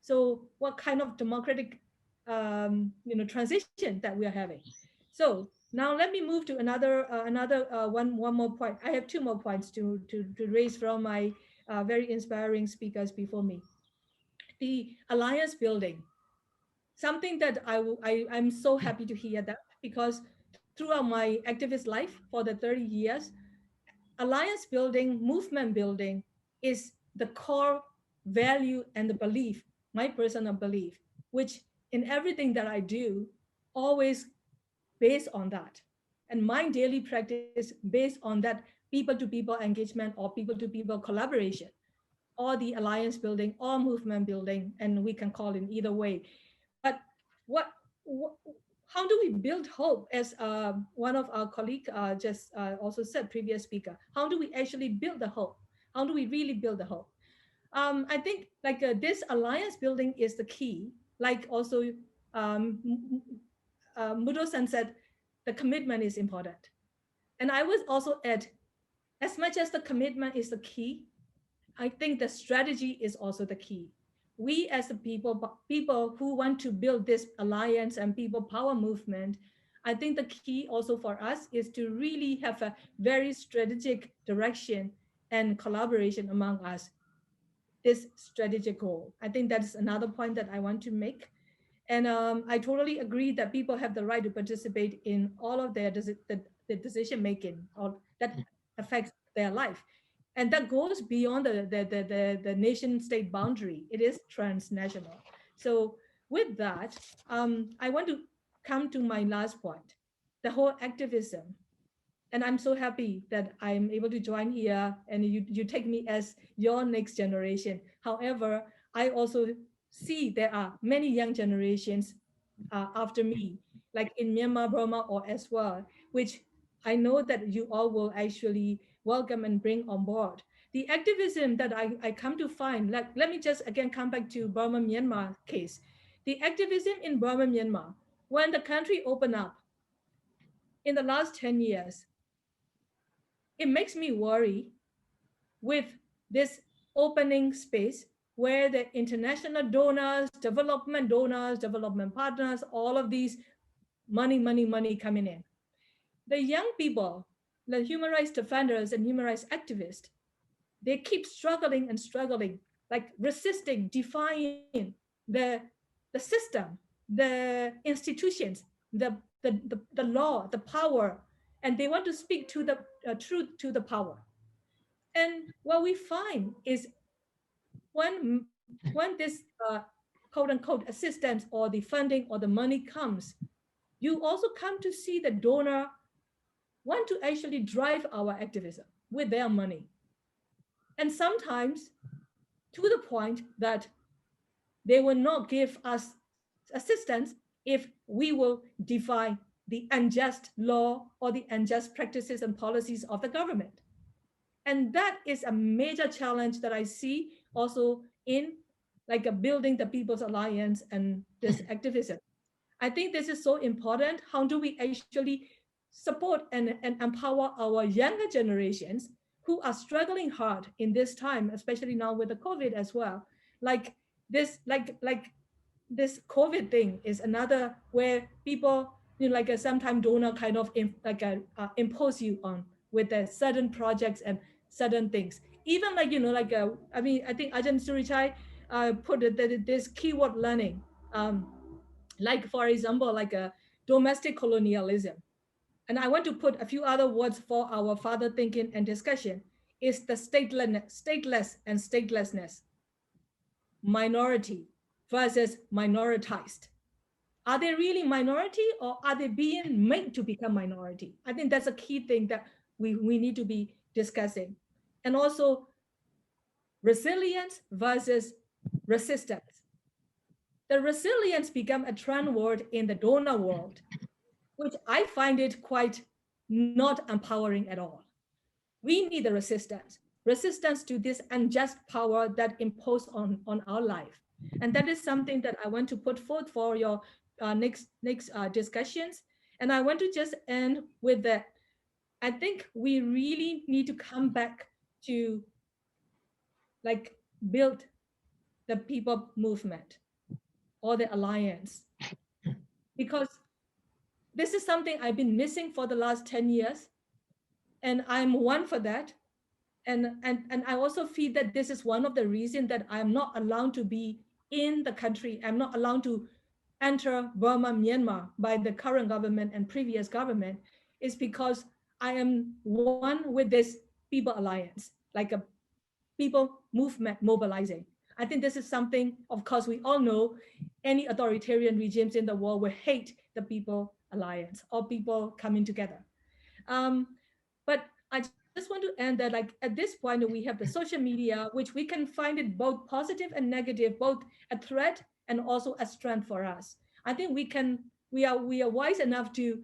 So what kind of democratic transition that we are having? So now let me move to another one more point. I have two more points to raise from my very inspiring speakers before me. the alliance building, something that I'm so happy to hear that, because throughout my activist life for the 30 years, alliance building, movement building is the core value and the belief, my personal belief, which in everything that I do, always based on that. And my daily practice based on that people-to-people engagement or people-to-people collaboration, or the alliance building or movement building, and we can call it either way. But what, what how do we build hope? As one of our colleagues just also said, previous speaker, how do we actually build the hope? How do we really build the hope? I think like this alliance building is the key. Like also Mudo-san said, the commitment is important. And I would also add, as much as the commitment is the key, I think the strategy is also the key. We as the people who want to build this alliance and people power movement, I think the key also for us is to really have a very strategic direction and collaboration among us, this strategic goal. I think that's another point that I want to make. And I totally agree that people have the right to participate in all of their the decision making, or that affects their life. And that goes beyond the nation state boundary. It is transnational. So with that, I want to come to my last point, the whole activism. And I'm so happy that I'm able to join here and you take me as your next generation. However, I also see there are many young generations after me, like in Myanmar, Burma, or as well, which I know that you all will actually welcome and bring on board. The activism that I come to find, like, let me just again come back to Burma, Myanmar case. The activism in Burma, Myanmar, when the country opened up in the last 10 years, it makes me worry with this opening space where the international donors, development partners, all of these money coming in. The young people, the human rights defenders and human rights activists, they keep struggling and struggling, like resisting, defying the system, the institutions, the law, the power, and they want to speak to the truth to the power. And what we find is when this quote unquote assistance or the funding or the money comes, you also come to see the donor want to actually drive our activism with their money. And sometimes to the point that they will not give us assistance if we will defy the unjust law or the unjust practices and policies of the government. And that is a major challenge that I see also in like a building the People's Alliance and this activism. I think this is so important. How do we actually support and empower our younger generations who are struggling hard in this time, especially now with the COVID as well? Like this COVID thing is another where people, like a sometime donor kind of impose you on with the certain projects and certain things. Even like, I mean, I think Ajahn Surichai put this keyword learning, like for example, like a domestic colonialism. And I want to put a few other words for our further thinking and discussion, is the stateless and statelessness, minority versus minoritized. Are they really minority or are they being made to become minority? I think that's a key thing that we need to be discussing. And also resilience versus resistance. The resilience become a trend word in the donor world, which I find it quite not empowering at all. We need the resistance to this unjust power that imposed on our life. And that is something that I want to put forth for your next discussions. And I want to just end with that. I think we really need to come back to like build the people movement or the alliance, because this is something I've been missing for the last 10 years. And I'm one for that. And I also feel that this is one of the reasons that I'm not allowed to be in the country. I'm not allowed to enter Burma, Myanmar by the current government and previous government is because I am one with this people alliance, like a people movement mobilizing. I think this is something, of course, we all know any authoritarian regimes in the world will hate the people alliance or people coming together. But I just want to end that, like at this point, we have the social media, which we can find it both positive and negative, both a threat and also a strength for us. I think we are wise enough to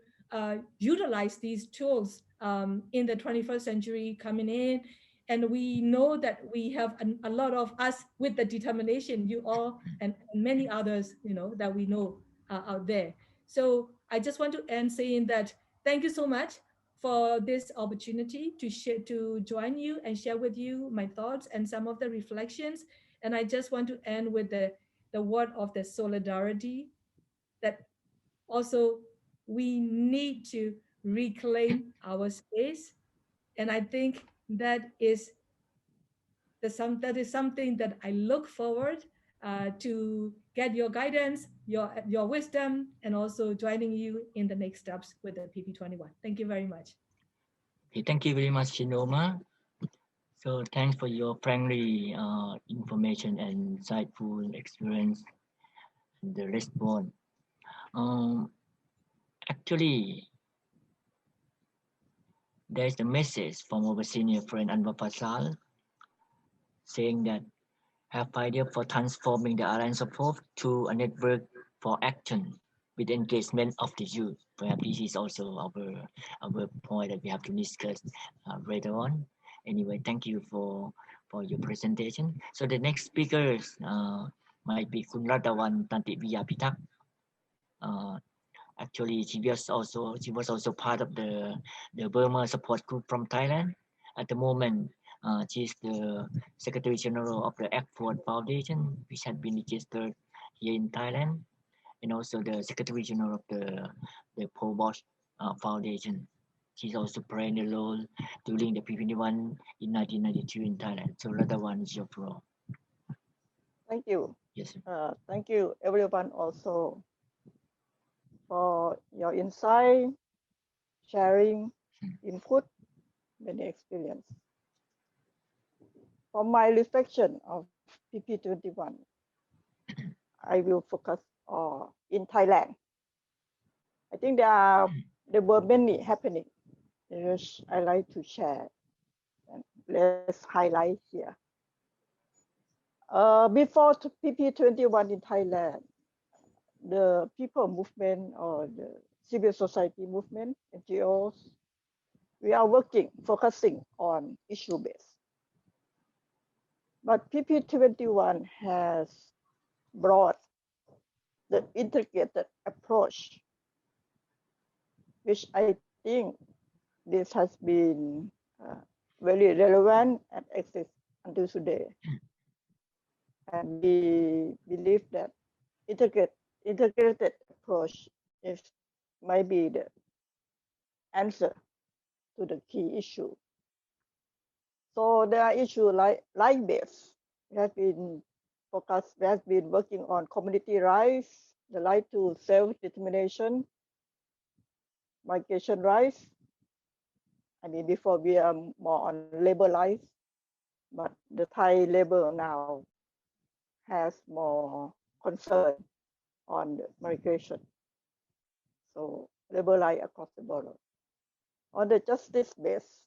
utilize these tools in the 21st century coming in, and we know that we have a lot of us with the determination, you all and many others, that we know out there. So I just want to end saying that thank you so much for this opportunity to share, to join you and share with you my thoughts and some of the reflections. And I just want to end with the word of the solidarity, that also we need to reclaim our space. And I think that is something that I look forward to get your guidance, your wisdom, and also joining you in the next steps with the PP21. Thank you very much. Okay, thank you very much, Shinoma. So thanks for your friendly information and insightful experience and the response. Actually, there's a message from our senior friend Anwar Fasal saying that have idea for transforming the Alliance of Hope to a network for action with engagement of the youth. Perhaps this is also our point that we have to discuss later on. Anyway, thank you for your presentation. So the next speakers might be Kun Radawan Tantiviyapitak. Actually, she was also part of the Burma support group from Thailand. At the moment, she's the Secretary General of the Actford Foundation, which had been registered here in Thailand, and also the Secretary General of the Pol Pot Foundation. She's also played a role during the PP21 in 1992 in Thailand. So Radawan is your floor. Thank you. Yes. Thank you, everyone, also for your insight, sharing, input, many experience. For my reflection of PP21, I will focus in Thailand. I think there were many happening, which I like to share. And let's highlight here. Before PP21 in Thailand, the people movement or the civil society movement, NGOs, we are focusing on issue based. But PP21 has brought the integrated approach, which I think this has been very relevant and exists until today. And we believe that integrated approach might be the answer to the key issue. So there are issues like this. We have been working on community rights, the right to self-determination, migration rights. I mean, before we are more on labor rights, but the Thai labor now has more concern on the migration. So labor rights across the border. On the justice base,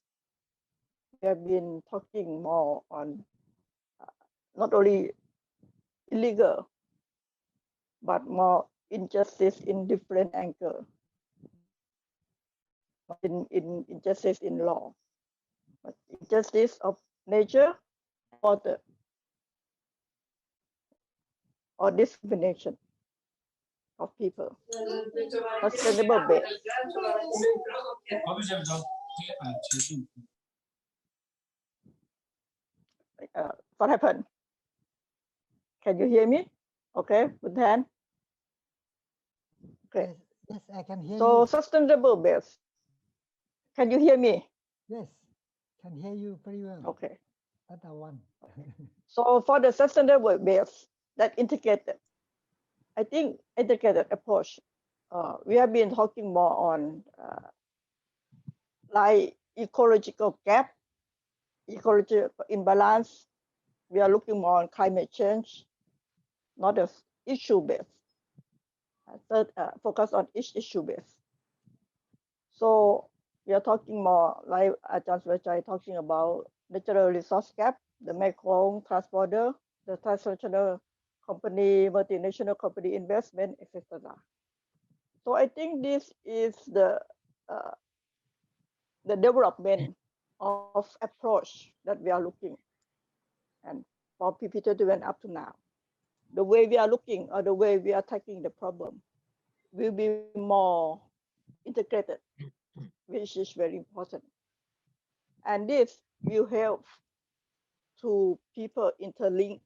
we have been talking more on not only illegal, but more injustice in different angles. In injustice in law, but injustice of nature or discrimination of people. Sustainable base. What happened? Can you hear me? Okay, with hand. Okay. Yes, I can hear you. So sustainable base. Can you hear me? Yes, can hear you very well. Okay. That's the one. So for the sustainable base, that integrated, I think integrated approach. We have been talking more on like ecological gap, ecological imbalance. We are looking more on climate change, not as issue based. Focus on each issue based. So we are talking more like Ajahn Surachai talking about natural resource gap, the Mekong cross-border, the transnational company, multinational company investment, etc. So I think this is the development of approach that we are looking, and for PP21 up to now, the way we are looking or the way we are tackling the problem will be more integrated, which is very important. And this will help to people interlink.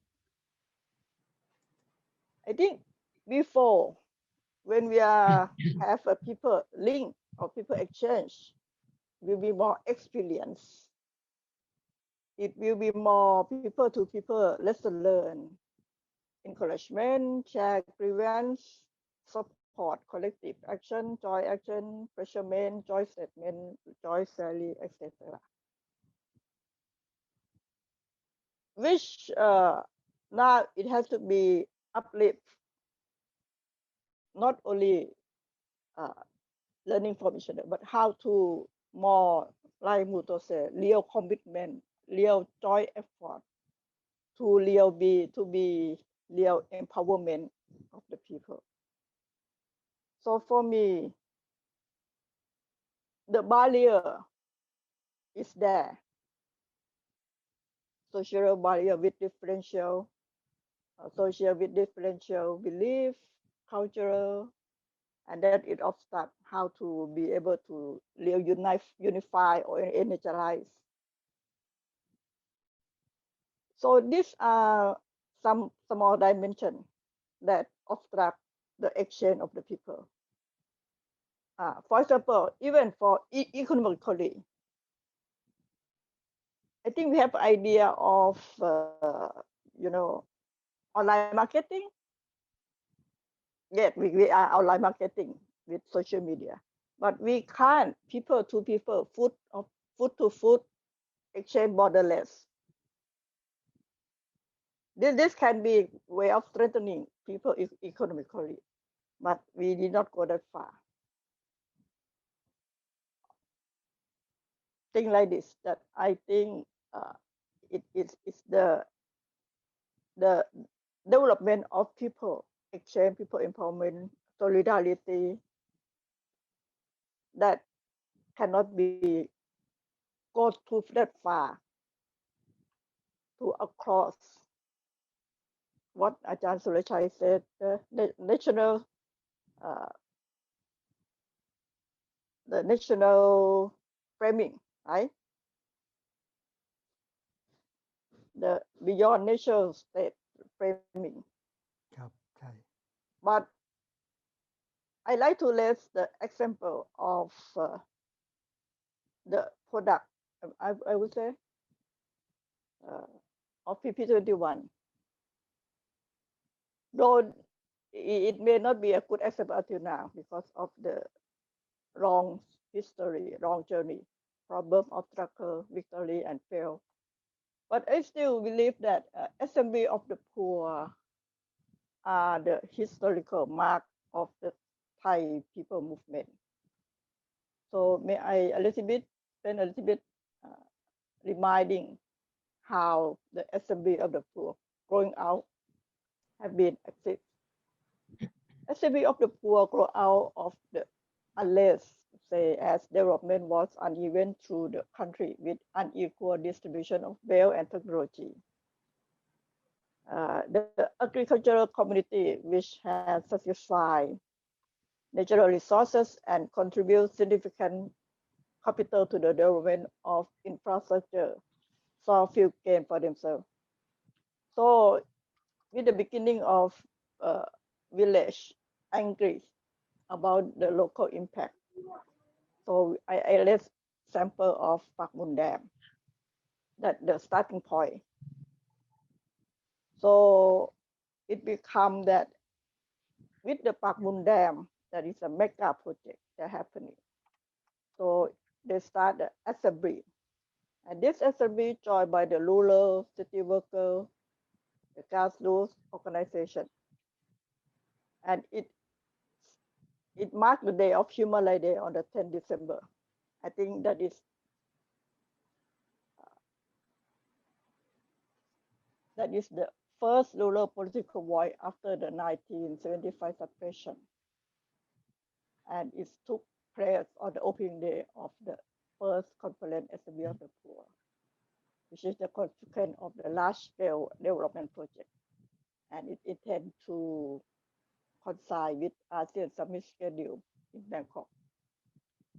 I think before, when we have a people link or people exchange, will be more experience. It will be more people to people lesson learn, encouragement, share grievance, support, collective action, joint action, pressurement, joint statement, joint rally, etc. Which now it has to be uplift, not only learning from each other, but how to more, like Muto said, real commitment, real joint effort to be real empowerment of the people. So for me, the barrier is there. Social barrier with differential, social with differential belief, cultural, and that it obstructs how to be able to unify or energize. So these are some more dimensions that obstruct the exchange of the people. For example, even for economically, I think we have idea of online marketing. Yes, we are online marketing with social media, but we can't people to people, food to food exchange borderless. This can be way of strengthening people economically, but we did not go that far. Things like this that I think it's the development of people exchange, people empowerment, solidarity that cannot be go too that far to across what Ajahn Surachai said, the national framing, right? The beyond national state framing. But I like to list the example of the product, I would say, of PP21. Though it may not be a good example until now because of the long history, long journey, problem, obstacle, victory, and fail. But I still believe that Assembly of the Poor are the historical mark of the Thai people movement. So may I spend a little bit reminding how the Assembly of the Poor growing out have been active. Assembly of the Poor grow out of the unless say as development was uneven through the country with unequal distribution of wealth and technology. The agricultural community which has satisfied natural resources and contribute significant capital to the development of infrastructure saw few gain for themselves. So with the beginning of village angry about the local impact. So I left sample of Pak Mun Dam, that the starting point. So it become that with the Pak Mun Dam, that is a mega project that happening. So they start the assembly. And this assembly joined by the rural, city worker, the grassroots organization. And it marked the day of Human Rights Day on the 10th December. I think that is the first rural political voice after the 1975 suppression. And it took place on the opening day of the first Conference Assembly of the Poor, which is the consequence of the large-scale development project. And it intends to coincide with ASEAN Summit schedule in Bangkok.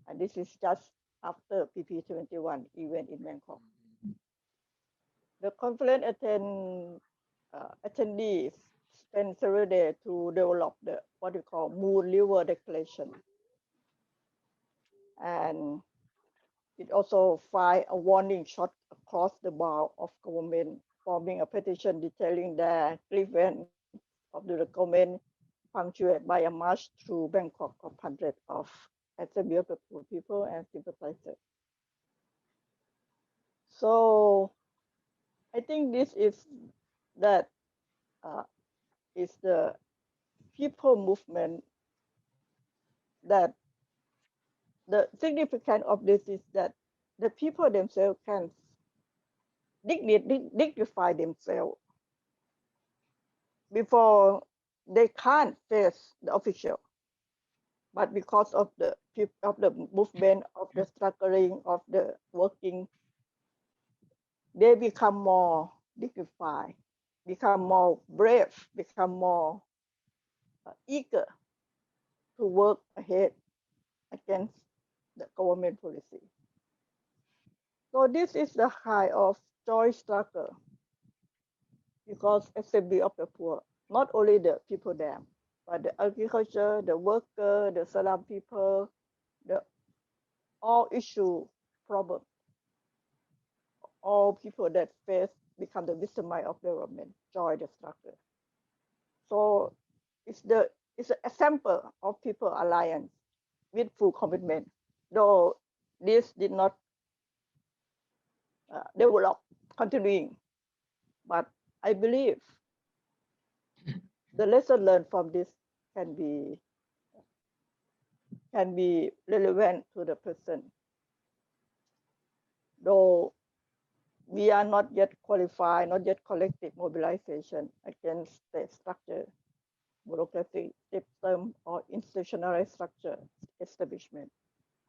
And this is just after PP21 event in Bangkok. The conference attendees spent several days to develop what we call Moon River Declaration. And it also filed a warning shot across the bow of government, forming a petition detailing the grievance of the government, punctuated by a march through Bangkok of hundreds of Assembly of the Poor people and sympathizers. So I think this is the people movement, that the significance of this is that the people themselves can dignify themselves before they can't face the official. But because of the movement, of the struggling, of the working, they become more dignified, become more brave, become more eager to work ahead against the government policy. So this is the kind of joint struggle, because Assembly of the Poor, not only the people there, but the agriculture, the worker, the slum people, the all issue problem, all people that face become the victim of development, join the struggle. So it's an example of people alliance with full commitment, though this did not develop continuing. But I believe the lesson learned from this can be relevant to the present. Though we are not yet qualified, not yet collective mobilization against state structure, bureaucratic system, or institutionalized structure establishment.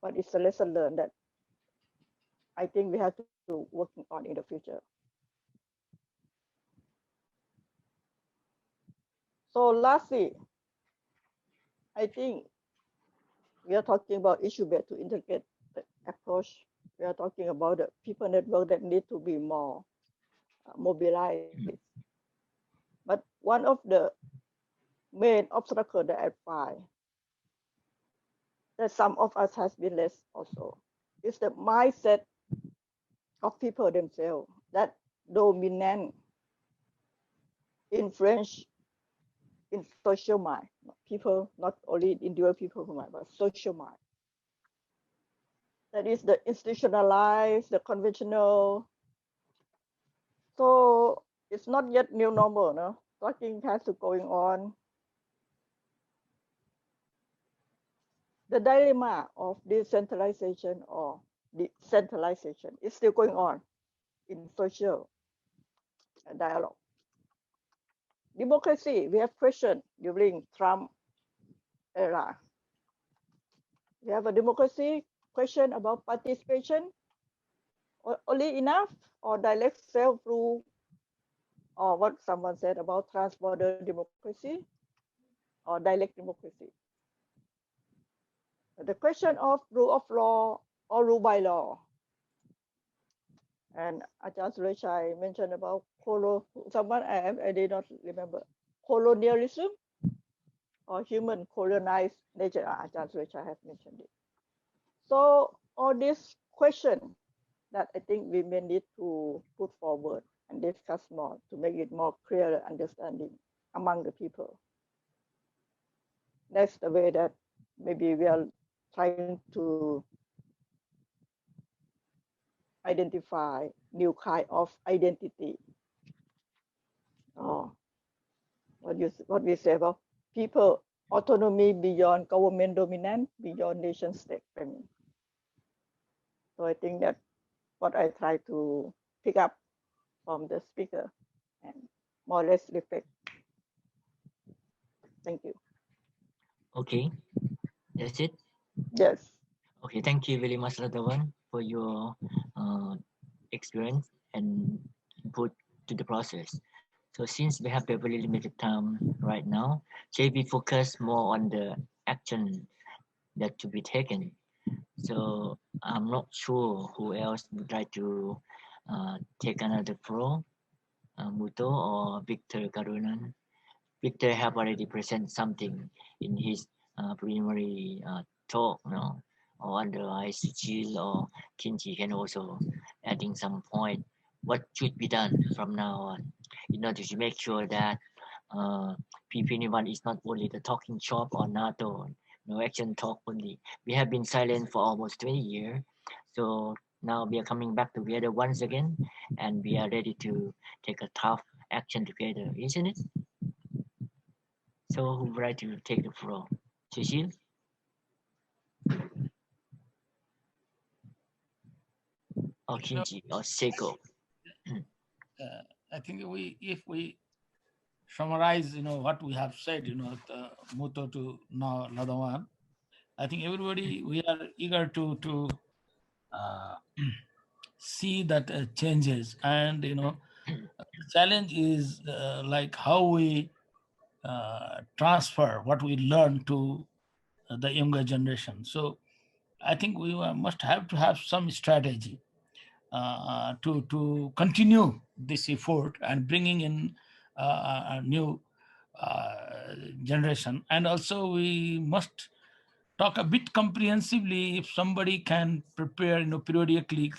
But it's a lesson learned that I think we have to working on in the future. So lastly, I think we are talking about issue-based to integrate approach. We are talking about the people network that need to be more mobilized. But one of the main obstacles that I find that some of us has been less also is the mindset of people themselves that dominant influence in social mind. People, not only individual people mind, but social mind. That is the institutionalized, the conventional. So it's not yet new normal, no? Talking has to going on. The dilemma of decentralization or decentralization is still going on in social dialogue. Democracy, we have questioned during Trump era. We have a democracy question about participation, only enough, or direct self-rule, or what someone said about transborder democracy, or direct democracy. The question of rule of law or rule by law. And Ajahn Sureshai mentioned about I did not remember, colonialism or human colonized nature. Ajahn Sureshai has mentioned it. So all these questions that I think we may need to put forward and discuss more to make it more clear understanding among the people. That's the way that maybe we are trying to identify new kind of identity. Oh, what we say about people autonomy beyond government dominance, beyond nation state framing. So I think that what I try to pick up from the speaker and more or less reflect. Thank you. Okay, that's it. Yes. Okay, thank you very much, Radawan, for your experience and input to the process. So since we have a very limited time right now, shall we focus more on the action that to be taken? So I'm not sure who else would like to take another floor, Muto or Victor Karunan. Victor have already presented something in his preliminary talk, no? Or otherwise, Jill or Kinji can also adding some point. What should be done from now on in order to make sure that PP21 is not only the talking shop or NATO, no action talk only. We have been silent for almost 20 years, so now we are coming back together once again, and we are ready to take a tough action together, isn't it? So who would like to take the floor? Cecile? Or You know, Kinji or Seiko? I think if we summarize, what we have said, the Muto to now Ladawan, I think everybody, we are eager to see that changes. And, the challenge is like how we transfer what we learn to the younger generation. So I think we must have to have some strategy to continue this effort and bringing in a new generation. And also we must talk a bit comprehensively. If somebody can prepare, periodically,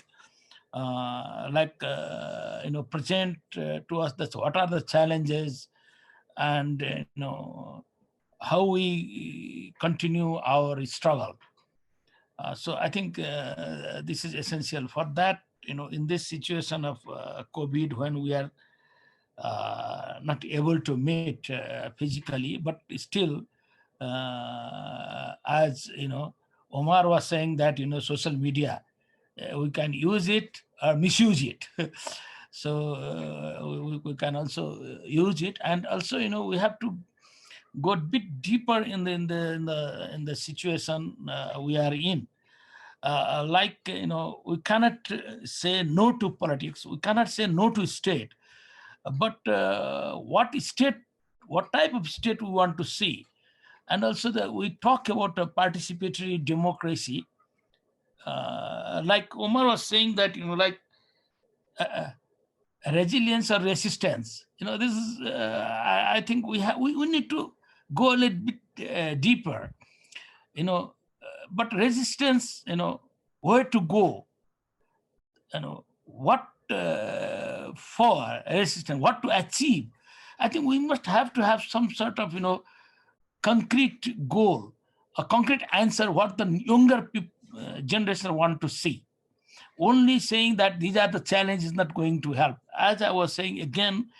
present to us that what are the challenges, and how we continue our struggle. So I think this is essential for that. In this situation of COVID, when we are not able to meet physically, but still, as Omar was saying that social media, we can use it or misuse it. So we can also use it, and also we have to go a bit deeper in the situation we are in. We cannot say no to politics. We cannot say no to state. But what type of state we want to see, and also that we talk about a participatory democracy. Like Omar was saying that resilience or resistance. This is I think we need to go a little bit deeper. But resistance, where to go, what for resistance, what to achieve. I think we must have to have some sort of concrete goal, a concrete answer what the younger generation want to see. Only saying that these are the challenges is not going to help. As I was saying again,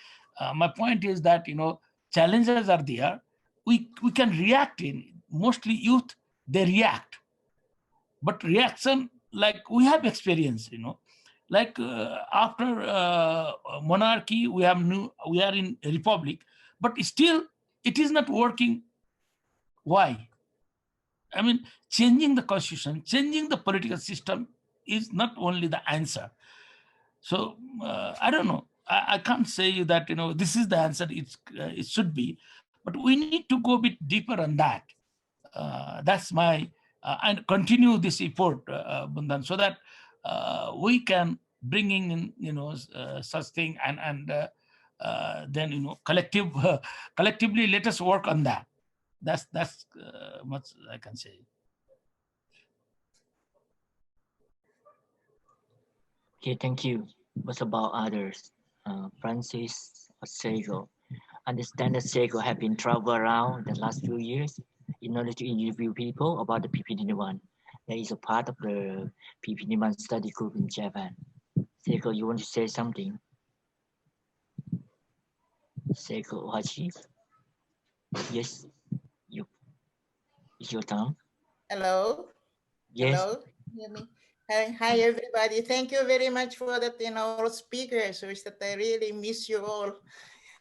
my point is that challenges are there. We can react in, mostly youth, they react. But reaction, like we have experience, like after monarchy, we are in a republic, but still it is not working. Why? I mean, changing the constitution, changing the political system is not only the answer. So I don't know. I can't say that this is the answer. It should be, but we need to go a bit deeper on that. That's my and continue this effort, Bundan, so that we can bring in such thing, and then collectively let us work on that. That's much I can say. Okay, thank you. What about others? Francis or Sego? understand that Seiko have been travel around the last few years in order to interview people about the PP21. That is a part of the PP21 study group in Japan. Seiko, you want to say something? Seiko Hachi? Yes, you. It's your turn. Hello. Yes. Hello. Hear me? Hi, everybody. Thank you very much for that, all speakers, which that I really miss you all.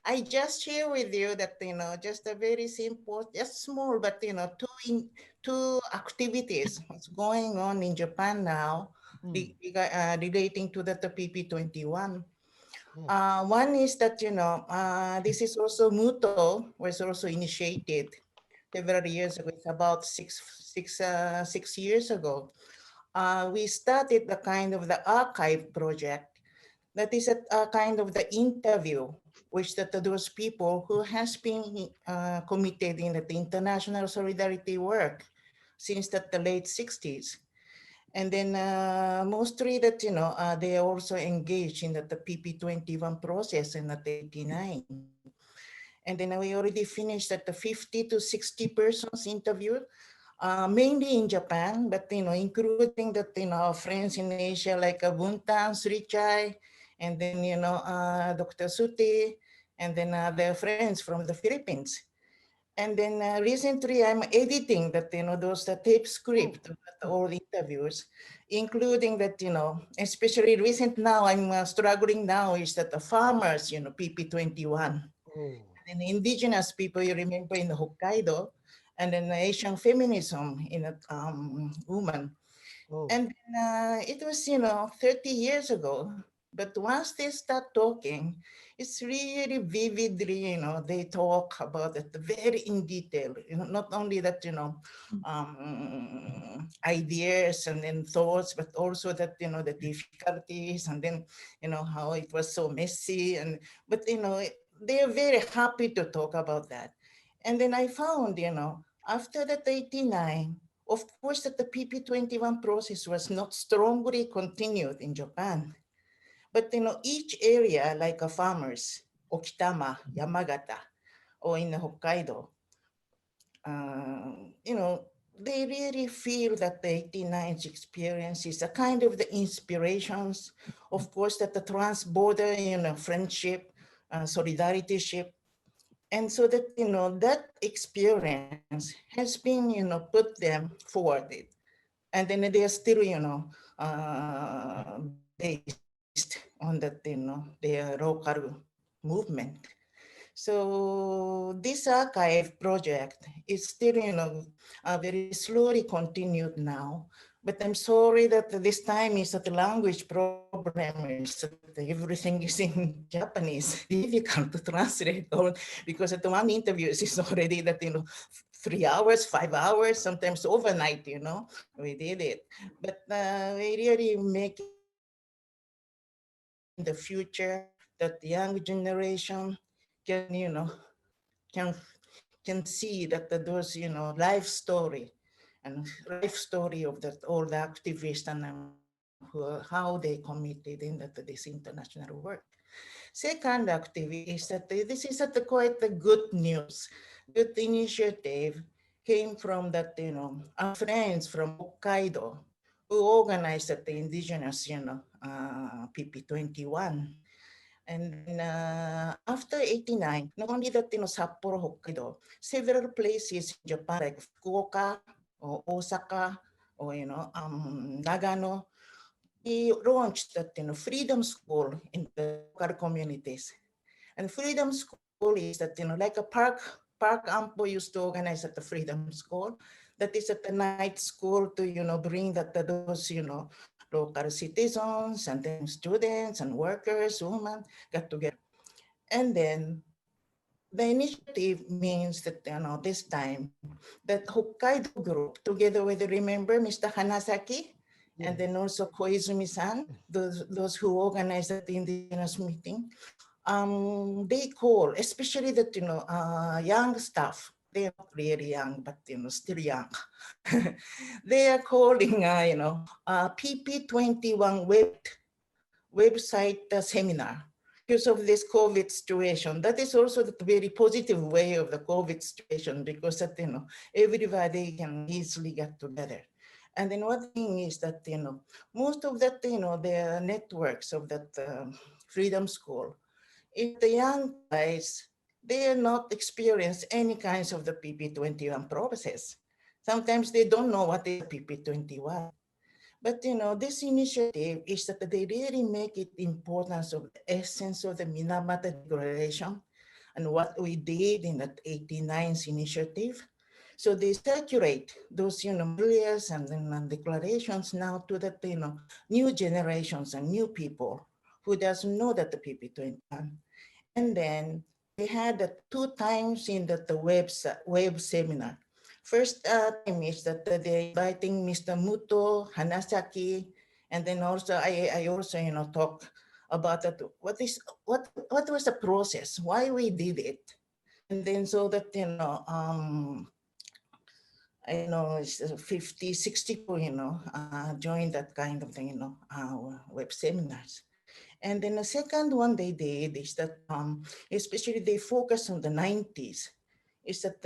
I just share with you that, just a very simple, just small, but, two activities what's going on in Japan now relating to the PP21. One is that, this is also Muto was also initiated several years ago. It's about six years ago. We started the kind of the archive project that is a kind of the interview which that those people who has been committed in the international solidarity work since the late 60s. And then mostly that, they are also engaged in the PP21 process in the 89. And then we already finished at the 50 to 60 persons interviewed, mainly in Japan, but, including that, our friends in Asia like Buntan, Srichai, and then, Dr. Suti, and then their friends from the Philippines. And then recently I'm editing that, those tape script of all interviews, including that, especially recent now, I'm struggling now is that the farmers, PP21. And indigenous people, you remember in Hokkaido, and then Asian feminism in a woman. And it was, 30 years ago. But once they start talking, it's really vividly, they talk about it very in detail, not only that, ideas and then thoughts, but also that, the difficulties and then, how it was so messy. But, they're very happy to talk about that. And then I found, after that 89, of course, that the PP21 process was not strongly continued in Japan. But, each area, like farmers, Okitama, Yamagata, or in Hokkaido, they really feel that the 89's experience is a kind of the inspirations, of course, that the trans-border, friendship, solidarity-ship. And so that, that experience has been, put them forwarded. And then they are still, based on that, their local movement. So this archive project is still, very slowly continued now. But I'm sorry that this time is that the language problem is that everything is in Japanese, difficult to translate all, because at the one interview is already that, 3 hours, 5 hours, sometimes overnight, we did it. But we really make in the future that the young generation can, can see that those, life story and life story of that all the activists and how they committed in this international work. Second activity is that this is quite a good news, good initiative came from that, our friends from Hokkaido who organized the indigenous, PP21. And then after 89, not only that, Sapporo, Hokkaido, several places in Japan like Fukuoka or Osaka or, Nagano, we launched that, Freedom School in the local communities. And Freedom School is that, like a Park Ampo used to organize at the Freedom School. That is at the night school to, bring that those, local citizens and then students and workers, women got together. And then the initiative means that, this time that Hokkaido group together with, remember Mr. Hanasaki, and then also Koizumi-san, those who organized the indigenous meeting, they call, especially that, young staff, they're not really young, but, still young. They are calling, PP21 website seminar. because of this COVID situation. That is also the very positive way of the COVID situation, because that, everybody can easily get together. And then one thing is that, most of that, the networks of that Freedom School, if the young guys, they are not experienced any kinds of the PP21 process. Sometimes they don't know what is PP21. But this initiative is that they really make it importance of the essence of the Minamata Declaration and what we did in that 89th initiative. So they saturate those areas and then declarations now to the new generations and new people who doesn't know that the PP21. And then they had that 2 times in the web seminar. First time is that they're inviting Mr. Muto, Hanasaki, and then also I also talk about that. What was the process? Why we did it? And then so that I know it's 50, 60 people join that kind of thing web seminars. And then the second one they did is that, especially they focus on the 90s, is that,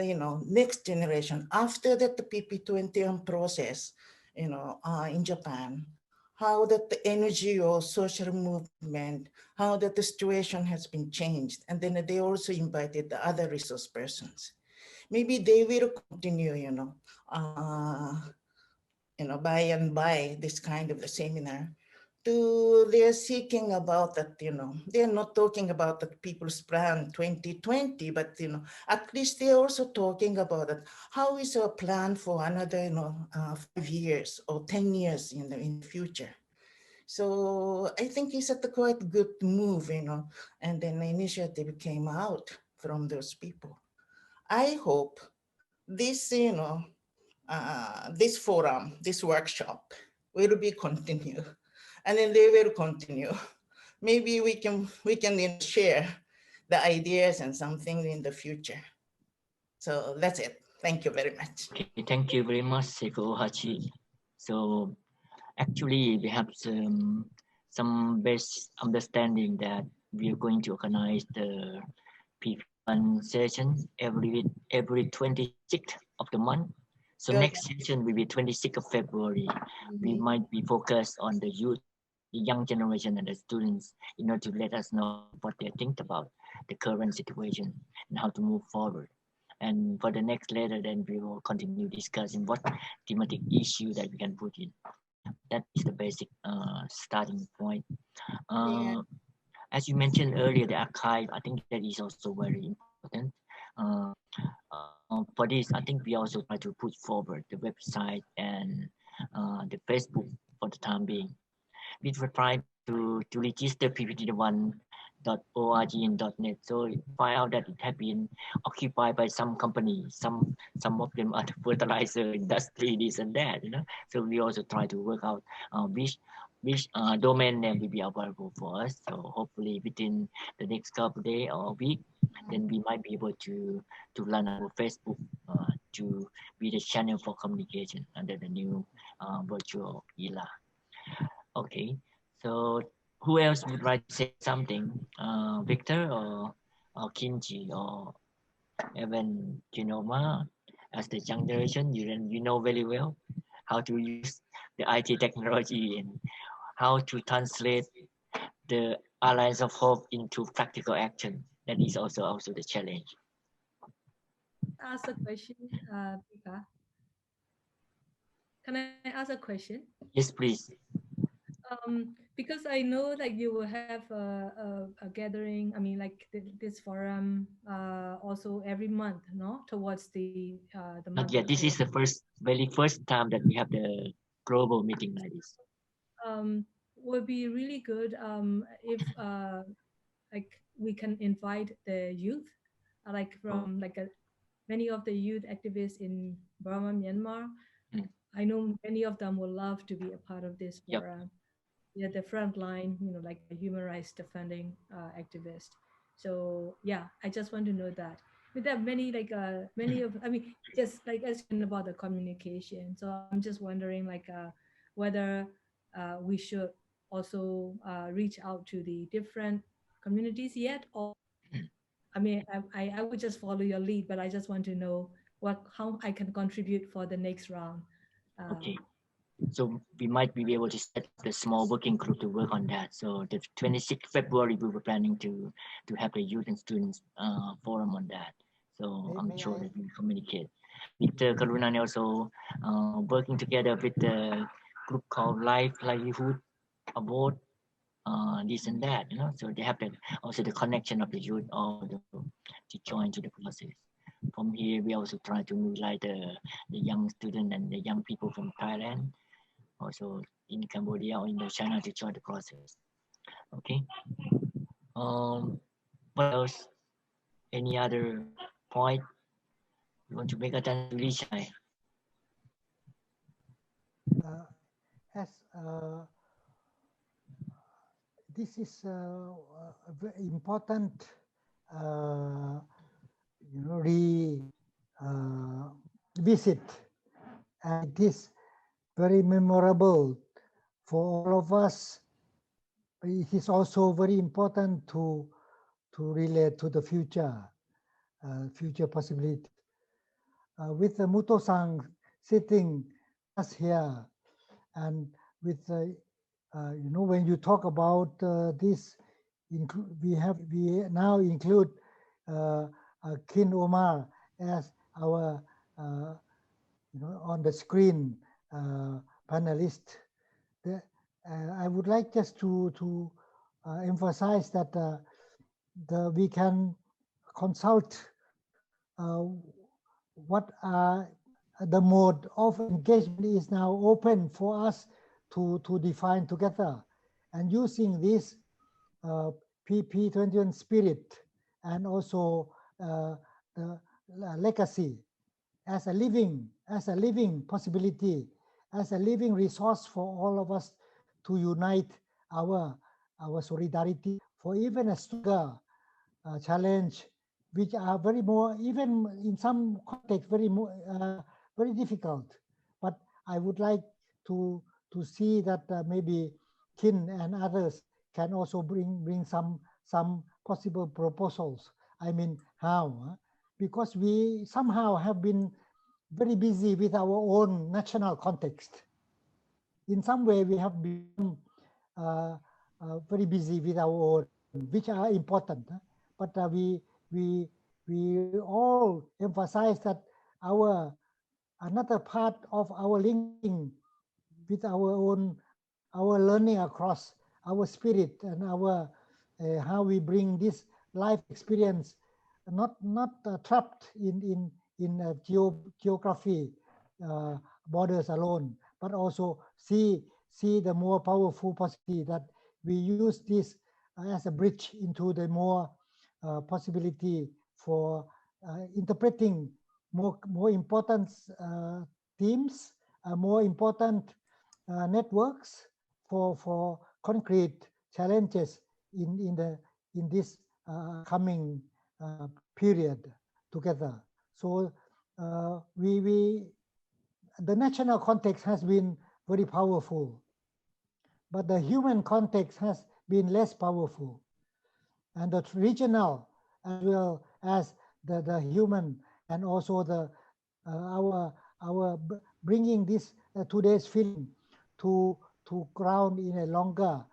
next generation, after that the PP21 process, in Japan, how that the energy or social movement, how that the situation has been changed. And then they also invited the other resource persons. Maybe they will continue, by and by this kind of the seminar. They're seeking about that, they're not talking about the people's plan 2020, but, at least they're also talking about that. How is our plan for another, 5 years or 10 years in the future? So I think it's a quite good move, and then the initiative came out from those people. I hope this, this forum, this workshop will be continued. And then they will continue. Maybe we can share the ideas and something in the future. So that's it. Thank you very much. Okay, thank you very much, Seiko Hachi. So actually, we have some basic understanding that we are going to organize the P1 session every 26th of the month. So next session will be 26th of February. We might be focused on the youth, the young generation and the students in order to let us know what they think about the current situation and how to move forward. And for the next letter, then we will continue discussing what thematic issue that we can put in. That is the basic starting point. As you mentioned earlier, the archive, I think that is also very important. For this, I think we also try to put forward the website and the Facebook for the time being. We will try to register pp21.org and .net. So find out that it has been occupied by some companies. Some of them are the fertilizer industry, this and that. So we also try to work out which domain name will be available for us. So hopefully within the next couple of days or week, then we might be able to run our Facebook to be the channel for communication under the new virtual ELA. Okay, so who else would like to say something? Victor or Kinji or even Kinoma, as the young generation, you know very well how to use the IT technology and how to translate the Alliance of Hope into practical action. That is also the challenge. Ask a question, Pika. Can I ask a question? Yes, please. Because I know like you will have a gathering. I mean, like this forum also every month, no? Towards the month. Yeah, this is the very first time that we have the global meeting like this. Would be really good if like we can invite the youth, like from many of the youth activists in Burma, Myanmar. I know many of them will love to be a part of this forum. Yeah, the front line, like a human rights defending activist. So yeah, I just want to know that. But there are many I mean, just like asking about the communication. So I'm just wondering whether we should also reach out to the different communities yet, or I mean, I would just follow your lead, but I just want to know how I can contribute for the next round. Okay. So we might be able to set up the small working group to work on that. So the 26th February, we were planning to have the youth and students forum on that. So I'm sure that we communicate. Mr. Karunan also working together with the group called Livelihood Award, this and that, so they have also the connection of the youth all to join to the process. From here, we also try to mobilize the young student and the young people from Thailand, also in Cambodia or in China to join the process. Okay. What else? Any other point you want to make a Lichai? As this is a very important, visit, and it is very memorable for all of us. It is also very important to relate to the future, future possibility. With the Muto-san sitting us here, and with when you talk about this, we now include Kin Omar as our on the screen panelist. I would like just to emphasize that we can consult what the mode of engagement is now open for us to define together, and using this PP21 spirit and also the legacy as a living possibility, as a living resource for all of us to unite our solidarity for even a stronger challenge, which are very more, even in some context, very difficult. But I would like to see that maybe Kin and others can also bring some possible proposals. I mean, how? Because we somehow have been very busy with our own national context. In some way, we have been very busy with our own, which are important. But we all emphasize that another part of our linking with our learning across our spirit and our how we bring this life experience, not trapped in geography borders alone, but also see the more powerful possibility that we use this as a bridge into the more possibility for interpreting more important themes, more important networks for concrete challenges in this coming period together. So the national context has been very powerful, but the human context has been less powerful, and the regional as well as the human, and also the our bringing this today's feeling to ground in a longer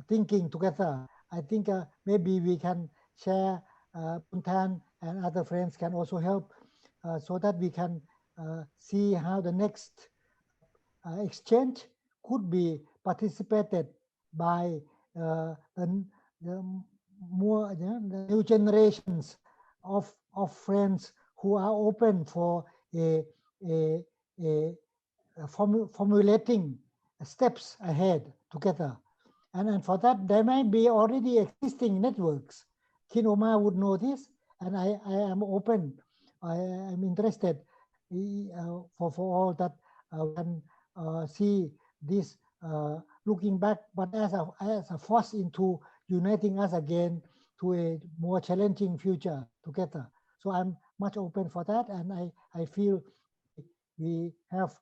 thinking together. I think maybe we can share, Puntan and other friends can also help, so that we can see how the next exchange could be participated by the more the new generations of friends who are open for formulating steps ahead together. And for that, there may be already existing networks. Kin Omar would know this, and I am open. I am interested for all that can see this looking back, but as a force into uniting us again to a more challenging future together. So I'm much open for that, and I feel we have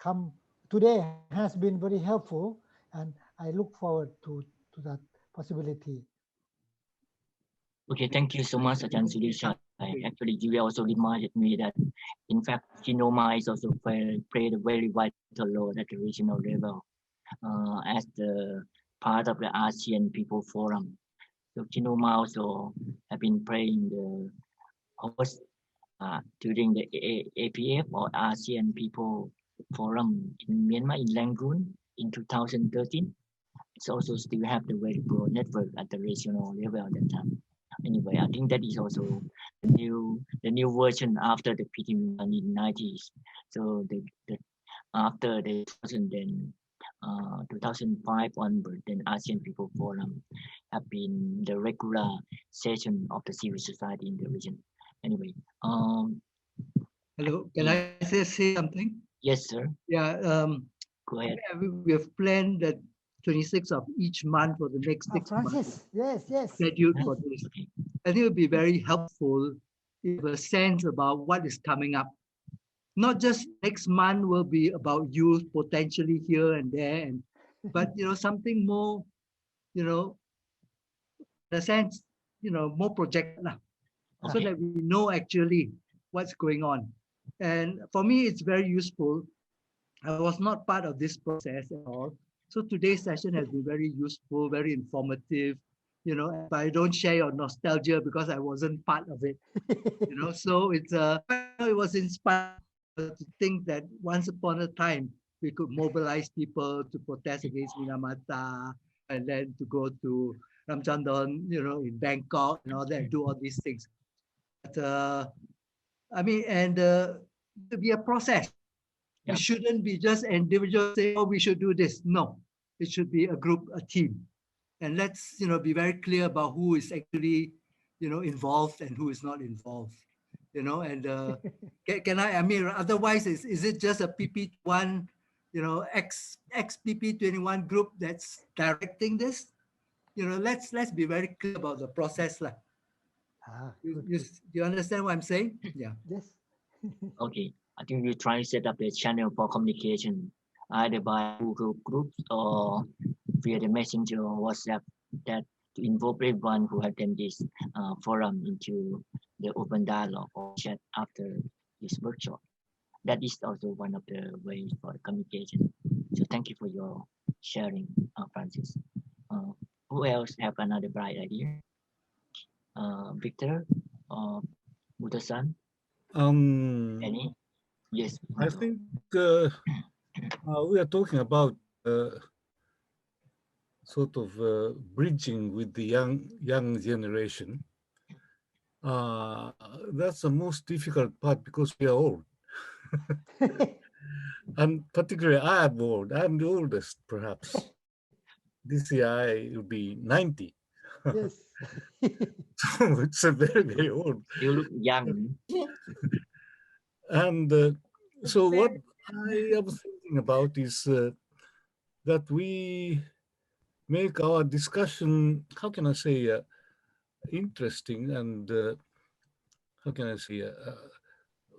come today has been very helpful, and I look forward to that possibility. Okay, thank you so much, Ajahn Surisha. Actually, you also reminded me that, in fact, Kinoma is also played a very vital role at the regional level as the part of the ASEAN People Forum. So Kinoma also have been playing the host during the APF or ASEAN People Forum in Myanmar in Yangon in 2013. It's also still have the very broad network at the regional level at that time. Anyway, I think that is also the new version after the PT1 in 90s. So after the 2005 onward, then ASEAN People Forum have been the regular session of the civil society in the region. Anyway, hello, can I say something? Yes, sir. Yeah, go ahead. Yeah, we have planned that 26th of each month for the next 6 months. Yes. Scheduled for this. I think it would be very helpful if you have a sense about what is coming up. Not just next month will be about youth potentially here and there, but something more, in a sense, more projected, so that we know actually what's going on. And for me, it's very useful. I was not part of this process at all. So today's session has been very useful, very informative, but I don't share your nostalgia because I wasn't part of it, so it was inspiring to think that once upon a time, we could mobilize people to protest against Minamata and then to go to Rajchadamnoen, in Bangkok and all that, do all these things. But, to be a process. Yeah. It shouldn't be just individuals saying, oh, we should do this. No, it should be a group, a team. And let's, be very clear about who is actually, involved and who is not involved, and otherwise, is it just a PP21, ex PP21 group that's directing this? Let's be very clear about the process. You understand what I'm saying? Yeah. Yes. Okay. I think we try to set up a channel for communication, either by Google Groups or via the Messenger or WhatsApp, that to involve everyone who attend this forum into the open dialogue or chat after this workshop. That is also one of the ways for communication. So thank you for your sharing, Francis. Who else have another bright idea? Victor or Buddha-san? Any? Yes. I think we are talking about sort of bridging with the young generation. That's the most difficult part because we are old. And particularly I am old. I'm the oldest, perhaps. This year I will be 90. Yes. So it's a very, very old. You look young. And so what I am thinking about is that we make our discussion, how can I say, interesting and how can I say,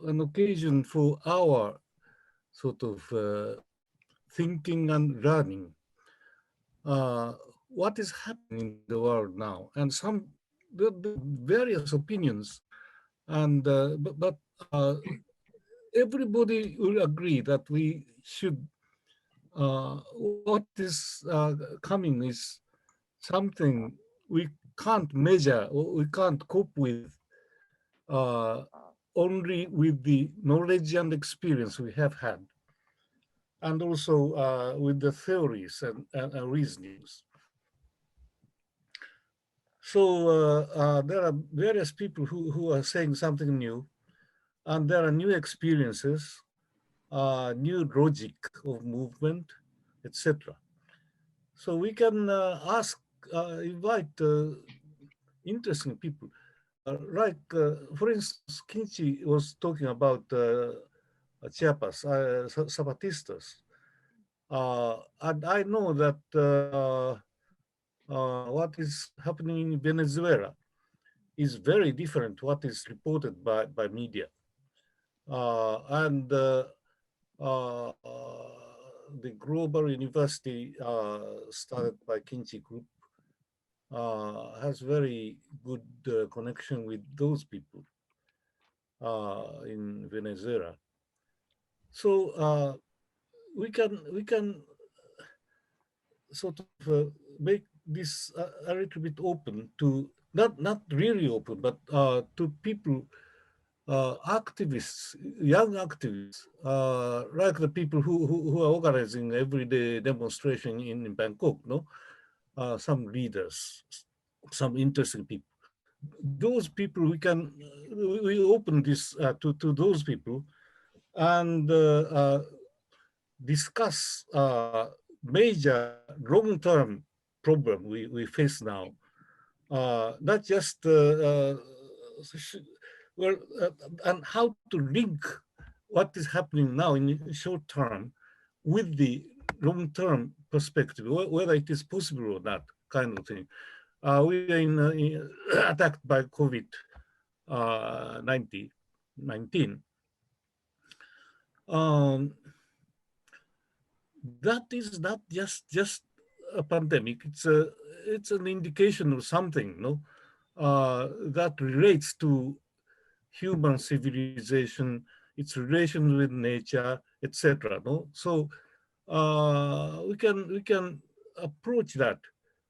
an occasion for our sort of thinking and learning what is happening in the world now, and the various opinions, and but everybody will agree that we should. What is coming is something we can't measure or we can't cope with only with the knowledge and experience we have had, and also with the theories and reasonings. So there are various people who are saying something new, and there are new experiences, new logic of movement, etc. So we can invite interesting people. For instance, Kinchi was talking about Chiapas, Zapatistas. And I know that what is happening in Venezuela is very different to what is reported by media. the global university started by Kinchi Group has very good connection with those people in Venezuela. So we can sort of make this a little bit open to not really open, but to people, activists, young activists, like the people who are organizing everyday demonstration in Bangkok, no, some leaders, some interesting people. Those people we open this to those people and discuss major long-term problem we face now. Not just well, and how to link what is happening now in short term with the long-term perspective, whether it is possible or not, kind of thing. We are attacked by COVID-19. That is not just a pandemic. It's an indication of something, no, that relates to human civilization, its relation with nature, etc. No, so we can approach that.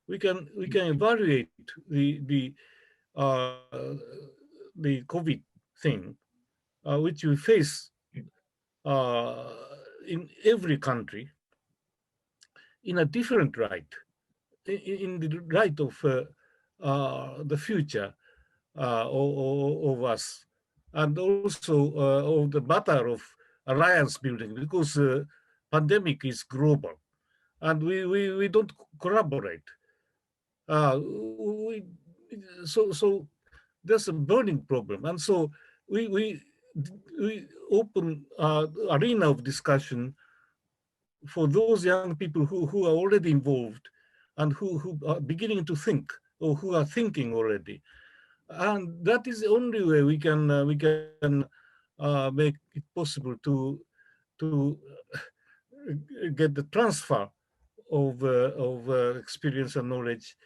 We can evaluate uh, the COVID thing, which we face in every country in a different right, in the right of the future of us, and also of the matter of alliance building, because pandemic is global, and we don't collaborate. We, so there's a burning problem, and so we open arena of discussion for those young people who are already involved and who are beginning to think, or who are thinking already. And that is the only way we can make it possible to get the transfer of experience and knowledge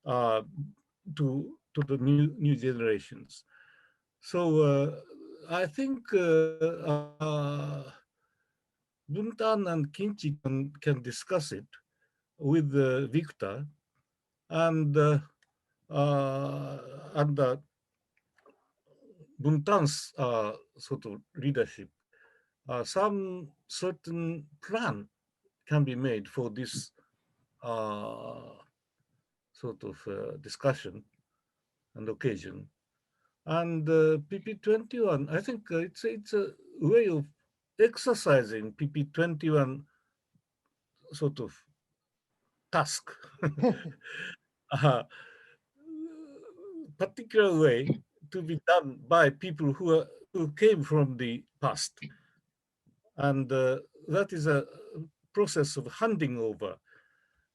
to the new generations. So I think Buntan and Kinchi can discuss it with Victor, and under Buntan's sort of leadership, some certain plan can be made for this sort of discussion and occasion. And PP21, I think it's a way of exercising PP21 sort of task, particular way to be done by people who came from the past, and that is a process of handing over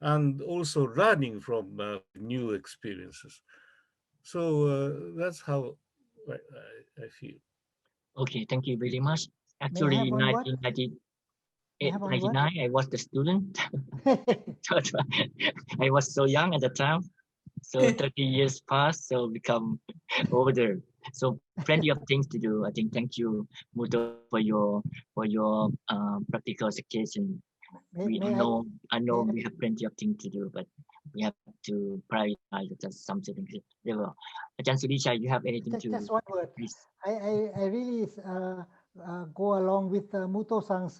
and also learning from new experiences. So that's how I feel. Okay, thank you very much. May I Actually, have in one word? 1998, have one word? 99, I was the student. I was so young at the time. So 30 years passed, so become older. So plenty of things to do. I think thank you, Muto, for your practical suggestion. I know we have plenty of things to do, but we have to prioritize just something. Ajahn Surisha, you have anything to? Just one word. Please. I really go along with Muto-san's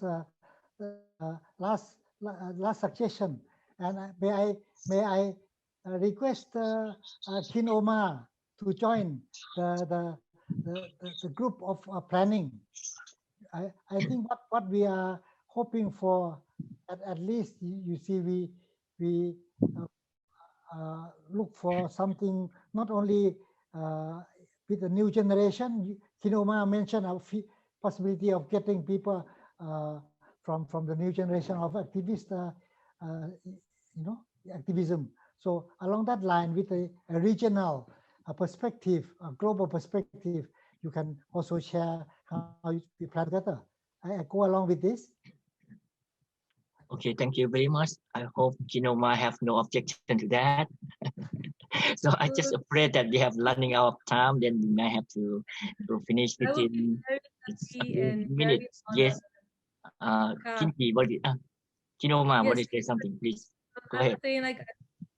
last suggestion, and may I request Kin Omar to join the group of planning. I think what we are hoping for, at least you see, we look for something not only with the new generation. Kin Omar mentioned a possibility of getting people from the new generation of activists, activism. So along that line, with a regional perspective, a global perspective, you can also share how we plan together. I go along with this. Okay, thank you very much. I hope Kinoma have no objection to that. So I just afraid that we have running out of time, then we may have to finish I will be within very it's a happy few and very minutes. honored. Yes, Ka. Kinki, Kinoma, what Yes, is there something, please? Go I'm ahead. saying like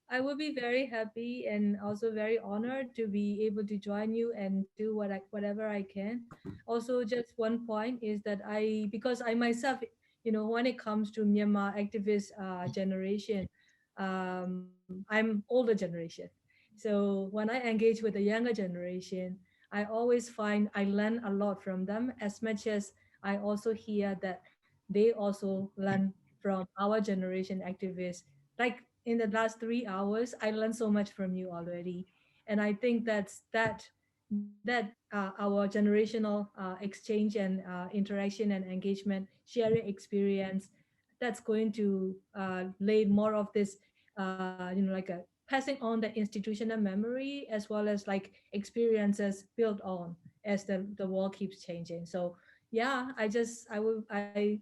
I will be very happy and also very honored to be able to join you and do whatever I can. Also, just one point is that because I myself, when it comes to Myanmar activist generation, I'm older generation. So when I engage with the younger generation, I always find I learn a lot from them as much as I also hear that they also learn from our generation activists. Like in the last 3 hours, I learned so much from you already, and I think that our generational exchange and interaction and engagement, sharing experience, that's going to lay more of this, like a passing on the institutional memory as well as like experiences built on as the world keeps changing. So yeah,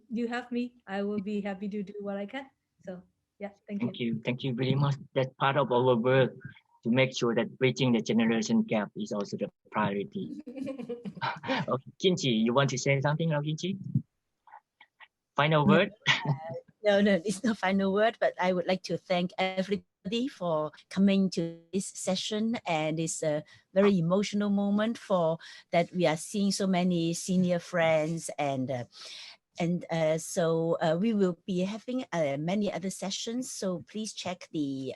you have me. I will be happy to do what I can. So yeah, thank you. Thank you very much. That's part of our work to make sure that bridging the generation gap is also the priority. Okay, Kinchi, you want to say something now, Kinchi? Final word? No, it's not final word, but I would like to thank everybody for coming to this session, and it's a very emotional moment for that we are seeing so many senior friends, and so we will be having many other sessions. So please check the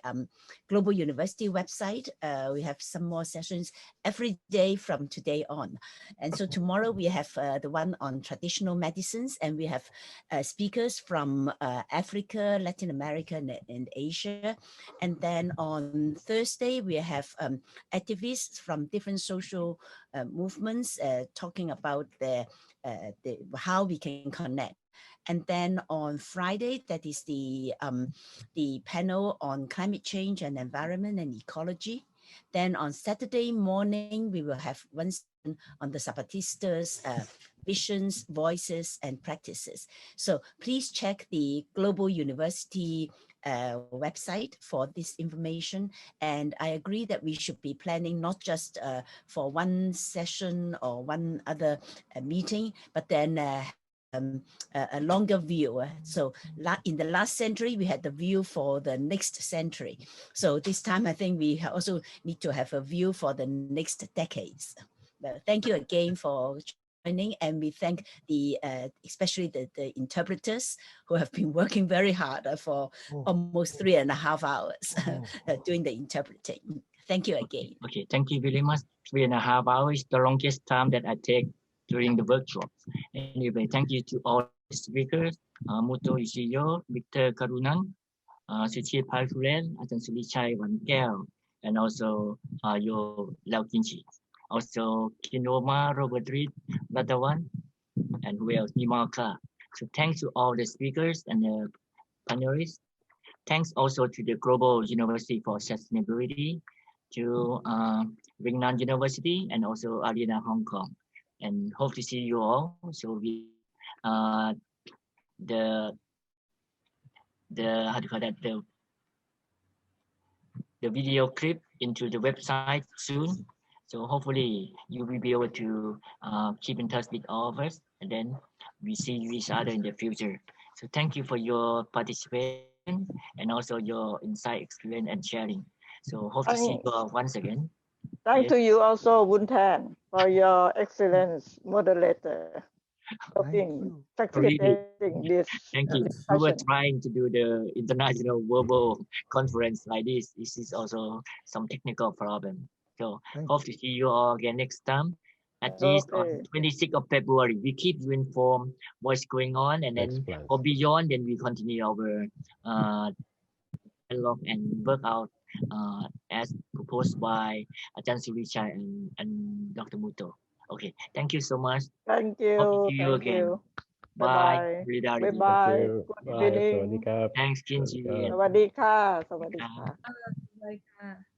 Global University website. We have some more sessions every day from today on. And so tomorrow we have the one on traditional medicines, and we have speakers from Africa, Latin America, and Asia. And then on Thursday, we have activists from different social movements talking about how we can connect. And then on Friday, that is the panel on climate change and environment and ecology. Then on Saturday morning, we will have one session on the Zapatistas' visions, voices, and practices. So please check the Global University website for this information. And I agree that we should be planning not just for one session or one other meeting, but then a longer view. So in the last century, we had the view for the next century. So this time, I think we also need to have a view for the next decades. Thank you again for joining, and we thank especially the interpreters who have been working very hard for almost 3.5 hours doing the interpreting. Thank you again. Okay, thank you very much. 3.5 hours, the longest time that I take during the workshop. Anyway, thank you to all the speakers, Muto Ishiyo, Victor Karunan, Suchit Palfuren, Ajahn Sulichai Wankeo, and also Yo Lau Kinchi. Also Kinoma, Robert Reed, Badawan, and who else? Nimaka. So thanks to all the speakers and the panelists. Thanks also to the Global University for Sustainability, to Wingnan University, and also Arena Hong Kong. And hope to see you all. So we the how do you call that, the video clip into the website soon. So hopefully you will be able to keep in touch with all of us, and then we see each other in the future. So thank you for your participation and also your insight, experience, and sharing. So hope to see you all once again. Thanks to you also, Buntan, for your excellence moderator, helping facilitating this Thank you. We were trying to do the international verbal conference like this. This is also some technical problem. So hope to see you all again next time. At least on 26th of February, we keep you informed what's going on, and then for beyond, then we continue our dialogue and work out as proposed by Ajahn Sulichai and Dr. Muto. Okay, thank you so much. Thank you. Hope to see you again. Bye. Bye. Bye. Good Bye. evening. Thanks, Kinchi. สวัสดีค่ะ สวัสดีค่ะ Bye.